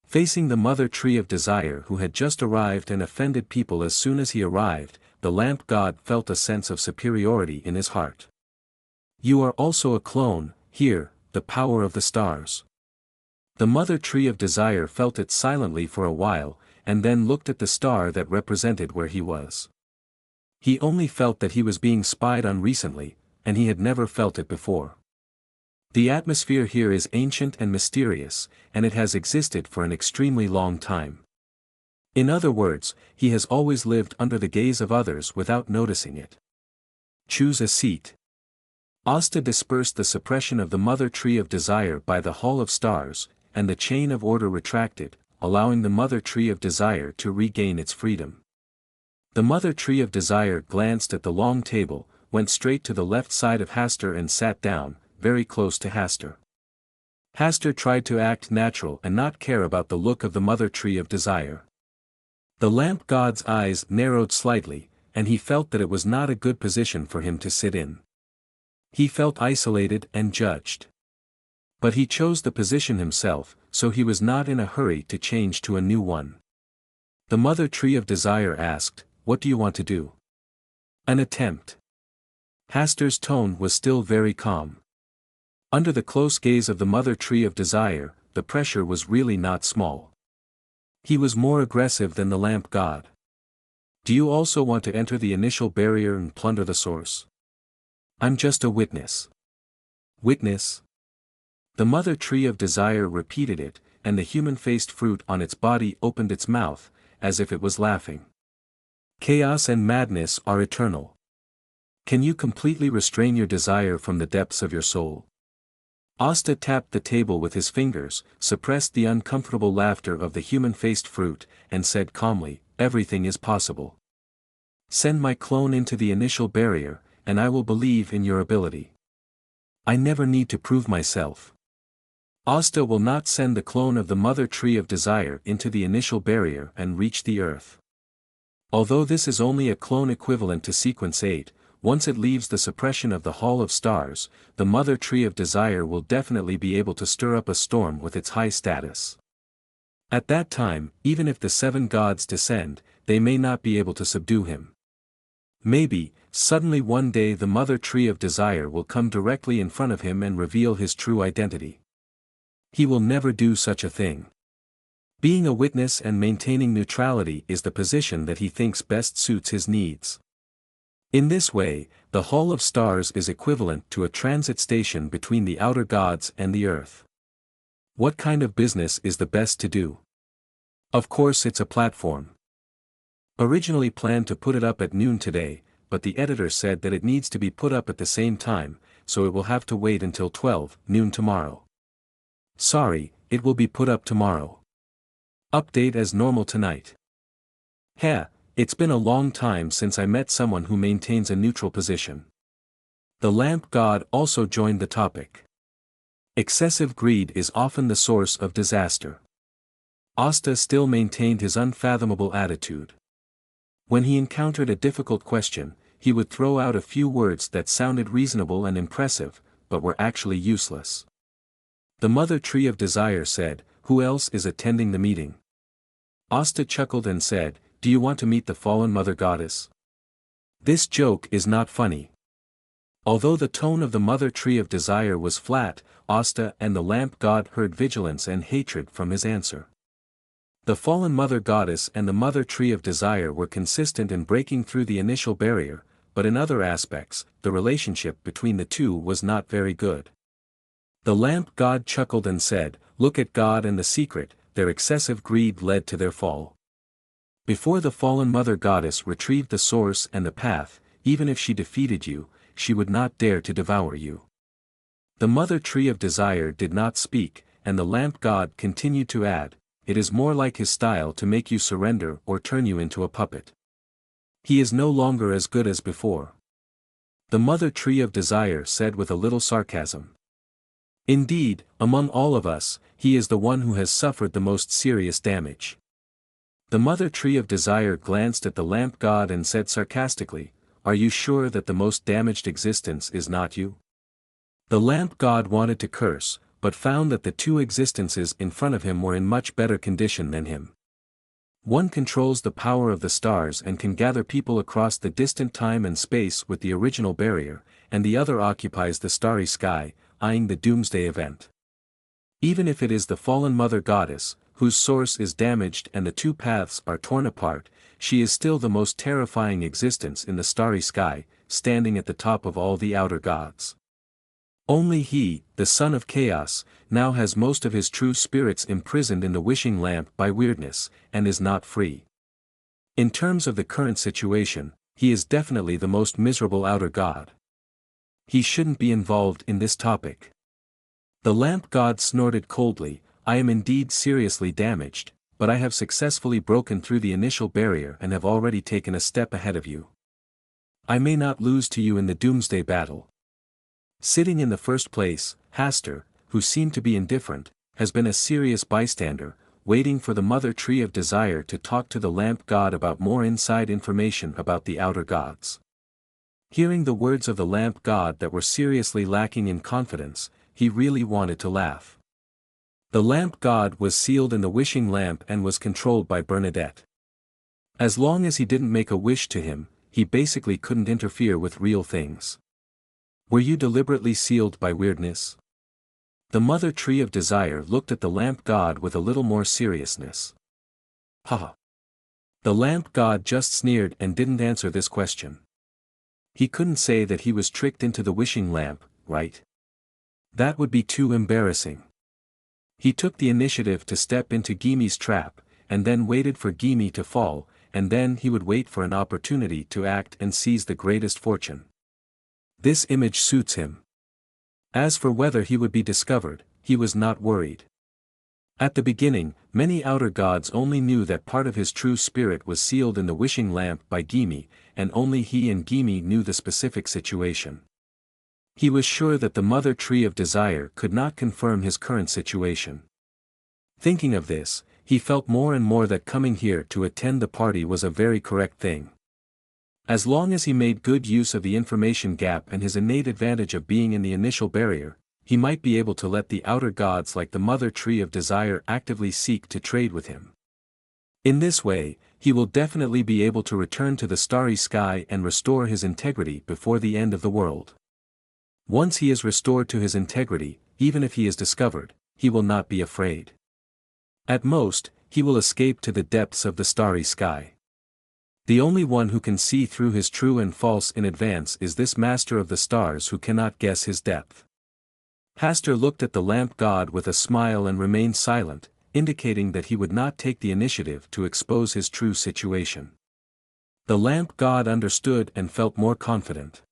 Facing the Mother Tree of Desire who had just arrived and offended people as soon as he arrived, the lamp god felt a sense of superiority in his heart. "You are also a clone, here, the power of the stars." The Mother Tree of Desire felt it silently for a while, and then looked at the star that represented where he was. He only felt that he was being spied on recently, and he had never felt it before. The atmosphere here is ancient and mysterious, and it has existed for an extremely long time. In other words, he has always lived under the gaze of others without noticing it. Choose a seat. Asta dispersed the suppression of the Mother Tree of Desire by the Hall of Stars, and the chain of order retracted, allowing the Mother Tree of Desire to regain its freedom. The Mother Tree of Desire glanced at the long table, went straight to the left side of Hastur and sat down, very close to Hastur. Hastur tried to act natural and not care about the look of the Mother Tree of Desire. The lamp god's eyes narrowed slightly, and he felt that it was not a good position for him to sit in. He felt isolated and judged. But he chose the position himself, so he was not in a hurry to change to a new one. The mother tree of desire asked, "What do you want to do?" An attempt. Hastur's tone was still very calm. Under the close gaze of the mother tree of desire, the pressure was really not small. He was more aggressive than the lamp god. "Do you also want to enter the initial barrier and plunder the source?" "I'm just a witness." "Witness?" The mother tree of desire repeated it, and the human-faced fruit on its body opened its mouth, as if it was laughing. "Chaos and madness are eternal. Can you completely restrain your desire from the depths of your soul?" Asta tapped the table with his fingers, suppressed the uncomfortable laughter of the human-faced fruit, and said calmly, "Everything is possible. Send my clone into the initial barrier, and I will believe in your ability. I never need to prove myself." Asta will not send the clone of the mother tree of desire into the initial barrier and reach the earth. Although this is only a clone equivalent to sequence 8, once it leaves the suppression of the Hall of Stars, the mother tree of desire will definitely be able to stir up a storm with its high status. At that time, even if the 7 gods descend, they may not be able to subdue him. Maybe, suddenly one day the mother tree of desire will come directly in front of him and reveal his true identity. He will never do such a thing. Being a witness and maintaining neutrality is the position that he thinks best suits his needs. In this way, the Hall of Stars is equivalent to a transit station between the outer gods and the earth. What kind of business is the best to do? Of course it's a platform. Originally planned to put it up at noon today, but the editor said that it needs to be put up at the same time, so it will have to wait until 12 noon tomorrow. Sorry, it will be put up tomorrow. Update as normal tonight. Heh. It's been a long time since I met someone who maintains a neutral position. The lamp god also joined the topic. Excessive greed is often the source of disaster. Asta still maintained his unfathomable attitude. When he encountered a difficult question, he would throw out a few words that sounded reasonable and impressive, but were actually useless. The mother tree of desire said, "Who else is attending the meeting?" Asta chuckled and said, "Do you want to meet the fallen mother goddess?" This joke is not funny. Although the tone of the mother tree of desire was flat, Asta and the lamp god heard vigilance and hatred from his answer. The fallen mother goddess and the mother tree of desire were consistent in breaking through the initial barrier, but in other aspects, the relationship between the two was not very good. The lamp god chuckled and said, "Look at God and the secret, their excessive greed led to their fall. Before the fallen mother goddess retrieved the source and the path, even if she defeated you, she would not dare to devour you." The mother tree of desire did not speak, and the lamp god continued to add, "It is more like his style to make you surrender or turn you into a puppet. He is no longer as good as before." The mother tree of desire said with a little sarcasm. "Indeed, among all of us, he is the one who has suffered the most serious damage." The mother tree of desire glanced at the lamp god and said sarcastically, "Are you sure that the most damaged existence is not you?" The lamp god wanted to curse, but found that the 2 existences in front of him were in much better condition than him. One controls the power of the stars and can gather people across the distant time and space with the original barrier, and the other occupies the starry sky, eyeing the doomsday event. Even if it is the fallen mother goddess, whose source is damaged and the 2 paths are torn apart, she is still the most terrifying existence in the starry sky, standing at the top of all the outer gods. Only he, the son of chaos, now has most of his true spirits imprisoned in the wishing lamp by weirdness, and is not free. In terms of the current situation, he is definitely the most miserable outer god. He shouldn't be involved in this topic. The lamp god snorted coldly, "I am indeed seriously damaged, but I have successfully broken through the initial barrier and have already taken a step ahead of you. I may not lose to you in the doomsday battle." Sitting in the first place, Hastur, who seemed to be indifferent, has been a serious bystander, waiting for the Mother Tree of Desire to talk to the lamp god about more inside information about the outer gods. Hearing the words of the lamp god that were seriously lacking in confidence, he really wanted to laugh. The lamp god was sealed in the wishing lamp and was controlled by Bernadette. As long as he didn't make a wish to him, he basically couldn't interfere with real things. Were you deliberately sealed by weirdness? The Mother Tree of Desire looked at the lamp god with a little more seriousness. Haha. The lamp god just sneered and didn't answer this question. He couldn't say that he was tricked into the wishing lamp, right? That would be too embarrassing. He took the initiative to step into Gimi's trap, and then waited for Gimi to fall, and then he would wait for an opportunity to act and seize the greatest fortune. This image suits him. As for whether he would be discovered, he was not worried. At the beginning, many outer gods only knew that part of his true spirit was sealed in the wishing lamp by Gimi, and only he and Gimi knew the specific situation. He was sure that the Mother Tree of Desire could not confirm his current situation. Thinking of this, he felt more and more that coming here to attend the party was a very correct thing. As long as he made good use of the information gap and his innate advantage of being in the initial barrier, he might be able to let the outer gods like the Mother Tree of Desire actively seek to trade with him. In this way, he will definitely be able to return to the starry sky and restore his integrity before the end of the world. Once he is restored to his integrity, even if he is discovered, he will not be afraid. At most, he will escape to the depths of the starry sky. The only one who can see through his true and false in advance is this master of the stars who cannot guess his depth. Hastur looked at the lamp god with a smile and remained silent, indicating that he would not take the initiative to expose his true situation. The lamp god understood and felt more confident.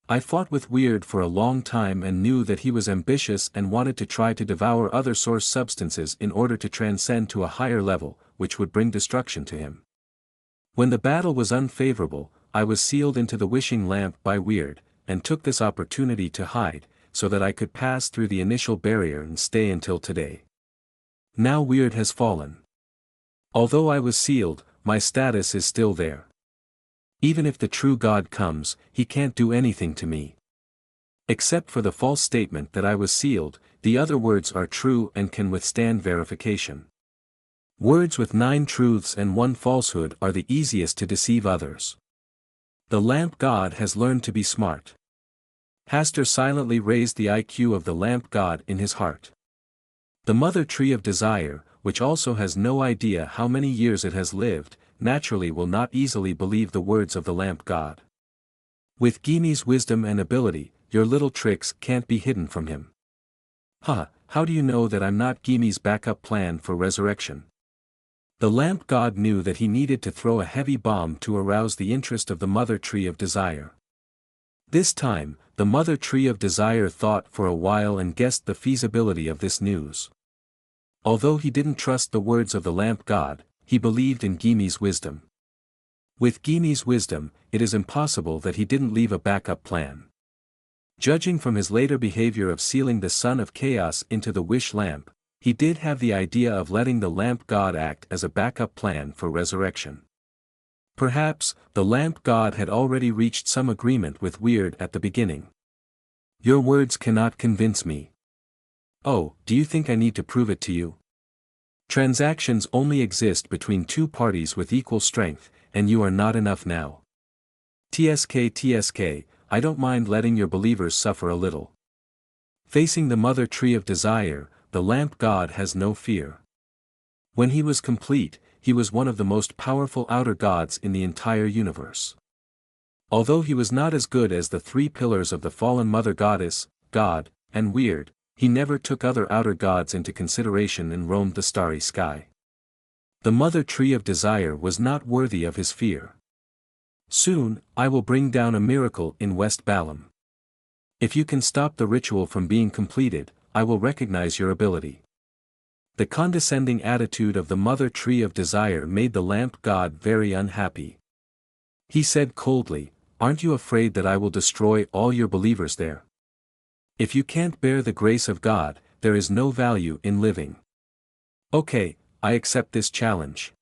I fought with Weird for a long time and knew that he was ambitious and wanted to try to devour other source substances in order to transcend to a higher level, which would bring destruction to him. When the battle was unfavorable, I was sealed into the wishing lamp by Weird, and took this opportunity to hide, so that I could pass through the initial barrier and stay until today. Now Weird has fallen. Although I was sealed, my status is still there. Even if the true God comes, he can't do anything to me. Except for the false statement that I was sealed, the other words are true and can withstand verification. Words with 9 truths and 1 falsehood are the easiest to deceive others. The lamp god has learned to be smart. Hastur silently raised the IQ of the lamp god in his heart. The Mother Tree of Desire, which also has no idea how many years it has lived, naturally will not easily believe the words of the lamp god. With Gimi's wisdom and ability, your little tricks can't be hidden from him. How do you know that I'm not Gimi's backup plan for resurrection? The lamp god knew that he needed to throw a heavy bomb to arouse the interest of the Mother Tree of Desire. This time, the Mother Tree of Desire thought for a while and guessed the feasibility of this news. Although he didn't trust the words of the lamp god, he believed in Gimi's wisdom. With Gimi's wisdom, it is impossible that he didn't leave a backup plan. Judging from his later behavior of sealing the Son of Chaos into the wish lamp, he did have the idea of letting the lamp god act as a backup plan for resurrection. Perhaps, the lamp god had already reached some agreement with Weird at the beginning. Your words cannot convince me. Oh, do you think I need to prove it to you? Transactions only exist between 2 parties with equal strength, and you are not enough now. TSK, I don't mind letting your believers suffer a little. Facing the Mother Tree of Desire, the lamp god has no fear. When he was complete, he was one of the most powerful outer gods in the entire universe. Although he was not as good as the 3 pillars of the fallen Mother Goddess, God, and Weird, he never took other outer gods into consideration and roamed the starry sky. The Mother Tree of Desire was not worthy of his fear. Soon, I will bring down a miracle in West Balam. If you can stop the ritual from being completed, I will recognize your ability. The condescending attitude of the Mother Tree of Desire made the lamp god very unhappy. He said coldly, "Aren't you afraid that I will destroy all your believers there? If you can't bear the grace of God, there is no value in living." Okay, I accept this challenge.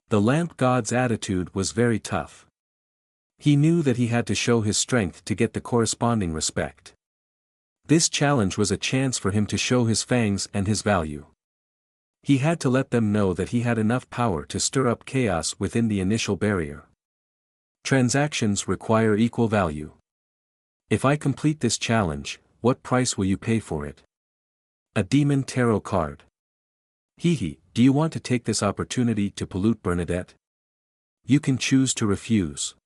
The lamp god's attitude was very tough. He knew that he had to show his strength to get the corresponding respect. This challenge was a chance for him to show his fangs and his value. He had to let them know that he had enough power to stir up chaos within the initial barrier. Transactions require equal value. If I complete this challenge, what price will you pay for it? A demon tarot card. Hehe, do you want to take this opportunity to pollute Bernadette? You can choose to refuse.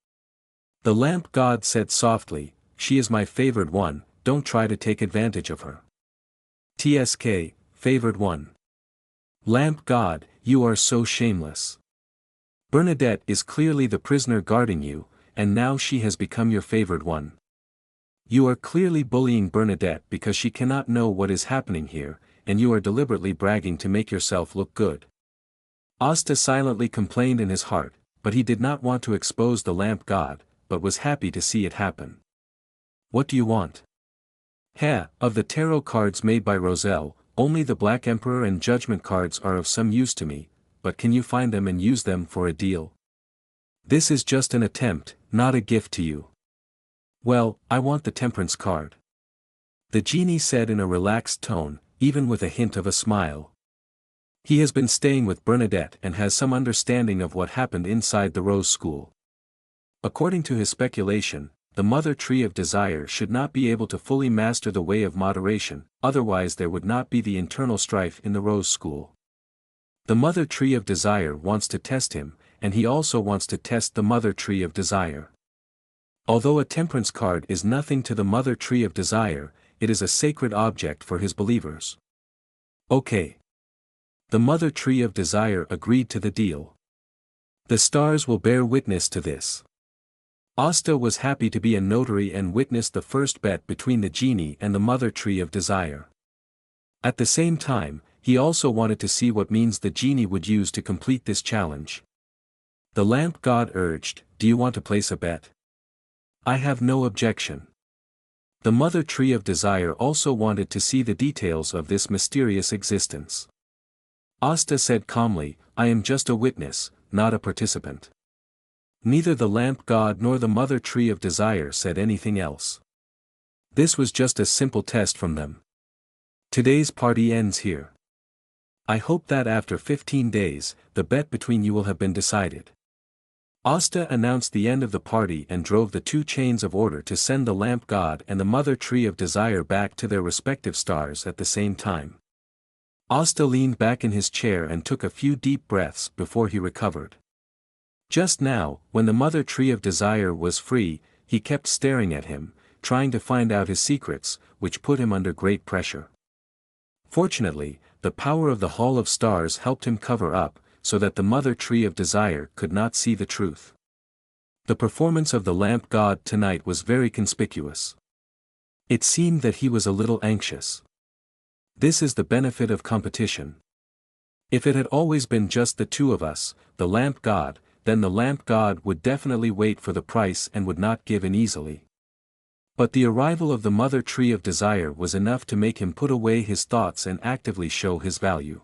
The lamp god said softly, she is my favored one, don't try to take advantage of her. TSK, favored one. Lamp god, you are so shameless. Bernadette is clearly the prisoner guarding you, and now she has become your favored one. You are clearly bullying Bernadette because she cannot know what is happening here, and you are deliberately bragging to make yourself look good. Asta silently complained in his heart, but he did not want to expose the lamp god, but was happy to see it happen. What do you want? Of the tarot cards made by Roselle, only the Black Emperor and Judgment cards are of some use to me, but can you find them and use them for a deal? This is just an attempt, not a gift to you. Well, I want the Temperance card. The genie said in a relaxed tone, even with a hint of a smile. He has been staying with Bernadette and has some understanding of what happened inside the Rose School. According to his speculation, the Mother Tree of Desire should not be able to fully master the way of moderation, otherwise there would not be the internal strife in the Rose School. The Mother Tree of Desire wants to test him, and he also wants to test the Mother Tree of Desire. Although a Temperance card is nothing to the Mother Tree of Desire, it is a sacred object for his believers. Okay. The Mother Tree of Desire agreed to the deal. The stars will bear witness to this. Asta was happy to be a notary and witness the first bet between the genie and the Mother Tree of Desire. At the same time, he also wanted to see what means the genie would use to complete this challenge. The lamp god urged, do you want to place a bet? I have no objection. The Mother Tree of Desire also wanted to see the details of this mysterious existence. Asta said calmly, I am just a witness, not a participant. Neither the lamp god nor the Mother Tree of Desire said anything else. This was just a simple test from them. Today's party ends here. I hope that after 15 days, the bet between you will have been decided. Asta announced the end of the party and drove the two chains of order to send the lamp god and the Mother Tree of Desire back to their respective stars at the same time. Asta leaned back in his chair and took a few deep breaths before he recovered. Just now, when the Mother Tree of Desire was free, he kept staring at him, trying to find out his secrets, which put him under great pressure. Fortunately, the power of the Hall of Stars helped him cover up, so that the Mother Tree of Desire could not see the truth. The performance of the lamp god tonight was very conspicuous. It seemed that he was a little anxious. This is the benefit of competition. If it had always been just the two of us, the lamp god, then the lamp god would definitely wait for the price and would not give in easily. But the arrival of the Mother Tree of Desire was enough to make him put away his thoughts and actively show his value.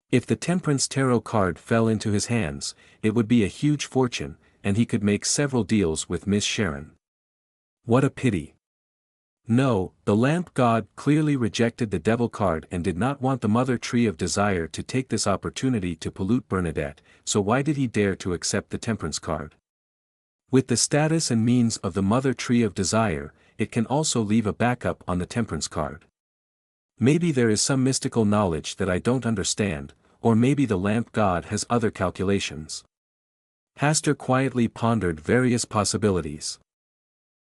If the Temperance Tarot card fell into his hands, it would be a huge fortune, and he could make several deals with Miss Sharon. What a pity. No, the lamp god clearly rejected the Devil card and did not want the Mother Tree of Desire to take this opportunity to pollute Bernadette, so why did he dare to accept the Temperance card? With the status and means of the Mother Tree of Desire, it can also leave a backup on the Temperance card. Maybe there is some mystical knowledge that I don't understand, or maybe the lamp god has other calculations. Hastur quietly pondered various possibilities.